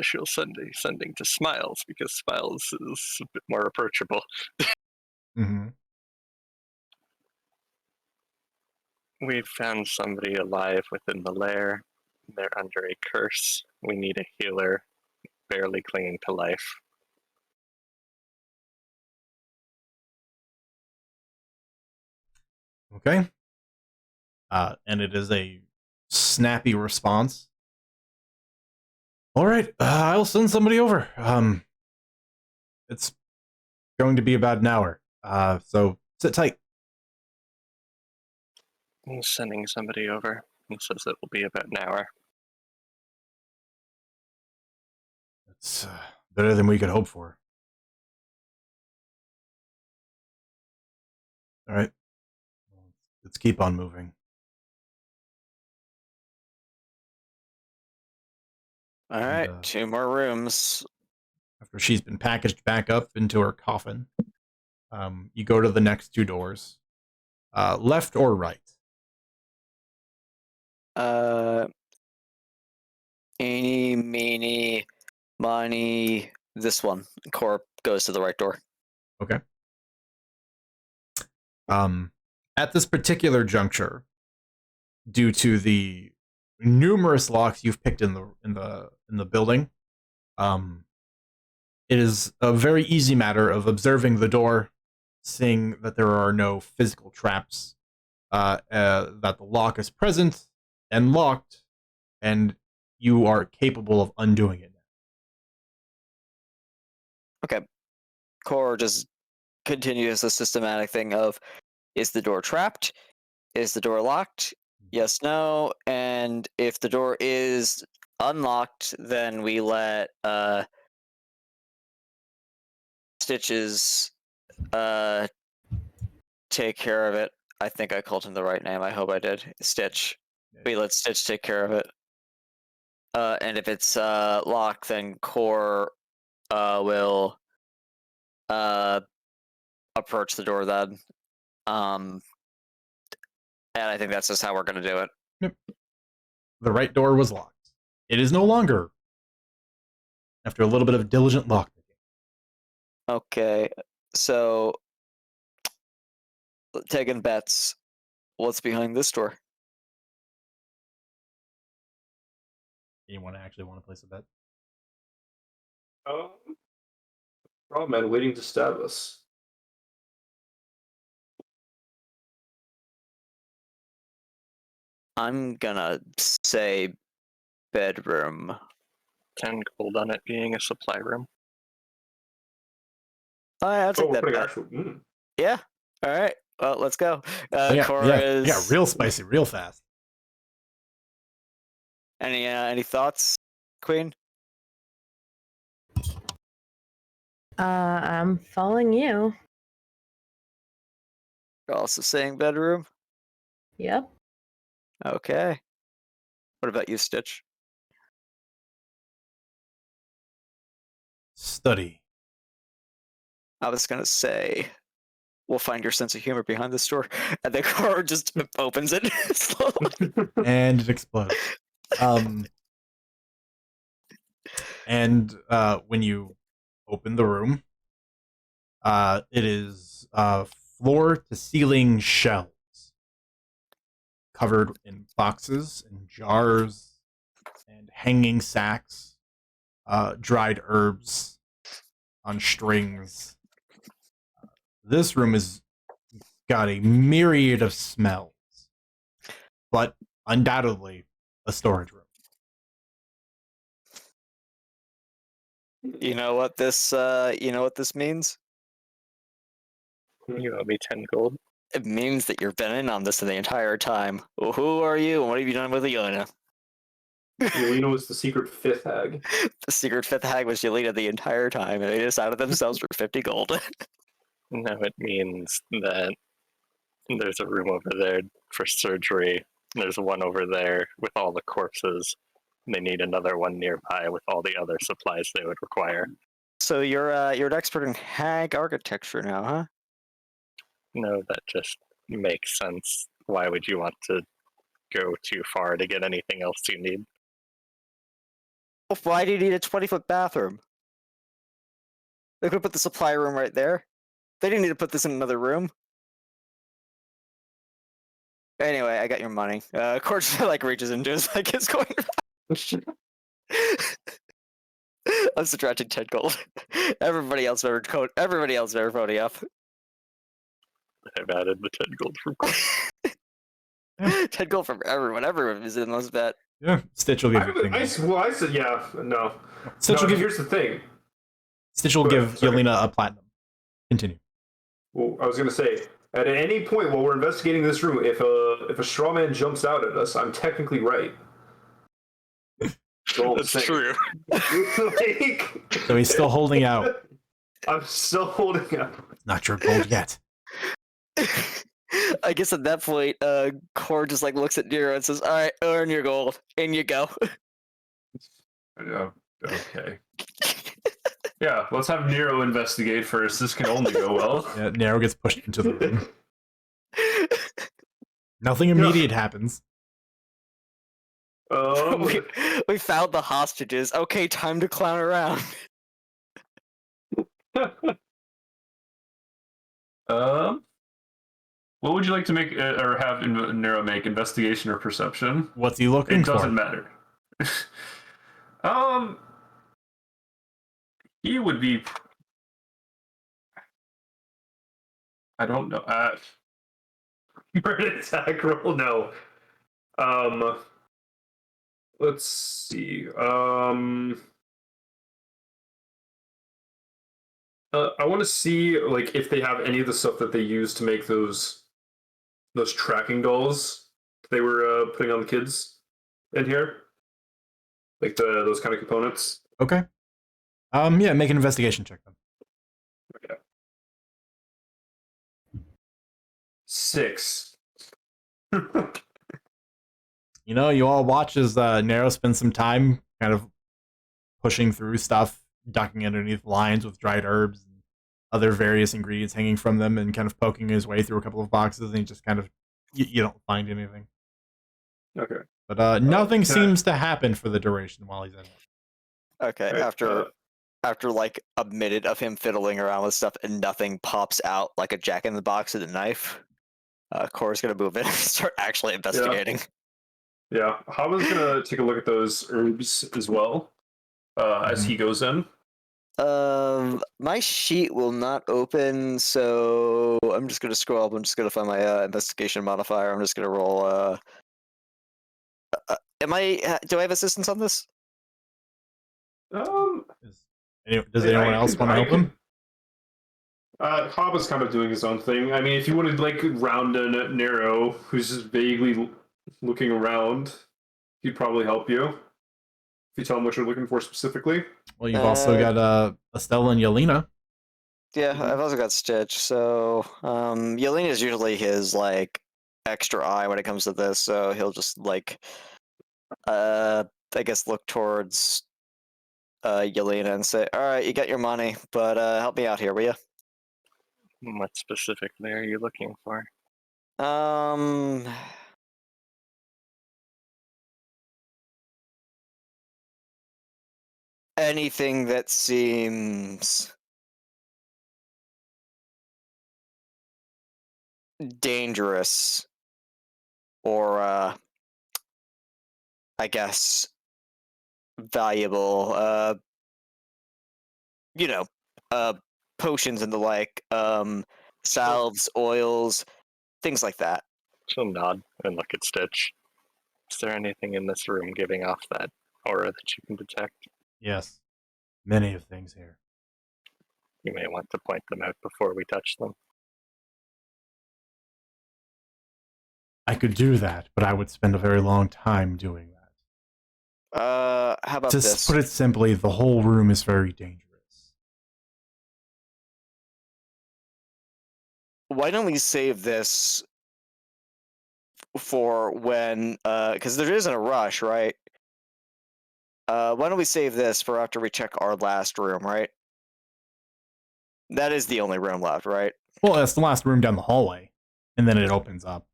She'll sending to Smiles because Smiles is a bit more approachable. Mm-hmm. We've found somebody alive within the lair. They're under a curse. We need a healer, barely clinging to life. Okay. And it is a snappy response. All right, I'll send somebody over. It's going to be about an hour. So sit tight. I'm sending somebody over. He says it will be about an hour. It's better than we could hope for. All right, let's keep on moving. All right, 2 more rooms. After she's been packaged back up into her coffin, you go to the next 2 doors, left or right. Eeny, meeny, miny. This one. Corp goes to the right door. Okay. At this particular juncture, due to the numerous locks you've picked in the building, it is a very easy matter of observing the door, seeing that there are no physical traps, that the lock is present and locked, and you are capable of undoing it. Okay. Core just continues the systematic thing of, is the door trapped? Is the door locked? Yes, no. And if the door is unlocked, then we let Stitches take care of it. I think I called him the right name. I hope I did. Stitch. We let Stitch take care of it. And if it's locked, then Core will approach the door then. And I think that's just how we're gonna do it. Yep. The right door was locked. It is no longer. After a little bit of diligent lockpicking. Okay, so taking bets. What's behind this door? Anyone actually want to place a bet? Raw man waiting to stab us. I'm gonna say bedroom. 10 gold on it being a supply room. I'll take We're that putting bet. actual. Yeah. All right. Well, let's go. Cora yeah, is. real spicy, real fast. Any thoughts, Queen? I'm following you. You're also saying bedroom. Yep. Okay. What about you, Stitch? Study. I was gonna say, we'll find your sense of humor behind this door, and then Cora just opens it slowly. And it explodes. And when you open the room, it is floor to ceiling shelves covered in boxes and jars and hanging sacks, dried herbs on strings. This room has got a myriad of smells, but undoubtedly a storage room. You know what this means? You owe me 10 gold. It means that you've been in on this the entire time. Well, who are you, and what have you done with Yelena? Yelena was the secret fifth hag. The secret fifth hag was Yelena the entire time, and they decided themselves for 50 gold. No, it means that there's a room over there for surgery. There's one over there with all the corpses. They need another one nearby with all the other supplies they would require. So you're an expert in hag architecture now, huh? No, that just makes sense. Why would you want to go too far to get anything else you need? Well, why do you need a 20-foot bathroom? They could have put the supply room right there. They didn't need to put this in another room. Anyway, I got your money. Cord just like reaches into his like it's going. I'm subtracting 10 gold. Everybody else better pony up. I've added the 10 gold from Core. 10 gold from everyone. Everyone is in this bet. Yeah, Stitch will give you. I said yeah. No. Stitch will give. Here's the thing. Stitch will give Yelena a platinum. Continue. Well, I was gonna say, at any point while we're investigating this room, if a straw man jumps out at us, I'm technically right. That's true. Like, So he's still holding out. I'm still holding out. Not your gold yet. I guess at that point, Cord just like looks at Nero and says, "All right, earn your gold. In you go." Okay. Yeah, let's have Nero investigate first. This can only go well. Yeah, Nero gets pushed into the room. Nothing immediate happens. We found the hostages. Okay, time to clown around. What would you like to make or have Nero make? Investigation or perception? What's he looking for? It doesn't matter. He would be. I don't know. For an attack roll, no. Let's see. I want to see like if they have any of the stuff that they use to make those tracking dolls they were putting on the kids in here, like those kind of components. Okay. Yeah, make an investigation check then. Okay. 6. You know, you all watch as Nero spends some time kind of pushing through stuff, ducking underneath lines with dried herbs and other various ingredients hanging from them, and kind of poking his way through a couple of boxes, and he just kind of you don't find anything. Okay. But nothing can I- seems to happen for the duration while he's in there. Okay, Alright, after like a minute of him fiddling around with stuff and nothing pops out like a jack in the box with a knife, Cora's gonna move in and start actually investigating. yeah, Hava's gonna take a look at those herbs as well as he goes in. My sheet will not open, so I'm just gonna scroll up. I'm just gonna find my investigation modifier. I'm just gonna roll. Do I have assistance on this? Does anyone else want to help him? Hava's kind of doing his own thing. I mean, if you wanted like round and narrow, who's just vaguely looking around, he'd probably help you. If you tell him what you're looking for specifically. Well, you've also got Estella and Yelena. Yeah, Mhm. I've also got Stitch. So Yelena is usually his like extra eye when it comes to this. So he'll just like I guess look towards Yelena and say, "All right, you got your money, but help me out here, will you?" What specifically are you looking for? Um, anything that seems dangerous or I guess valuable. You know, potions and the like, salves, oils, things like that. She'll nod and look at Stitch. Is there anything in this room giving off that aura that you can detect? Yes, many of things here. You may want to point them out before we touch them. I could do that, but I would spend a very long time doing that. How about To this? put it simply, the whole room is very dangerous. Why don't we save this for when, because there isn't a rush, right? Why don't we save this for after we check our last room, right? That is the only room left, right? Well, that's the last room down the hallway, and then it opens up.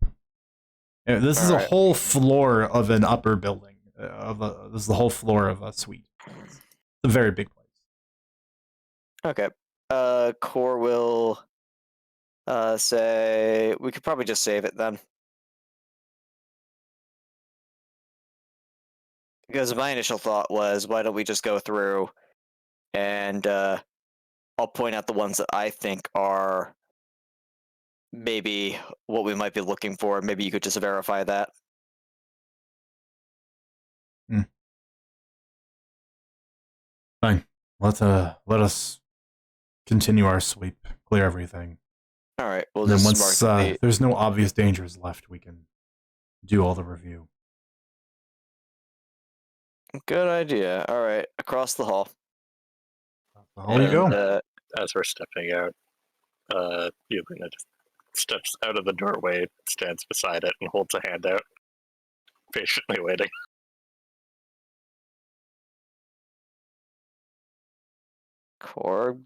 This is a Alright. whole floor of an upper building. This is the whole floor of a suite. It's a very big place. Okay. Core will say we could probably just save it then. Because my initial thought was, why don't we just go through and I'll point out the ones that I think are maybe what we might be looking for. Maybe you could just verify that. Fine. Let us continue our sweep, clear everything. All right. We'll And then just once mark there's no obvious dangers left, we can do all the review. Good idea. All right. Across the hall. Oh, you go. As we're stepping out, Yelena just steps out of the doorway, stands beside it, and holds a hand out, patiently waiting. Core.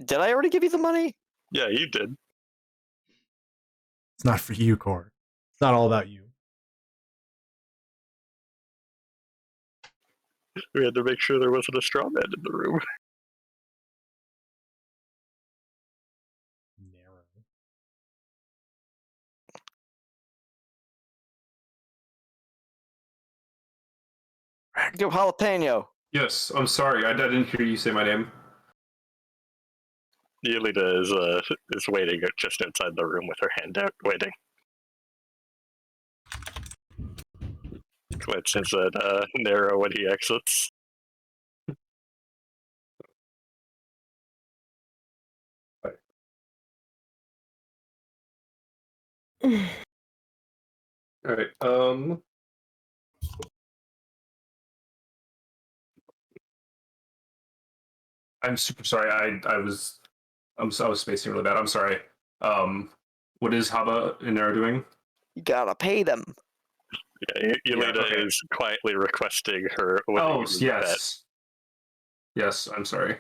Did I already give you the money? Yeah, you did. It's not for you, Cord. It's not all about you. We had to make sure there wasn't a straw man in the room. Narrow. Yo, jalapeno. Yes, I'm sorry. I didn't hear you say my name. Yelena is waiting just outside the room with her hand out, waiting. Glances at Nero when he exits. All right. I'm super sorry. I was spacing really bad. I'm sorry. What is Haba and Nara doing? You gotta pay them. Yeah, Yelena okay. is quietly requesting her. Oh, bet. yes. Yes, I'm sorry.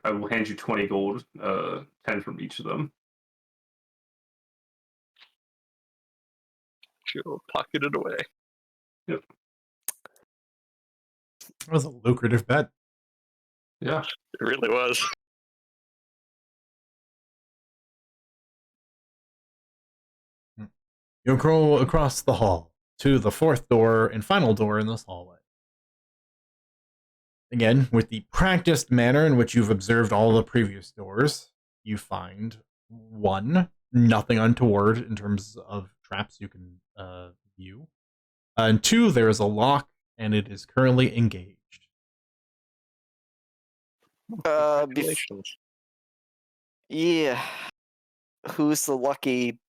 I will hand you 20 gold, 10 from each of them. She'll pocket it away. Yep. That was a lucrative bet. Yeah. It really was. You crawl across the hall to the fourth door and final door in this hallway. Again, with the practiced manner in which you've observed all the previous doors, you find one, nothing untoward in terms of traps you can view. And two, there is a lock and it is currently engaged. Congratulations. Yeah. Who's the lucky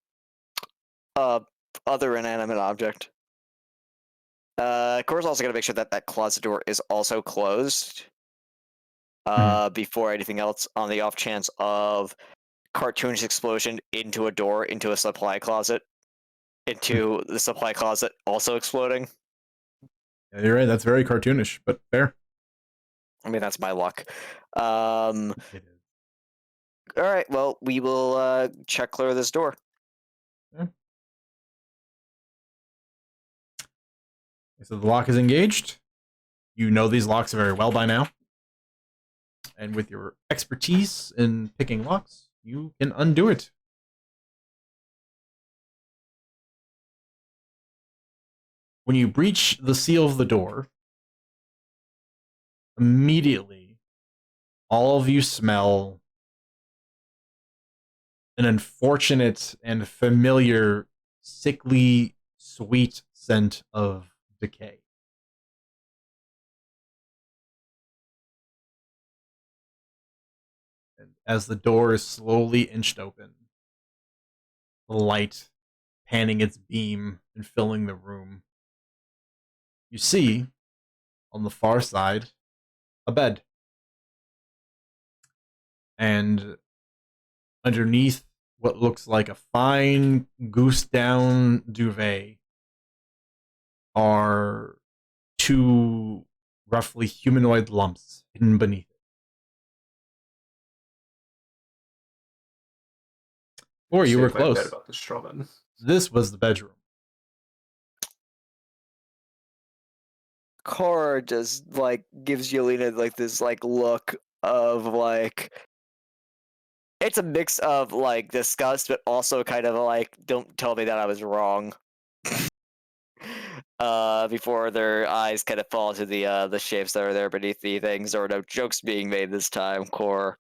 other inanimate object? Cora's also gonna make sure that that closet door is also closed. Before anything else, on the off chance of cartoonish explosion into a door, into a supply closet, into the supply closet also exploding. Yeah, you're right, that's very cartoonish, but fair. I mean, that's my luck. All It is. right, well, we will check clear this door. So the lock is engaged. You know these locks very well by now. And with your expertise in picking locks, you can undo it. When you breach the seal of the door, immediately, all of you smell an unfortunate and familiar, sickly, sweet scent of decay. And as the door is slowly inched open, the light panning its beam and filling the room, you see, on the far side, a bed. And underneath what looks like a fine goose down duvet are two roughly humanoid lumps hidden beneath it. Or you were Saved my bet close. about the strawman. This was the bedroom. Cora just like gives Yelena like this like look of like it's a mix of like disgust but also kind of like don't tell me that I was wrong. Before their eyes kind of fall to the shapes that are there beneath the things. There were no jokes being made this time. Cora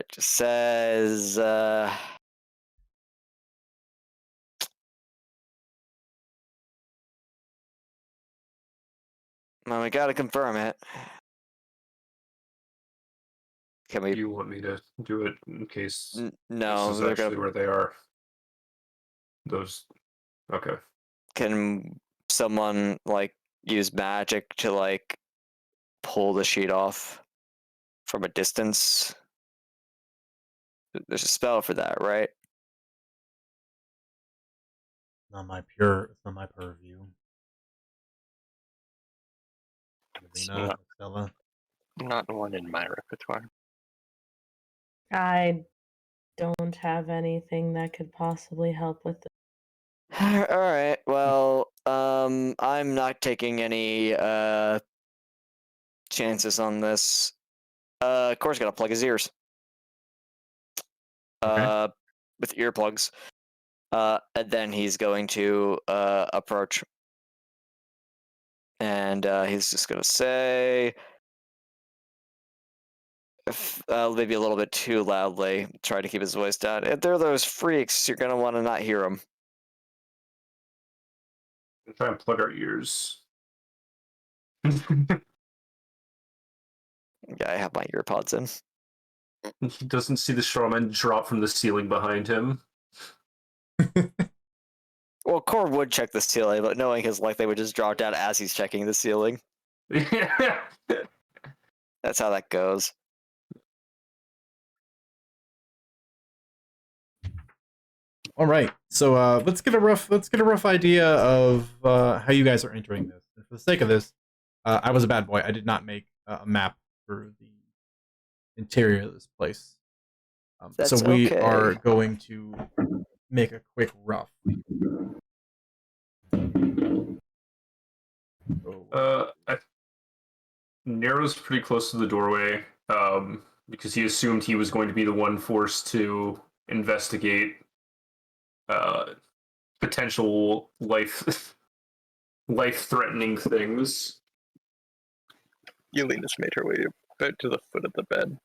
just says well, we gotta confirm it. Can we? You want me to do it in case this No, is they're actually gonna. where they are? Those. Okay. Can someone like use magic to like pull the sheet off from a distance? There's a spell for that, right? It's not my purview. It's Yelena, Stella. not one in my repertoire. I don't have anything that could possibly help with it. All right. Well, I'm not taking any chances on this. Core's gotta plug his ears. Okay. With earplugs. And then he's going to approach, and he's just gonna say, maybe a little bit too loudly, try to keep his voice down. If they're those freaks, you're gonna want to not hear them. Try and plug our ears. Yeah, I have my earpods in. He doesn't see the strawman drop from the ceiling behind him. Well, Core would check the ceiling, but knowing his luck, they would just drop down as he's checking the ceiling. That's how that goes. All right. So let's get a rough idea of how you guys are entering this. And for the sake of this, I was a bad boy. I did not make a map for the interior of this place. So That's we okay. are going to make a quick rough. Nero's pretty close to the doorway, because he assumed he was going to be the one forced to investigate potential life-threatening things. Yelena's made her way about to the foot of the bed,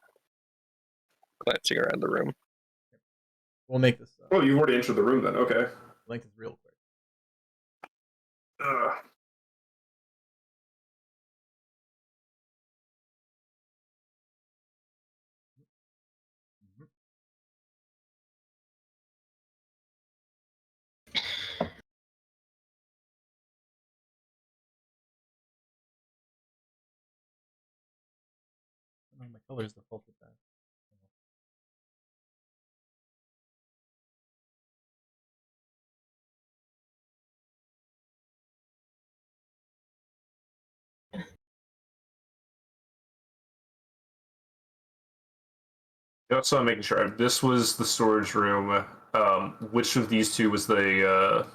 glancing around the room. We'll make this. Oh, you've already entered the room then. Okay. Length is real quick. Ugh. My colors defaulted that. Also, I'm making sure this was the storage room. Which of these two was the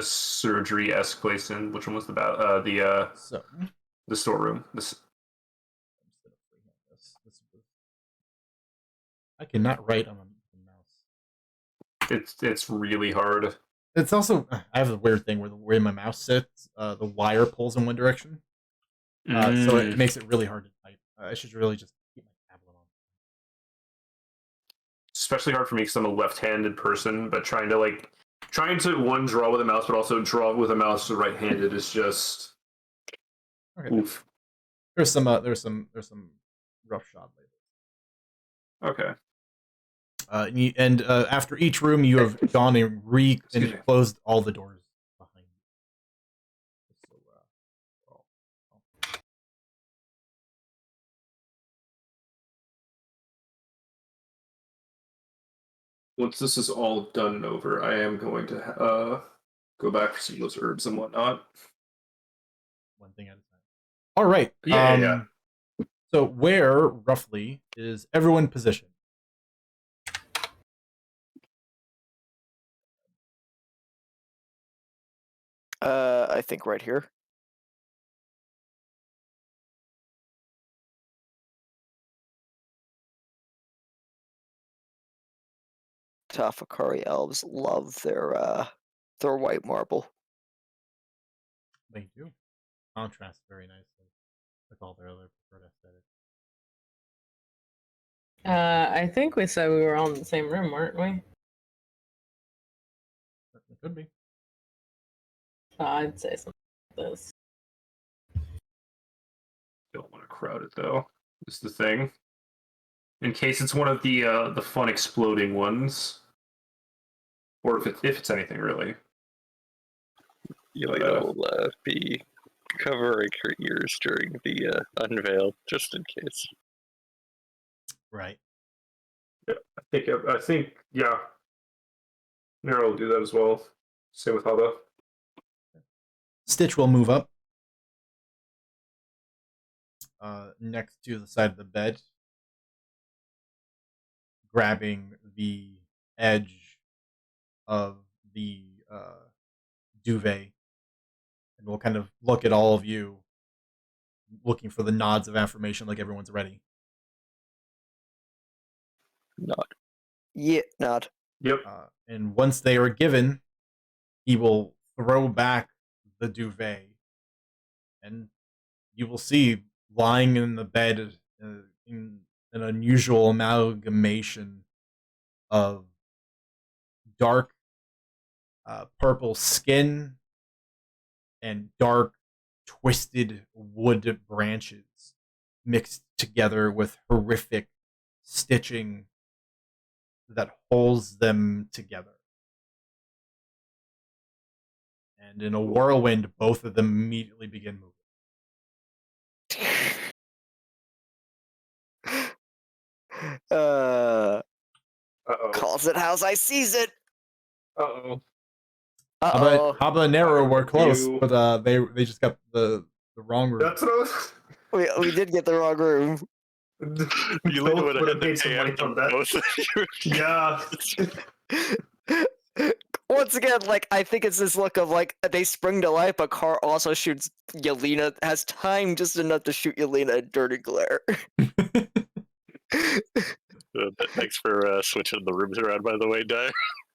surgery-esque place in? Which one was So the storeroom? This. I cannot write on a mouse. It's really hard. It's also I have a weird thing where the way my mouse sits, the wire pulls in one direction, so it makes it really hard to type. I should really just keep my tablet on. Especially hard for me because I'm a left-handed person, but trying to one draw with a mouse, but also draw with a mouse right-handed is just Okay. oof. There's some rough shot labels. Okay. And after each room, you have gone and Excuse me. closed all the doors behind you. So, Once this is all done and over, I am going to go back for some of those herbs and whatnot. one thing at a time. All right. Yeah. So where roughly is everyone positioned? I think right here. Tafakari elves love their white marble. They do. Contrasts very nicely with all their other preferred aesthetics. I think we said we were all in the same room, weren't we? It could be. I'd say something like this. Don't want to crowd it though. Is the thing. In case it's one of the fun exploding ones, or if it's anything really. Yelena will be covering her ears during the unveil, just in case. Right. Yeah, I think yeah. Nero will do that as well. Same with Hada. Stitch will move up next to the side of the bed, grabbing the edge of the duvet, and we'll kind of look at all of you, looking for the nods of affirmation, like everyone's ready. Nod. Yeah, nod. Yep. And once they are given, he will throw back the duvet, and you will see lying in the bed in an unusual amalgamation of dark purple skin and dark twisted wood branches mixed together with horrific stitching that holds them together. And in a whirlwind, both of them immediately begin moving. Uh, Uh-oh. calls it house I sees it. Uh-oh. Uh-oh. Habanero were close, You- but they just got the wrong room. That's what I was... We did get the wrong room. Yelena Both would have would had to made some pay money out on to that. both of you. Yeah. Once again, like, I think it's this look of, like, they spring to life, but Carr also shoots Yelena, has time just enough to shoot Yelena a dirty glare. Thanks for switching the rooms around, by the way, Dyer.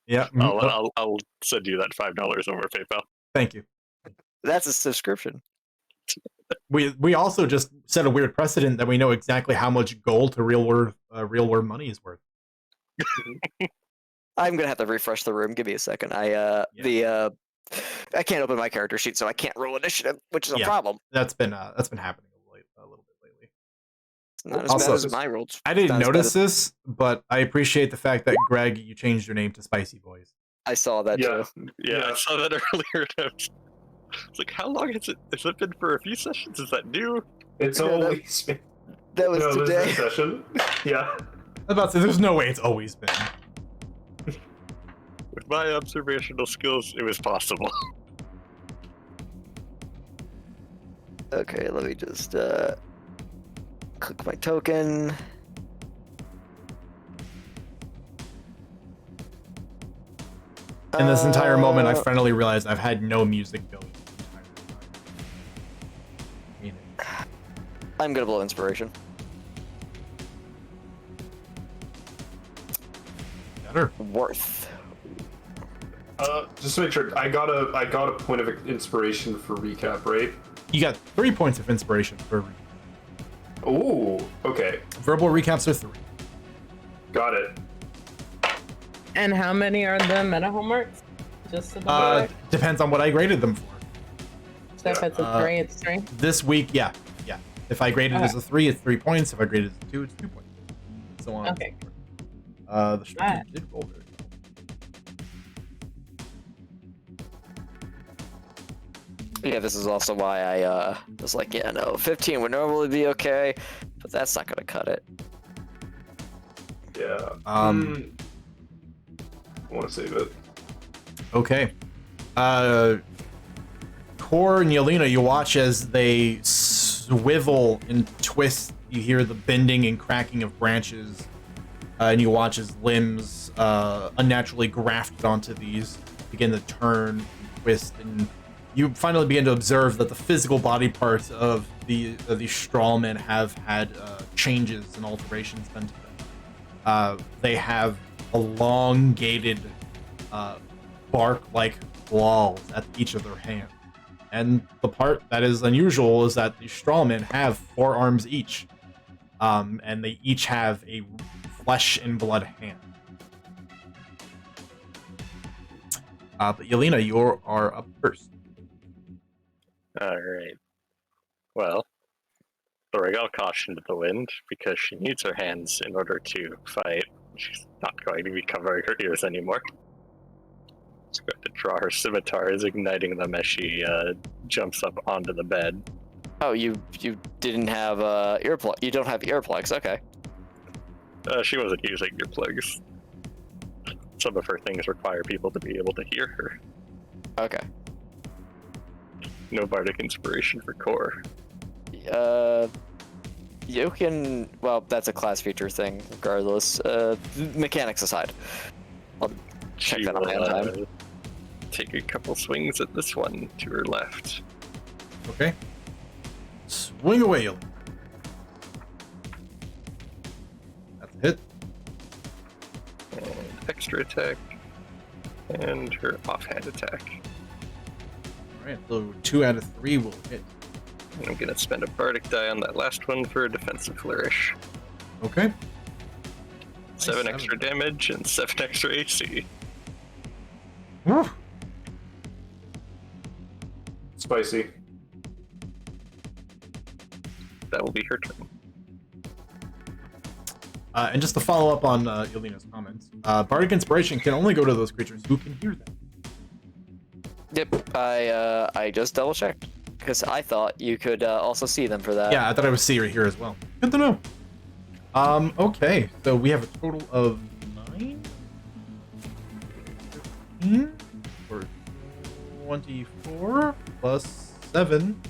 Yeah. I'll send you that $5 over PayPal. Thank you. That's a subscription. We also just set a weird precedent that we know exactly how much gold to real world money is worth. I'm gonna have to refresh the room. Give me a second. I can't open my character sheet, so I can't roll initiative, which is a Yeah. problem. That's been happening a little bit lately. It's not as Also, bad as my rolls. I didn't Not as bad notice as- this, but I appreciate the fact that Greg, you changed your name to Spicy Boys. I saw that Yeah. too. Yeah, I saw that earlier. And it's like, how long has it been for a few sessions? Is that new? It's No, that- always been... That was No, this today. is session. Yeah. I was about to say, there's no way it's always been. With my observational skills, it was possible. Okay, let me just click my token. In this entire moment, I finally realized I've had no music going. The entire time. Mean it. I'm gonna blow inspiration. Better. Worth. Just to make sure, I got a point of inspiration for recap, right? You got 3 points of inspiration for Ooh, okay. verbal recaps are 3. Got it. And how many are the meta homeworks? Just to double check. Depends on what I graded them for. So if it's a 3, it's 3. This week, yeah. If I graded it as a 3, it's 3 points. If I graded it as a 2, it's 2 points. And so on. and so Okay. forth. The structure Alright. did roll very well. Yeah, this is also why I was like, yeah, no, 15 would normally be okay, but that's not gonna cut it. Yeah. I want to save it. Okay. Kor and Yelena, you watch as they swivel and twist. You hear the bending and cracking of branches, and you watch as limbs unnaturally grafted onto these begin to turn and twist, and you finally begin to observe that the physical body parts of these straw men have had changes and alterations done to them. They have elongated bark-like claws at each of their hands. And the part that is unusual is that these straw men have 4 arms each. And they each have a flesh and blood hand. But Yelena, you are up first. Alright. Well, throwing all caution to the wind, because she needs her hands in order to fight. She's not going to be covering her ears anymore. She's going to draw her scimitars, igniting them as she jumps up onto the bed. Oh, you didn't have earplug. You don't have earplugs. Okay. She wasn't using earplugs. Some of her things require people to be able to hear her. Okay. No bardic inspiration for Kor. You can. Well, that's a class feature thing, regardless. Mechanics aside, I'll check She that on my own will time. take a couple swings at this one to her left. Okay. Swing away, Yelena. That's a hit. And extra attack. And her offhand attack. Alright, so 2 out of 3 will hit. And I'm gonna spend a bardic die on that last one for a defensive flourish. Okay. 7 Nice, extra damage and 7 extra AC. Woo. Spicy. That will be her turn. And just to follow up on Yelena's comments, Bardic Inspiration can only go to those creatures who can hear them. Yep. I just double checked because I thought you could also see them for that. Yeah, I thought I would see right here as well. Good to know. Okay, so we have a total of 9? 15 for 24 plus 7,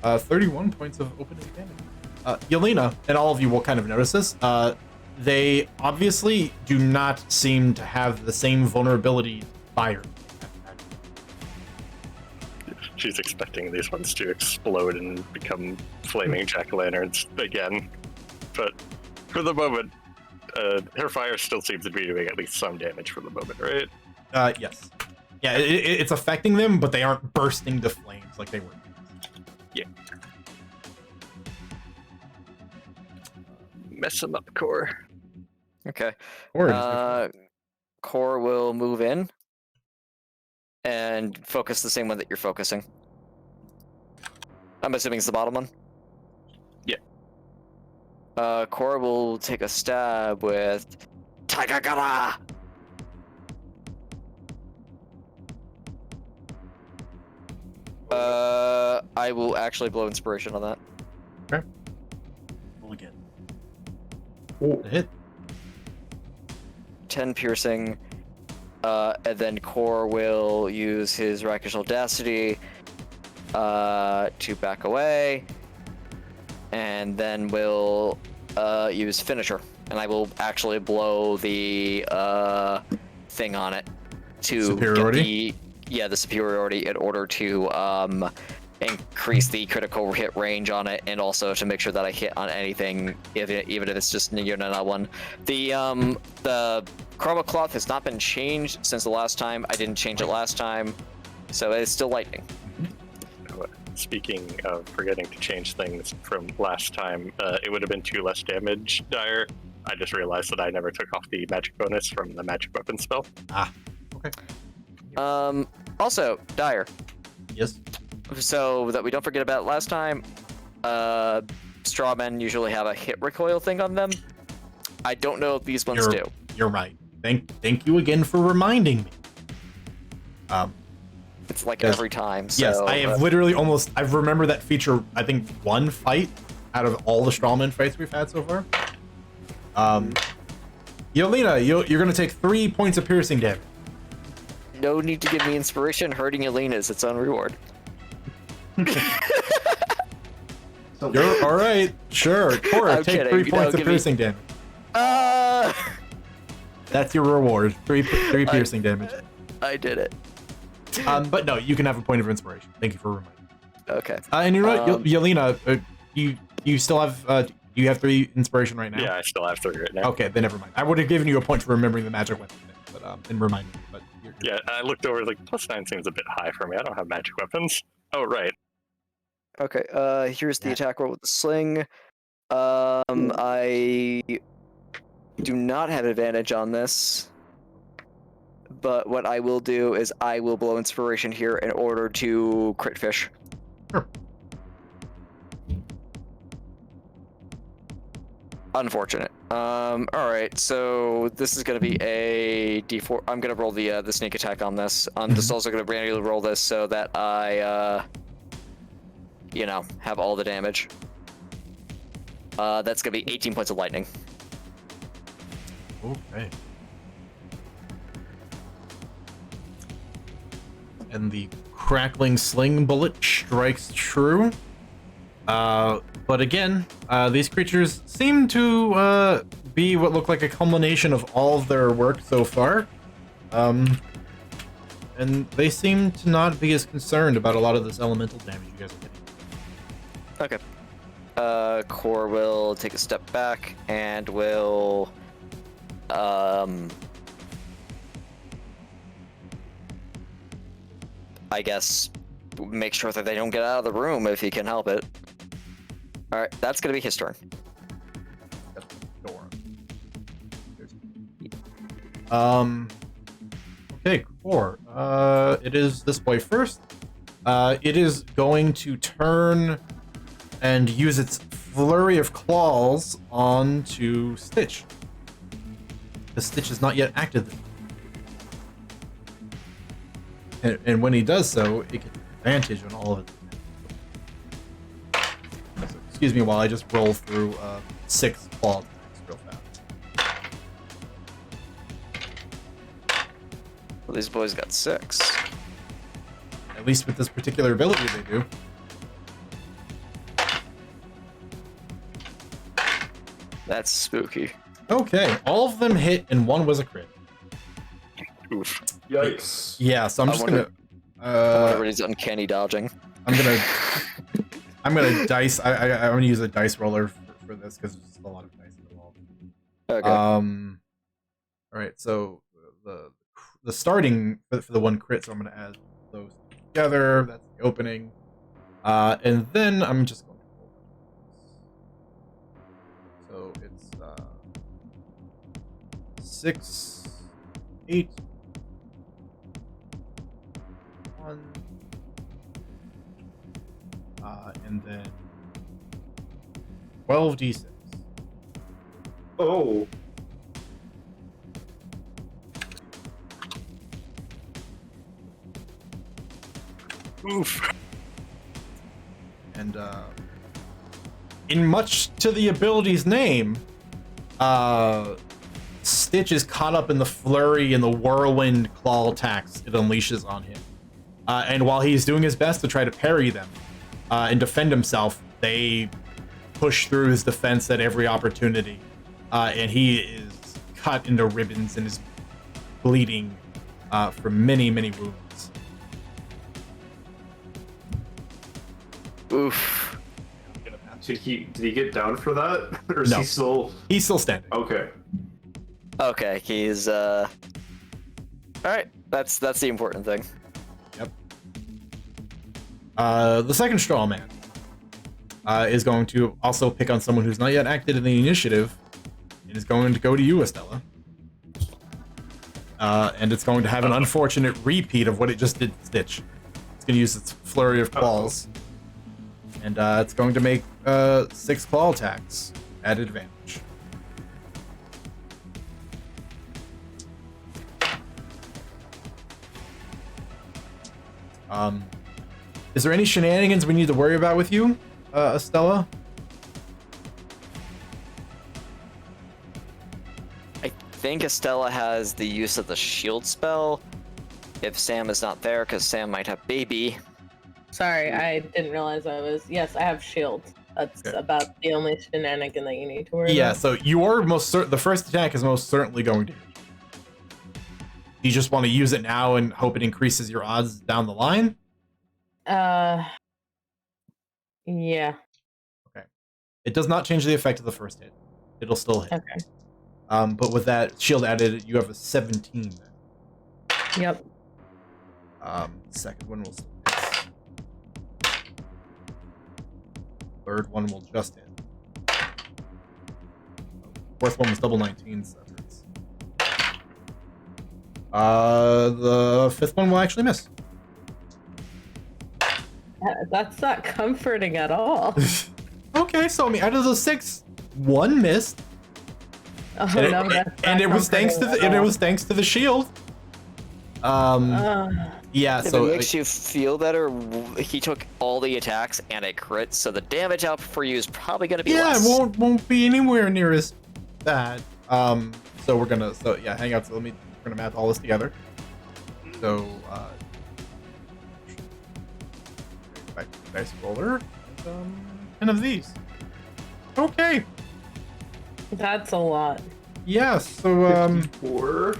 31 points of opening damage. Yelena, and all of you will kind of notice this, they obviously do not seem to have the same vulnerability to fire. She's expecting these ones to explode and become flaming jack-o'-lanterns again. But for the moment, her fire still seems to be doing at least some damage for the moment, right? Yes. Yeah, it's affecting them, but they aren't bursting to flames like they were. Yeah. Mess them up, Core. Okay. Or Core will move in and focus the same one that you're focusing. I'm assuming it's the bottom one? Yeah. Core will take a stab with Tiger Gala! I will actually blow inspiration on that. Okay. Roll again. Oh, A hit. 10 piercing. And then Core will use his Rakish Audacity to back away. And then we'll use Finisher. And I will actually blow the thing on it to Superiority? get the superiority in order to increase the critical hit range on it, and also to make sure that I hit on anything, even if it's just not one. The chroma cloth has not been changed since the last time. I didn't change it last time, so it's still lightning. Speaking of forgetting to change things from last time, it would have been 2 less damage, Dire. I just realized that I never took off the magic bonus from the magic weapon spell. Ah, okay. Also, Dire, Yes. so that we don't forget about last time, strawmen usually have a hit recoil thing on them. I don't know if these ones do. You're right. Thank you again for reminding me. It's like Yes. every time. So, Yes, I have literally I've remembered that feature, I think, one fight out of all the strawman fights we've had so far. Yelena, you're going to take 3 points of piercing damage. no need to give me inspiration. Hurting Elena is its own reward. You're all right. Sure. Cora, I'm take kidding. 3 points of give me- piercing damage. Uh, That's your reward. 3 piercing damage. I did it. But no, you can have a point of inspiration. Thank you for reminding me. Okay. And you know what, Yelena, you still have you have 3 inspiration right now? Yeah, I still have 3 right now. Okay, then never mind. I would have given you a point for remembering the magic weapon thing, but and reminding me. But you're Yeah, I looked over, like, +9 seems a bit high for me. I don't have magic weapons. Oh, right. Okay. Here's the Yeah. attack roll with the sling. I do not have advantage on this, but what I will do is I will blow inspiration here in order to crit fish. Sure. Unfortunate. All right. So this is gonna be a D4. I'm gonna roll the sneak attack on this. I'm just also gonna randomly roll this so that I, have all the damage. That's gonna be 18 points of lightning. Okay. And the crackling sling bullet strikes true. But again, these creatures seem to be what look like a culmination of all of their work so far. And they seem to not be as concerned about a lot of this elemental damage you guys are getting. Okay. Core will take a step back and will, I guess, make sure that they don't get out of the room if he can help it. All right, that's gonna be his turn. Okay, Core. It is this boy first. It is going to turn and use its flurry of claws onto Stitch. The Stitch is not yet active. And when he does so, it gets advantage on all of it. So, excuse me while I just roll through 6 claw attacks real fast. Well, these boys got 6. At least with this particular ability, they do. That's spooky. Okay, all of them hit, and one was a crit. Oof. Yikes. Yeah, so I'm I just wonder- gonna. Whatever he's uncanny dodging. I'm gonna dice. I'm gonna use a dice roller for this because there's a lot of dice involved. Okay. All right, so the starting for the one crit, so I'm gonna add those together. That's the opening, and then I'm just going to roll. So it's 6, 8, 1, and then 12d6. Oh. Oof. And in much to the ability's name, Stitch is caught up in the flurry and the whirlwind claw attacks it unleashes on him. And while he's doing his best to try to parry them and defend himself, they push through his defense at every opportunity. And he is cut into ribbons and is bleeding from many, many wounds. Oof. Did he get down for that? Or is No. he still... He's still standing. Okay. Okay, he's Alright, that's the important thing. Yep. The second straw man is going to also pick on someone who's not yet acted in the initiative, and is going to go to you, Estella. And it's going to have an unfortunate repeat of what it just did to Stitch. It's going to use its flurry of claws. And it's going to make 6 claw attacks at advantage. Is there any shenanigans we need to worry about with you, Estella? I think Estella has the use of the shield spell. If Sam is not there, because Sam might have baby. Sorry, I didn't realize I was. Yes, I have shield. That's Okay. about the only shenanigan that you need to worry Yeah, about. so you are the first attack is most certainly going to hit you. You just want to use it now and hope it increases your odds down the line? Yeah. It does not change the effect of the first hit. It'll still hit. Okay. But with that shield added, you have a 17 then. Yep. Second one will still hit. Third one will just hit. Fourth one was double 19, so that hurts. The fifth one will actually miss. That's not comforting at all. Okay, so I mean, out of those 6, 1 missed, Oh, and it, no, that's and not it was thanks to comforting the at and it all. was thanks to the shield. Yeah, If so it makes you feel better, he took all the attacks and a crit, so the damage output for you is probably going to be yeah, less. it won't be anywhere near as bad. So we're gonna hang out. So we're gonna math all this together. So back to the dice roller. And, 10 of these. Okay. That's a lot. Yeah. So 54?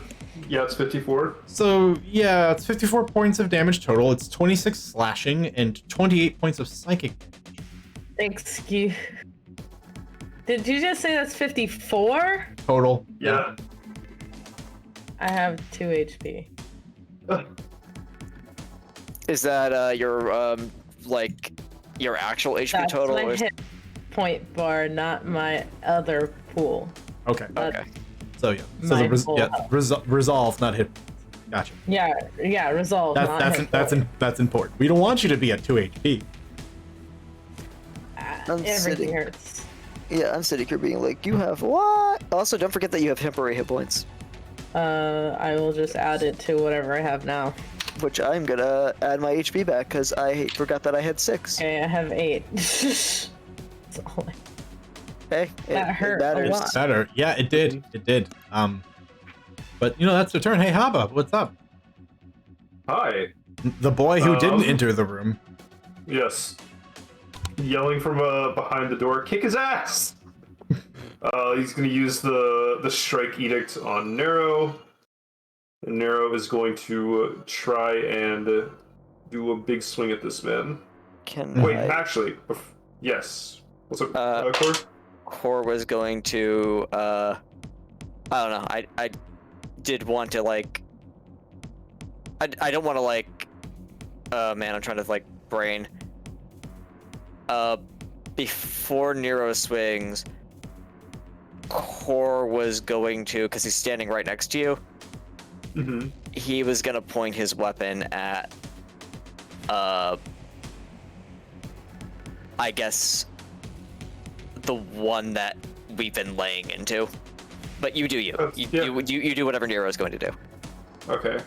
Yeah, it's 54. it's 54 points of damage total. It's 26 slashing and 28 points of psychic damage. Excuse. Did you just say that's 54? Total. Yeah. I have 2 HP. Is that your your actual HP That's total? my Or... hit point bar, not my other pool. Okay. Okay. So yeah. So My the full resolve, not hit. Gotcha. Yeah, resolve. not hit point. That's important. We don't want you to be at 2 HP. I'm Everything sitting- hurts. Yeah, I'm sitting here being like, you have what? Also, don't forget that you have temporary hit points, I will just add it to whatever I have now. which I'm gonna add my HP back because I forgot that I had 6. Okay, I have 8. That's all I- Hey, That hurt a matters. lot. Better. Yeah, it did. It did. But that's your turn. Hey, Haba, what's up? Hi. The boy who didn't Um, enter the room. Yes. Yelling from behind the door, kick his ass! He's going to use the strike edict on Nero. And Nero is going to try and do a big swing at this man. Can Wait, I? actually, yes. What's up, Core? Core was going to. I don't know. I did want to like. I don't want to like. Man, I'm trying to like brain. Before Nero swings, Core was going to, because he's standing right next to you. Mm-hmm. He was gonna point his weapon at, I guess, the one that we've been laying into. But you do you. You do whatever Nero is going to do. Okay.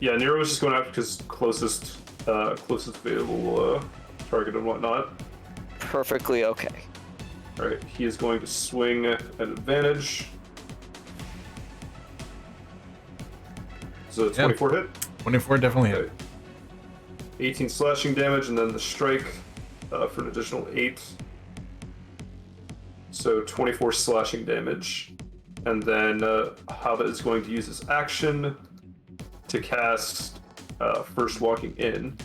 Yeah, Nero was just going after his closest available target and whatnot. Perfectly okay. All right, he is going to swing at advantage. So 24 hit. 24 definitely hit. Okay. 18 slashing damage, and then the strike for an additional 8. So 24 slashing damage. And then Hobbit is going to use his action to cast First Walking In.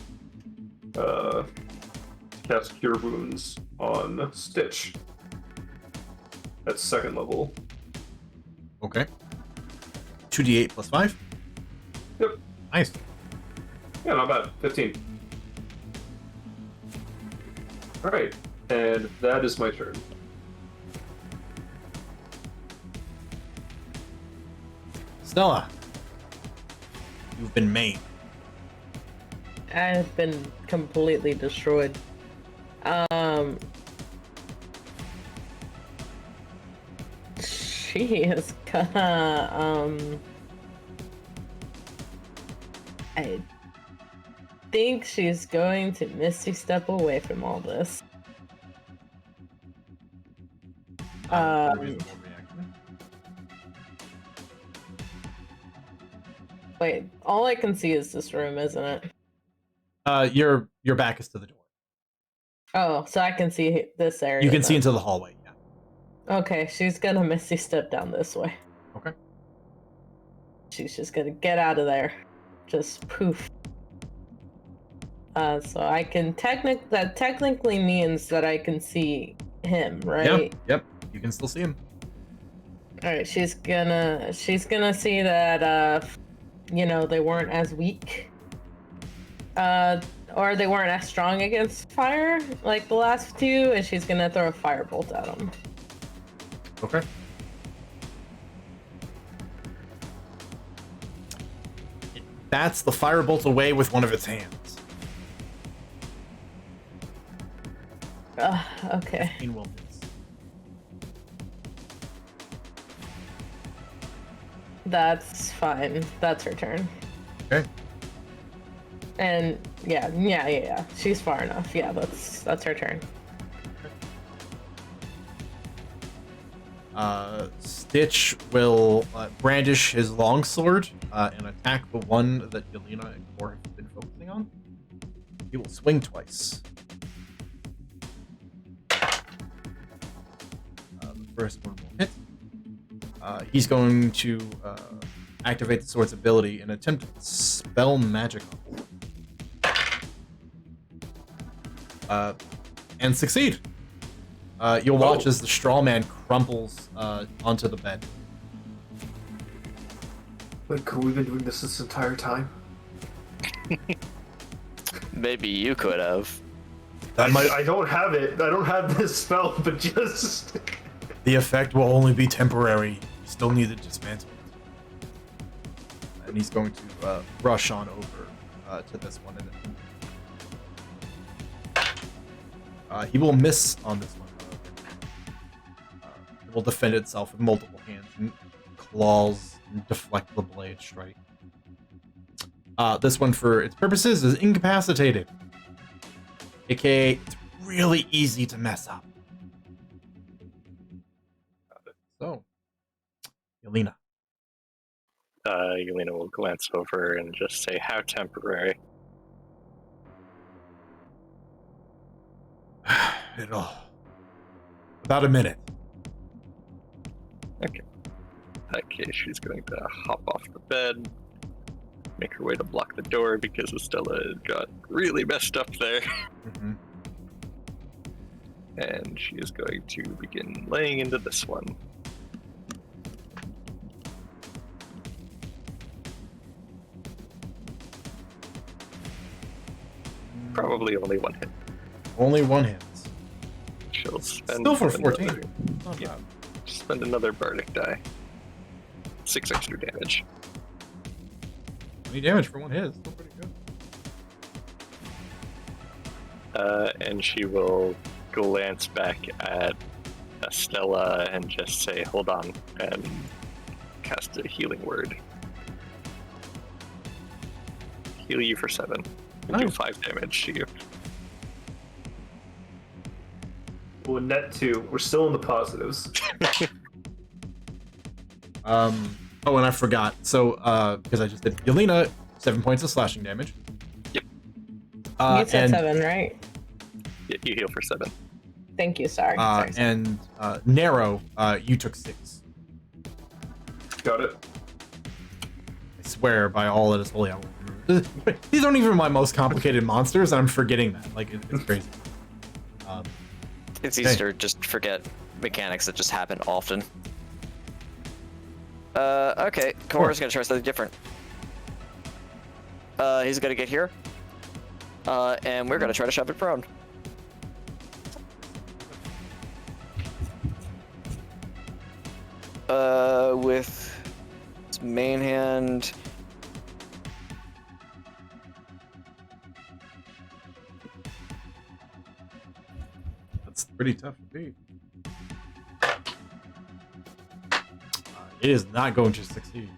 Cast Cure Wounds on Stitch. At 2nd level. Okay. 2d8 plus 5. Yep. Nice. Yeah, not bad. 15. Alright, and that is my turn. Stella, you've been maimed. I've been completely destroyed. She is gonna, I think she's going to Misty Step away from all this. Reasonable reaction. Wait, all I can see is this room, isn't it? Your back is to the door. Oh, so I can see this area. You can see then. into the hallway. Yeah. Okay, she's gonna Misty Step down this way. Okay. She's just gonna get out of there. Just poof. So I can that technically means that I can see him, right? Yep. You can still see him. All right, she's gonna see that they weren't as weak. Or they weren't as strong against fire like the last two, and she's gonna throw a firebolt at them. Okay. It bats the firebolt away with one of its hands. Okay. 15 will miss. That's fine. That's her turn. Okay. And yeah. She's far enough. Yeah, that's her turn. Stitch will brandish his longsword and attack the one that Yelena and Core have been focusing on. He will swing twice. The first one will hit. He's going to activate the sword's ability and attempt to spell magic and succeed. You'll watch as the straw man crumples onto the bed. Wait, could we have been doing this entire time? Maybe you could have. I don't have it. I don't have this spell, but just... The effect will only be temporary. You still need to dismantle it. And he's going to rush on over to this one. He will miss on this one, however. It will defend itself with multiple hands and claws and deflect the blade strike. This one, for its purposes, is incapacitated. AKA, it's really easy to mess up. So, Yelena. Yelena will glance over and just say, "How temporary?" It'll about a minute. Okay. In that case, she's going to hop off the bed, make her way to block the door because Estella got really messed up there. Mm-hmm. And she is going to begin laying into this one. Probably only one hit. Only one hit. She'll spend Still for 14. another- Not Yeah. bad. spend another bardic die. 6 extra damage. 20 damage for one hit. It's still pretty good. And she will glance back at Estella and just say, "Hold on," and cast a healing word. Heal you for 7. And do Nice. 5 damage to you. Well, net 2. We're still in the positives. Oh, and I forgot. So, because I just did Yelena, 7 points of slashing damage. Yep. You said And 7, right? Yeah, you heal for 7. Thank you. Sorry. Sorry. and Narrow, you took 6. Got it. I swear by all that is holy, I won't remember. These aren't even my most complicated monsters, and I'm forgetting that. Like, it's crazy. It's Okay. easier to just forget mechanics that just happen often. Okay, Cora's gonna try something different. He's gonna get here. And we're gonna try to shove it prone. With his main hand. That's pretty tough to beat. It is not going to succeed.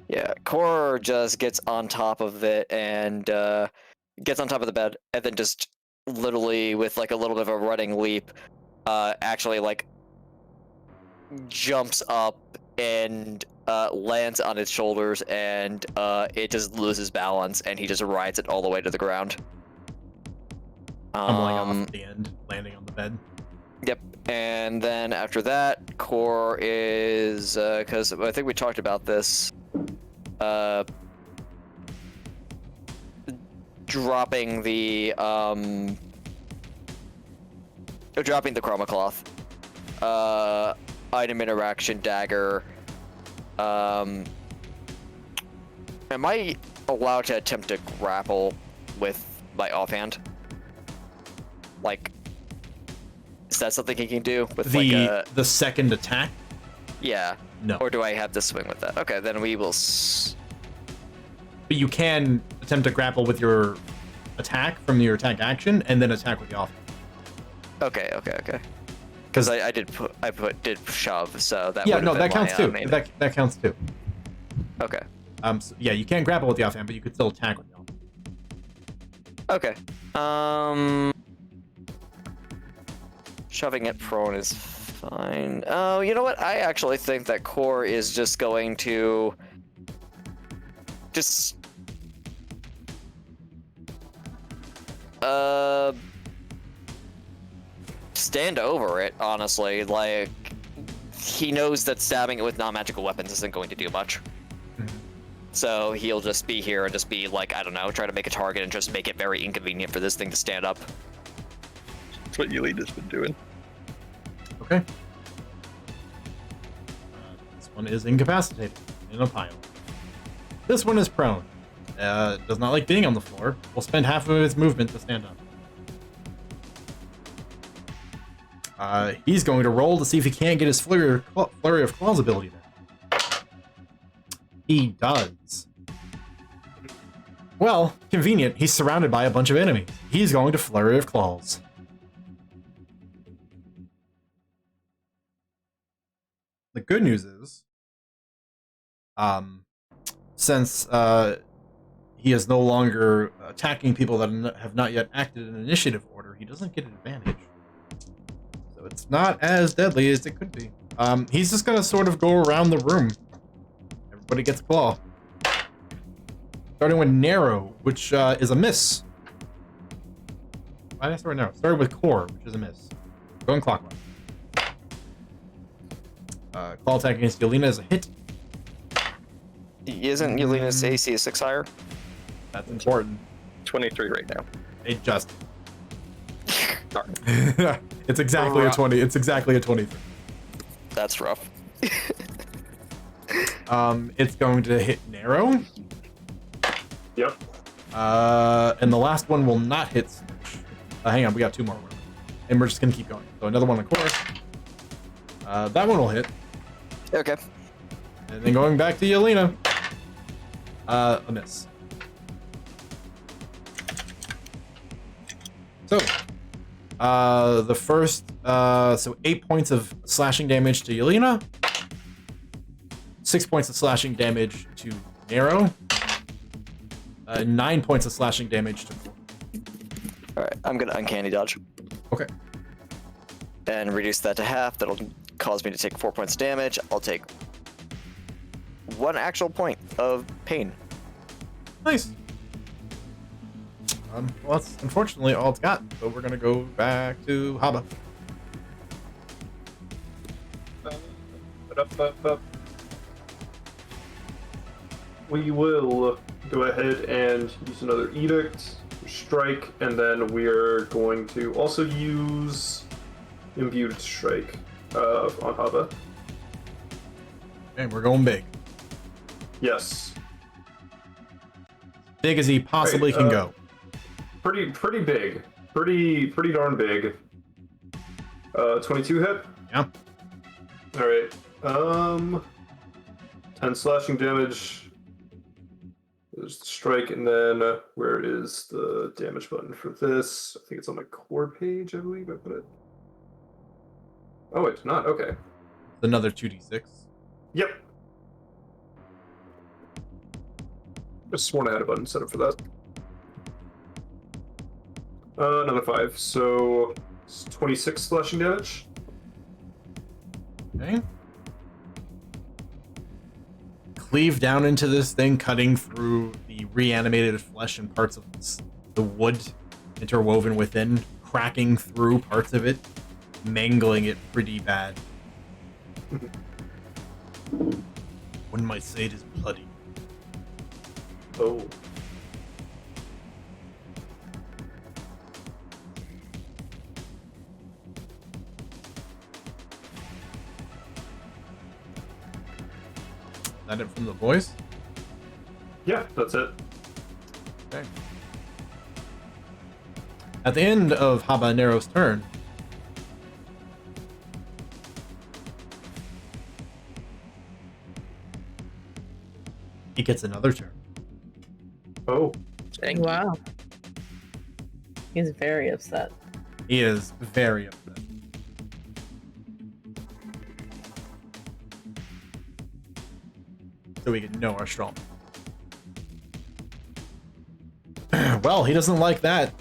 Yeah, Cor just gets on top of it and gets on top of the bed, and then just literally with like a little bit of a running leap, actually like jumps up and lands on its shoulders, and it just loses balance, and he just rides it all the way to the ground. Tumbling off at the end, landing on the bed. Yep. And then after that, Core is because I think we talked about this. Dropping the chroma cloth. Item interaction dagger. Am I allowed to attempt to grapple with my offhand? Like, is that something he can do with like a... The second attack? Yeah. No. Or do I have to swing with that? Okay, then we will... But you can attempt to grapple with your attack from your attack action, and then attack with the offhand. Okay. Because I did shove, so that Yeah, would've no, been that counts my, too. main- That counts too. Okay. So, yeah, you can't grapple with the offhand, but you could still attack with the offhand. Okay. Shoving it prone is fine. Oh, you know what? I actually think that Core is just going to just stand over it, honestly. Like, he knows that stabbing it with non-magical weapons isn't going to do much. So he'll just be here and just be like, I don't know, try to make a target and just make it very inconvenient for this thing to stand up. That's what Yelena's been doing. Okay. This one is incapacitated in a pile. This one is prone. Does not like being on the floor. Will spend half of his movement to stand up. He's going to roll to see if he can't get his flurry of claws ability there. He does. Well, convenient. He's surrounded by a bunch of enemies. He's going to flurry of claws. The good news is, since he is no longer attacking people that have not yet acted in initiative order, he doesn't get an advantage. So it's not as deadly as it could be. He's just gonna sort of go around the room, Everybody gets a claw. Starting with narrow, which is a miss. Why did I start with narrow? Started with core, which is a miss. Going clockwise. Claw attack against Yelena is a hit. Isn't Yelena's AC 6 higher? That's important. 23 right now. It just. Darn. It's exactly a 20. It's exactly a 23. That's rough. It's going to hit narrow. Yep. And the last one will not hit Snitch. Hang on, we got 2 more. And we're just gonna keep going. So another one on core. That one will hit. Okay. And then going back to Yelena. A miss. So, the first, so 8 points of slashing damage to Yelena. 6 points of slashing damage to Nero. 9 points of slashing damage to Core. Alright, I'm gonna uncanny dodge. Okay. And reduce that to half. That'll cause me to take 4 points damage. I'll take 1 actual point of pain. Nice. Well, that's unfortunately all it's got. So we're gonna go back to Haba. We will go ahead and use another edict, strike, and then we're going to also use imbued strike on Haba. And we're going big. Yes. Big as he possibly can go. Pretty big. Pretty darn big. 22 hit? Yeah. Alright. 10 slashing damage. There's the strike, and then where is the damage button for this? I think it's on my core page, I believe I put it. Oh, it's not. Okay. Another 2d6. Yep. I sworn I had a button set up for that. Another 5, so it's 26 slashing damage. Okay. Cleave down into this thing, cutting through the reanimated flesh and parts of the wood interwoven within, cracking through parts of it, mangling it pretty bad. One might say it is bloody. Oh. Is that it from the boys? Yeah, that's it. Okay. At the end of Habanero's turn, he gets another turn. Oh. Thank you. Wow. He's very upset. He is very upset. So we can know our strong. Well, he doesn't like that.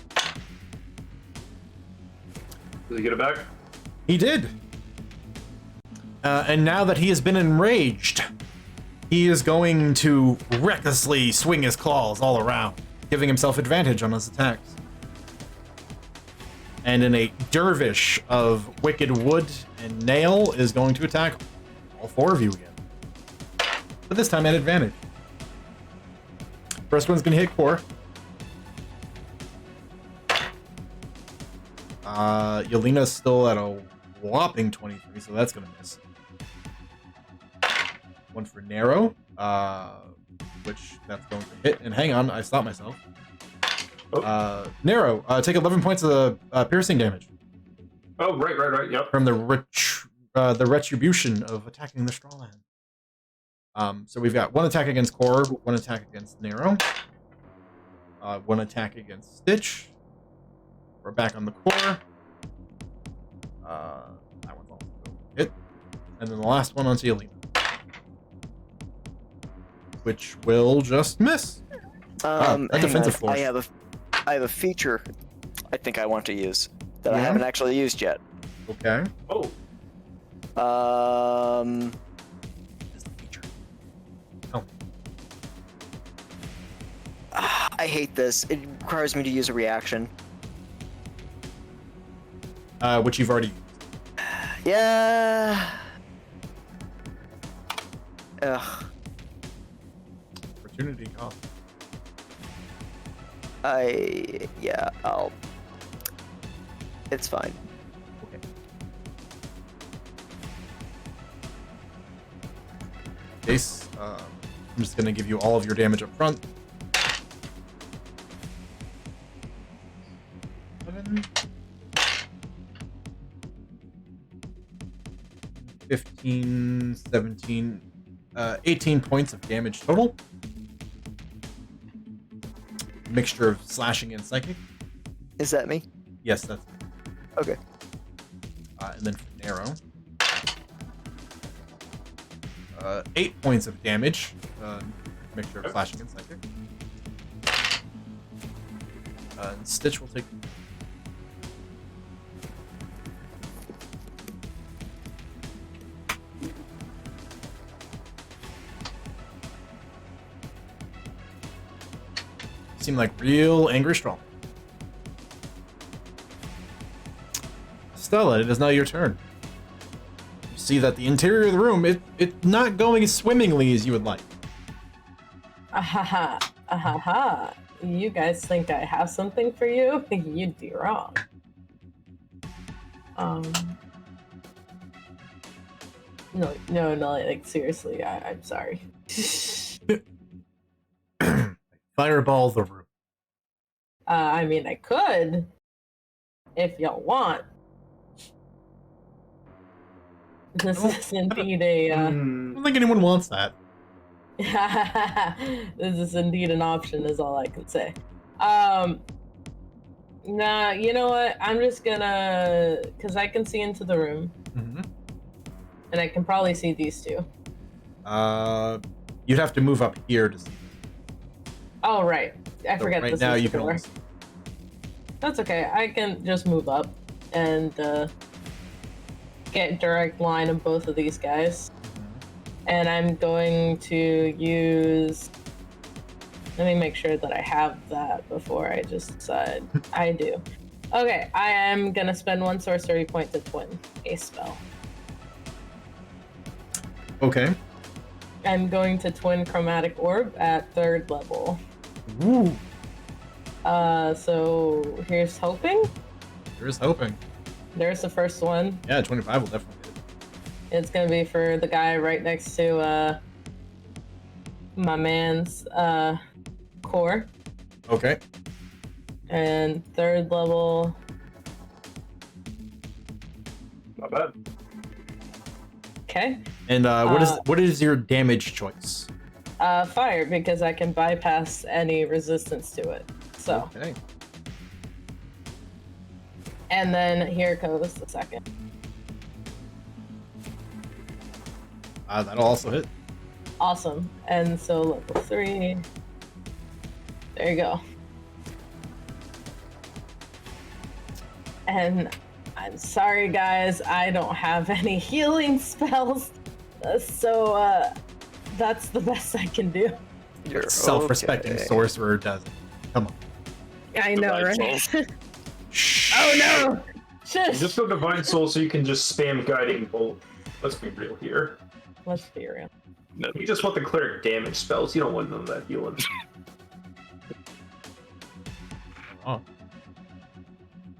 Did he get it back? He did. And now that he has been enraged, he is going to recklessly swing his claws all around, giving himself advantage on his attacks. And in a dervish of wicked wood and nail is going to attack all 4 of you again. But this time at advantage. First one's gonna hit core. Yelena's still at a whopping 23, so that's gonna miss. One for narrow, which that's going to hit. And hang on, I stopped myself. Oh. Narrow, take 11 points of piercing damage Oh, right. Yep. from the retribution of attacking the straw man. So we've got 1 attack against core, 1 attack against narrow, 1 attack against Stitch. We're back on the core. That one's also hit. And then the last one onto Yelena, which will just miss. Hang defensive on. force. I have a feature I think I want to use that I Yeah? haven't actually used yet. Okay. Oh. Is the feature. Tell me. I hate this. It requires me to use a reaction. Which you've already. Yeah. Ugh. Opportunity cost. I'll. It's fine. Okay. Case, I'm just gonna give you all of your damage up front. 7, 15, 17, 18 points of damage total. Mixture of slashing and psychic. Is that me? Yes, that's. Okay. And then for Narrow, 8 points of damage. Mixture of slashing and psychic. And Stitch will take. Seem like real angry strong. Stella, it is now your turn. You see that the interior of the room, it's not going as swimmingly as you would like. Ahaha, ahaha. You guys think I have something for you? You'd be wrong. No, like seriously, I'm sorry. Fireball the room. I mean, I could, if y'all want. This is indeed a. I don't think anyone wants that. This is indeed an option, is all I can say. Nah, you know what? I'm just gonna, cause I can see into the room, and I can probably see these two. You'd have to move up here to see. Oh right, I So forget. right This now is you the can door. only see. That's okay. I can just move up and get direct line of both of these guys. And I'm going to use. Let me make sure that I have that before I just decide. I do. Okay, I am gonna spend 1 sorcery point to twin a spell. Okay. I'm going to twin chromatic orb at 3rd level. Woo. So here's hoping. There is hoping. There's the first one. Yeah, 25 will definitely hit. It's gonna be for the guy right next to my man's core. Okay. And 3rd level. Not bad. Okay. And what is your damage choice? Fire, because I can bypass any resistance to it. So. Okay. And then here goes the second. That'll also hit. Awesome. And so level 3. There you go. And I'm sorry, guys, I don't have any healing spells. So that's the best I can do. You're Self-respecting okay. sorcerer does it. Come on. I know, Divine right? Soul. Oh no! Shush! Just go Divine Soul so you can just spam Guiding Bolt. Let's be real here. Let's be real. No, You just want the cleric damage spells. You don't want none of that healing. Oh.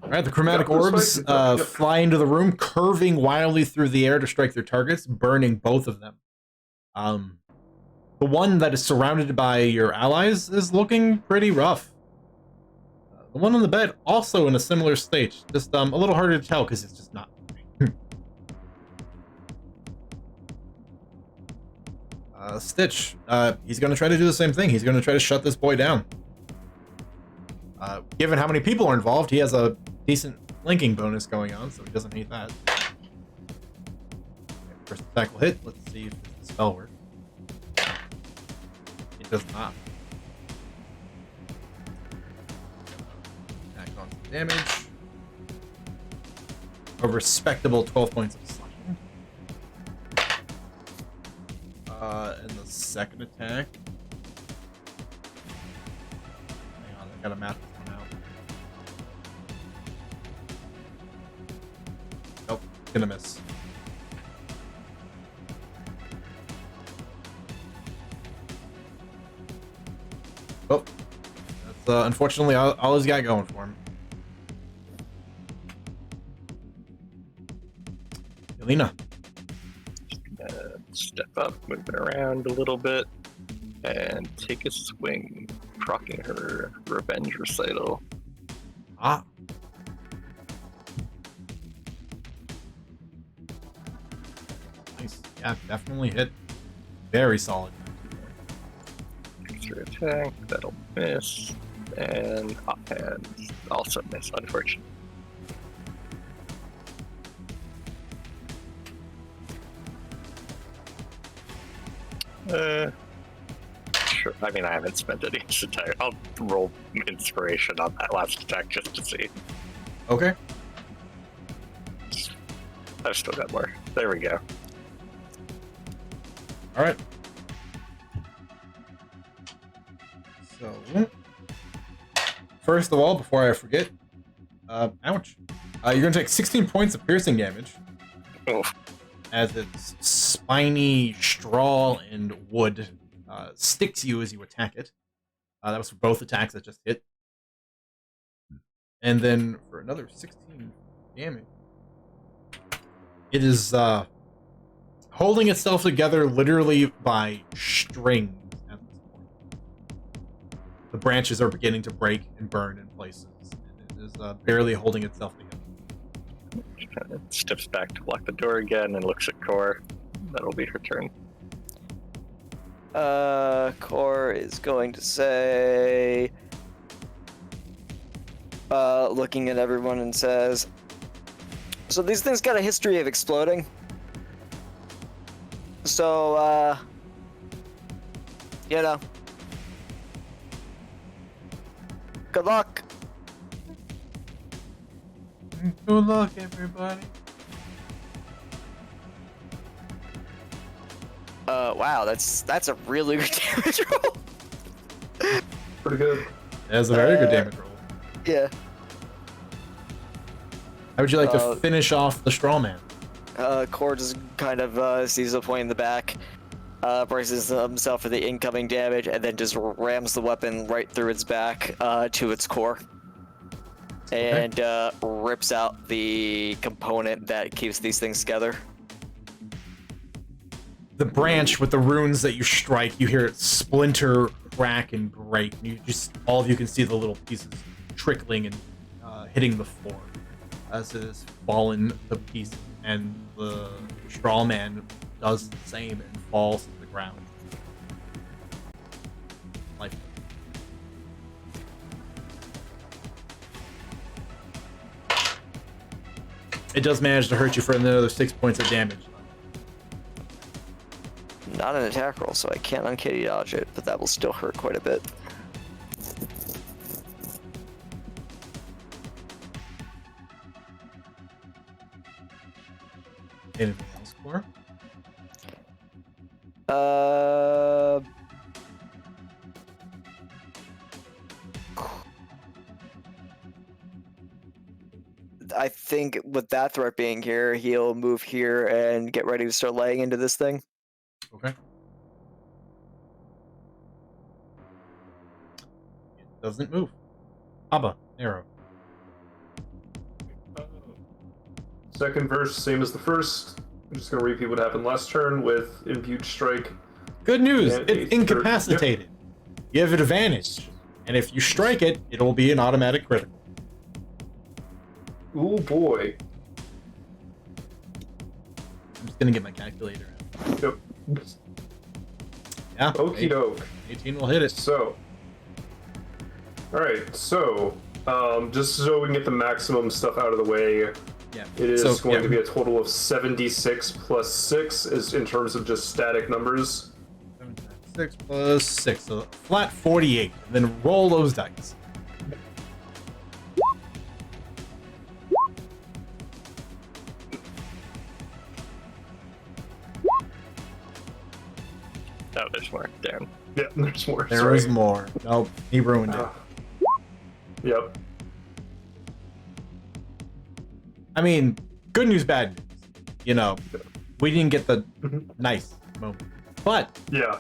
All right, the chromatic Yeah, that's orbs right. Yep. fly into the room, curving wildly through the air to strike their targets, burning both of them. The one that is surrounded by your allies is looking pretty rough. The one on the bed also in a similar state, just a little harder to tell because it's just not moving. Stitch, he's going to try to do the same thing. He's going to try to shut this boy down. Given how many people are involved, he has a decent linking bonus going on, so he doesn't hate that. Okay, first attack will hit. Let's see if the spell works. It does not. Attack on some damage. A respectable 12 points of slashing. And the second attack. Gotta map this one out. Nope, gonna miss. Oh, that's unfortunately all he's got going for him. Yelena. Step up, move it around a little bit, and take a swing, procking her revenge recital. Ah. Nice. Yeah, definitely hit. Very solid. Extra attack, that'll miss, and offhand also miss, unfortunately. Sure. I mean, I haven't spent any entire. I'll roll inspiration on that last attack just to see. Okay. I've still got more. There we go. All right. So, first of all, before I forget, ouch. You're gonna take 16 points of piercing damage Oh, as its spiny straw and wood sticks you as you attack it. That was for both attacks that just hit. And then for another 16 damage, it is holding itself together literally by strings at this point. The branches are beginning to break and burn in places, and it is barely holding itself together. kind of steps back to lock the door again and looks at Core. That'll be her turn. Core is going to say, looking at everyone and says, so these things got a history of exploding. So, you know, good luck. Good luck, everybody. Wow, that's a really good damage roll. Pretty good. That's a very good damage roll. Yeah. How would you like to finish off the straw man? Core just kind of sees a point in the back, braces himself for the incoming damage, and then just rams the weapon right through its back to its core. And rips out the component that keeps these things together. The branch with the runes that you strike, you hear it splinter, crack, and break. You just all of you can see the little pieces trickling and hitting the floor as it has fallen to pieces, and the straw man does the same and falls to the ground. Life. It does manage to hurt you for another 6 points of damage. Not an attack roll, so I can't uncanny dodge it, but that will still hurt quite a bit. Anything else, Core? I think with that threat being here, he'll move here and get ready to start laying into this thing. Okay. It doesn't move. Abba, arrow. Second verse, same as the first. I'm just gonna repeat what happened last turn with Impute Strike. Good news, And it's a incapacitated. You have an advantage. And if you strike it, it'll be an automatic critical. Ooh boy. I'm just gonna get my calculator out. Yep. Yeah. Okie doke. 18 will hit it. So. Alright, so just so we can get the maximum stuff out of the way, Yeah. it is going to be a total of 76 plus 6 is in terms of just static numbers. 7 times 6 plus 6, so flat 48. And then roll those dice. Oh, there's more. Damn. Yeah, there's more. There sorry. is more. Nope, he ruined it. Yep. I mean, good news, bad news. You know, we didn't get the Mhm. nice moment. But Yeah.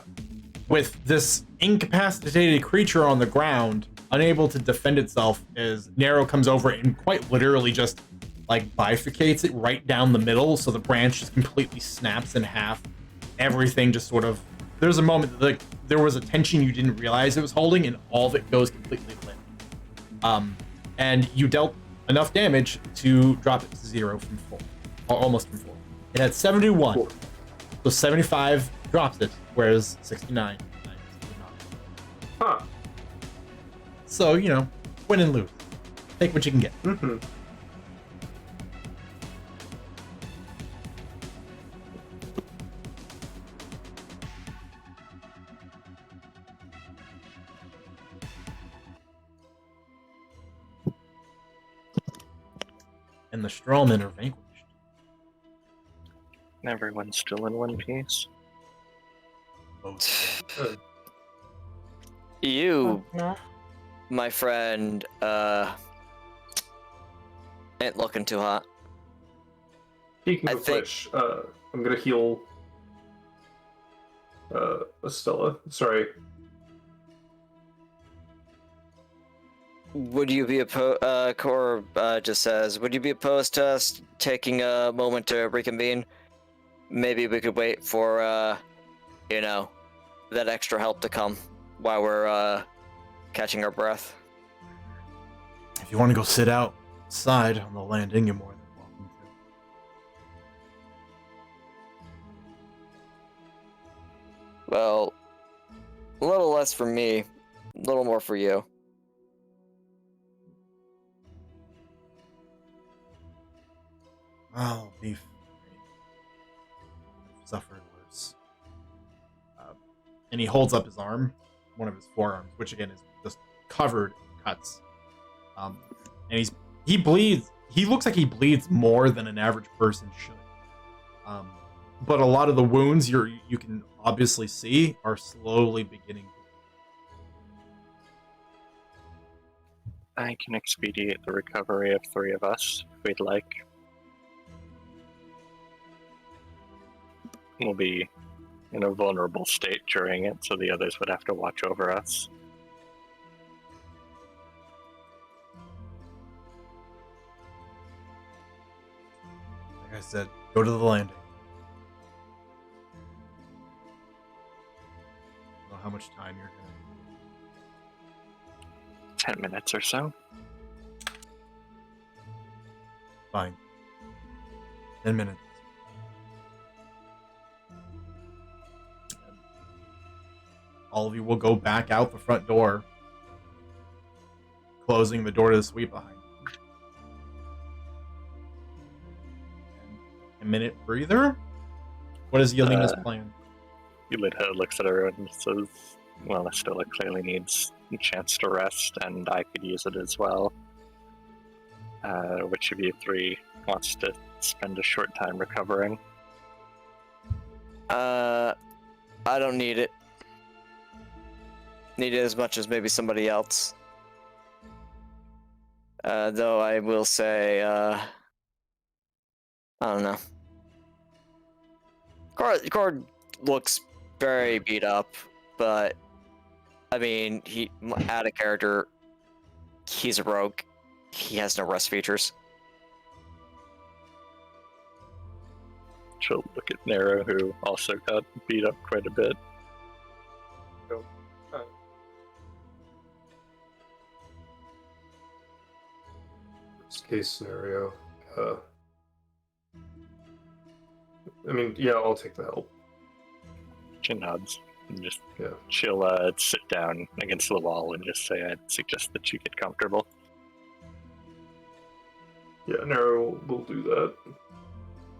with this incapacitated creature on the ground, unable to defend itself, as Nero comes over and quite literally just like bifurcates it right down the middle, so the branch just completely snaps in half. Everything just sort of, there's a moment that like there was a tension you didn't realize it was holding, and all of it goes completely limp. And you dealt enough damage to drop it to 0 from full, or almost from full. It had 71, Cool. so 75 drops it, whereas 69 would not. Huh. So, you know, win and lose. Take what you can get. Mm-hmm. And the Strawmen are vanquished. And everyone's still in one piece. Both. You, No. my friend, ain't looking too hot. Speaking I of think- which, I'm gonna heal Estella. Sorry. Would you be Cor just says, would you be opposed to us taking a moment to reconvene? Maybe we could wait for, you know, that extra help to come while we're, catching our breath. If you want to go sit outside on the landing, you're more than welcome to. Well, a little less for me, a little more for you. I'll be free. I've suffered worse. And he holds up his arm, one of his forearms, which again is just covered in cuts. And he bleeds. He looks like he bleeds more than an average person should. But a lot of the wounds you can obviously see are slowly beginning to. I can expedite the recovery of 3 of us if we'd like. We'll be in a vulnerable state during it, so the others would have to watch over us. Like I said, go to the landing. I don't know how much time you're gonna. 10 minutes or so. Fine. 10 minutes. All of you will go back out the front door, closing the door to the suite behind you. And a minute breather? What is Yelena's plan? Yulitha looks at her and says, well, Estella clearly needs a chance to rest, and I could use it as well. Which of you 3 wants to spend a short time recovering? I don't need it. Need it as much as maybe somebody else. Though I will say, I don't know. Cord looks very beat up, but I mean, out of character. He's a rogue. He has no rest features. She'll look at Nero, who also got beat up quite a bit. Worst case scenario. I mean, yeah, I'll take the help. She nods and just Yeah. she'll sit down against the wall and just say, I'd suggest that you get comfortable. Yeah, Nero will do that.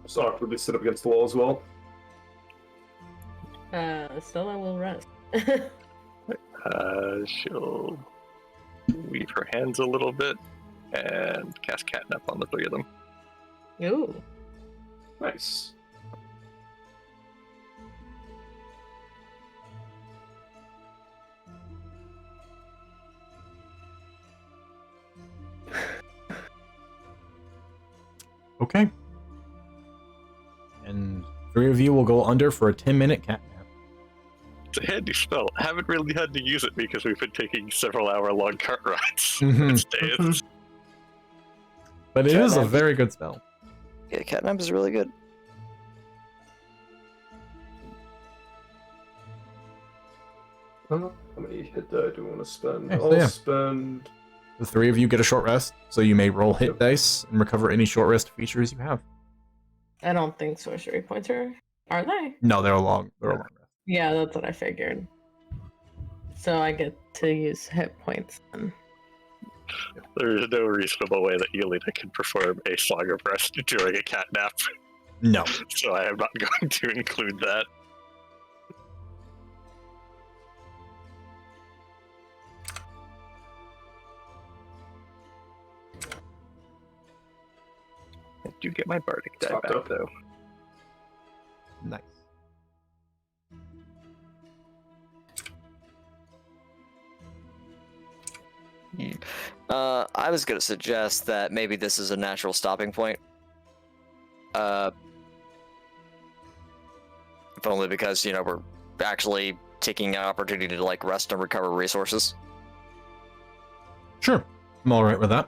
Just awkwardly sit up against the wall as well. Stella will rest. She'll weave her hands a little bit and cast catnip on the 3 of them. Ooh. Nice. Okay. And 3 of you will go under for a 10-minute cat nap. It's a handy spell. Haven't really had to use it because we've been taking several hour-long cart rides Mhm. these days. But it Cat is a nap. very good spell. Yeah, catnap is really good. How many hit die do I want to spend? Okay, so I'll yeah. spend. The 3 of you get a short rest, so you may roll hit Yep. dice and recover any short rest features you have. I don't think sorcery points are they? No, they're a long rest. Yeah, that's what I figured. So I get to use hit points then. There is no reasonable way that Yelena can perform a song of rest during a cat nap, No. so I am not going to include that. I do get my bardic die Topped back up. though. Nice. I was gonna suggest that maybe this is a natural stopping point. If only because, you know, we're actually taking an opportunity to like rest and recover resources. Sure. I'm all right with that.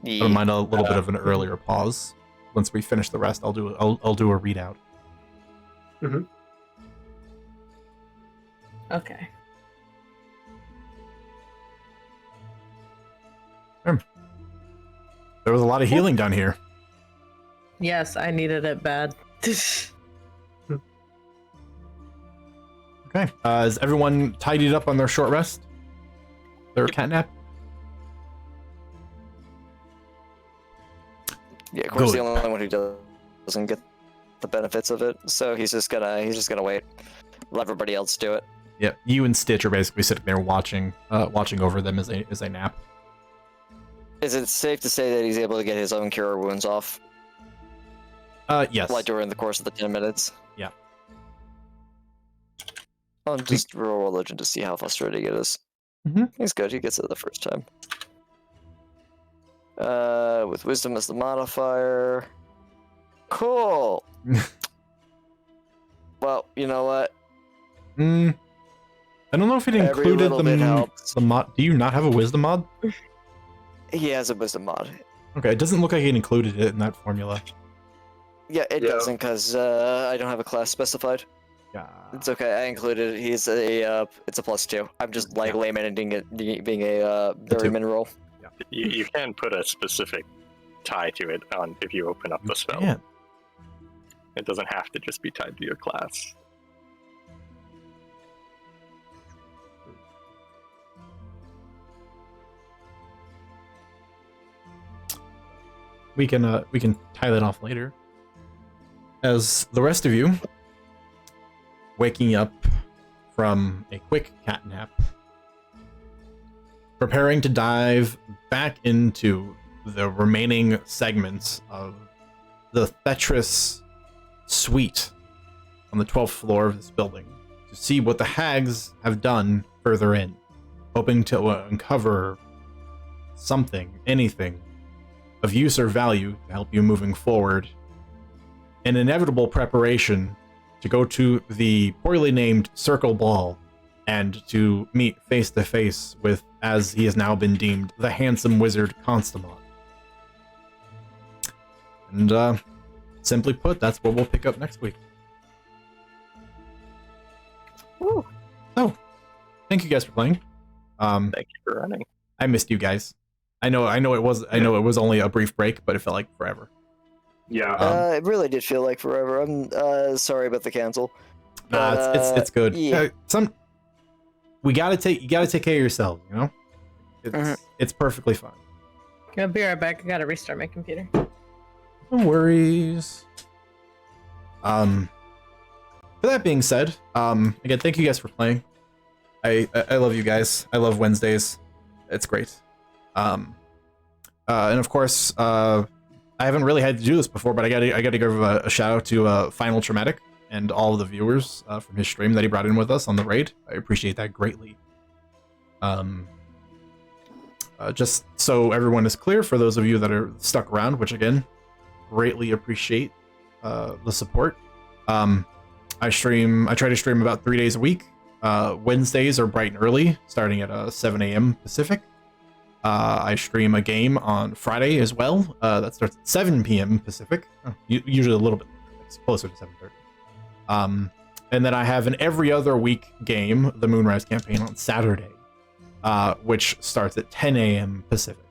I Yeah. don't mind a little bit of an earlier pause. Once we finish the rest, I'll do a readout. Okay. There was a lot of healing down here. Yes, I needed it bad. Okay. Is everyone tidied up on their short rest? Their cat nap? Yeah, of course, Good. the only one who doesn't get the benefits of it, so he's just gonna wait. Let everybody else do it. Yeah. You and Stitch are basically sitting there watching over them as they nap. Is it safe to say that he's able to get his own cure wounds off, Yes. like during the course of the 10 minutes? Yeah. I'll just roll religion to see how frustrating it is. Mhm. He's good. He gets it the first time. With wisdom as the modifier. Cool. Well, you know what? I don't know if it Every included little bit helps. the mod. Do you not have a wisdom mod? He has a wisdom mod. Okay, it doesn't look like it included it in that formula. Yeah, it Yeah. doesn't because I don't have a class specified. Yeah. It's okay. I included it. He's it's a +2. I'm just like Yeah. laymaning it being a berryman roll. You can put a specific tie to it on if you open up You the spell. can. It doesn't have to just be tied to your class. We can tie that off later. As the rest of you waking up from a quick cat nap, preparing to dive back into the remaining segments of the Tetris suite on the 12th floor of this building to see what the hags have done further in, hoping to uncover something, anything of use or value to help you moving forward. An inevitable preparation to go to the poorly named Circle Ball and to meet face to face with, as he has now been deemed, the handsome wizard Constamon. And simply put, that's what we'll pick up next week. Woo. So, thank you guys for playing. Thank you for running. I missed you guys. I know it was only a brief break, but it felt like forever. Yeah. It really did feel like forever. I'm sorry about the cancel. Nah, But, it's good. yeah. You gotta take care of yourselves, you know? It's perfectly fine. I'll be right back. I gotta restart my computer. No worries. For that being said, again, thank you guys for playing. I love you guys. I love Wednesdays. It's great. And of course, I haven't really had to do this before, but I gotta give a shout out to Final Traumatic and all of the viewers from his stream that he brought in with us on the raid. I appreciate that greatly. Just so everyone is clear, for those of you that are stuck around, which again, greatly appreciate the support. I try to stream about 3 days a week. Wednesdays are bright and early, starting at 7 a.m. Pacific. I stream a game on Friday as well. That starts at 7 p.m. Pacific. Usually a little bit, it's closer to 7:30. And then I have an every other week game, the Moonrise campaign, on Saturday, which starts at 10 a.m. Pacific.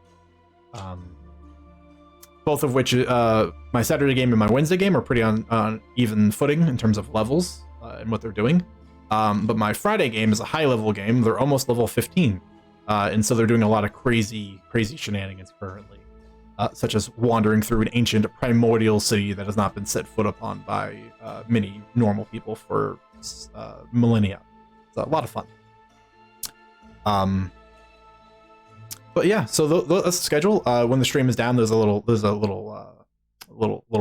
Both of which, my Saturday game and my Wednesday game are pretty on even footing in terms of levels and what they're doing. But my Friday game is a high level game. They're almost level 15. And so they're doing a lot of crazy shenanigans currently, such as wandering through an ancient primordial city that has not been set foot upon by many normal people for millennia. It's a lot of fun. But yeah, so that's the schedule. When the stream is down, there's a little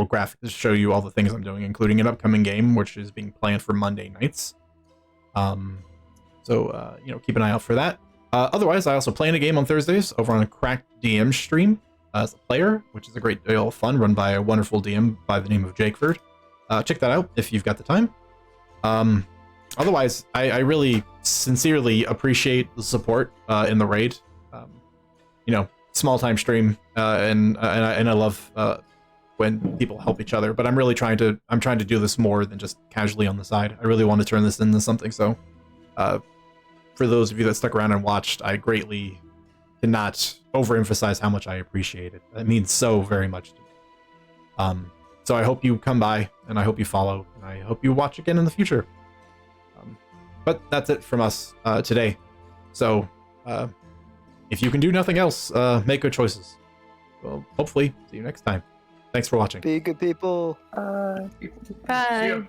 graphic to show you all the things I'm doing, including an upcoming game which is being planned for Monday nights. So keep an eye out for that. Otherwise, I also play in a game on Thursdays over on a Cracked DM stream as a player, which is a great deal of fun, run by a wonderful DM by the name of Jakeford. Check that out if you've got the time. Otherwise, I really sincerely appreciate the support in the raid. Small time stream, and I love when people help each other. But I'm trying to do this more than just casually on the side. I really want to turn this into something. So, for those of you that stuck around and watched, I greatly cannot overemphasize how much I appreciate it. It means so very much to me. So I hope you come by, and I hope you follow, and I hope you watch again in the future. But that's it from us today. So, if you can do nothing else, make good choices. Well, hopefully, see you next time. Thanks for watching. Be good people. Bye. See ya.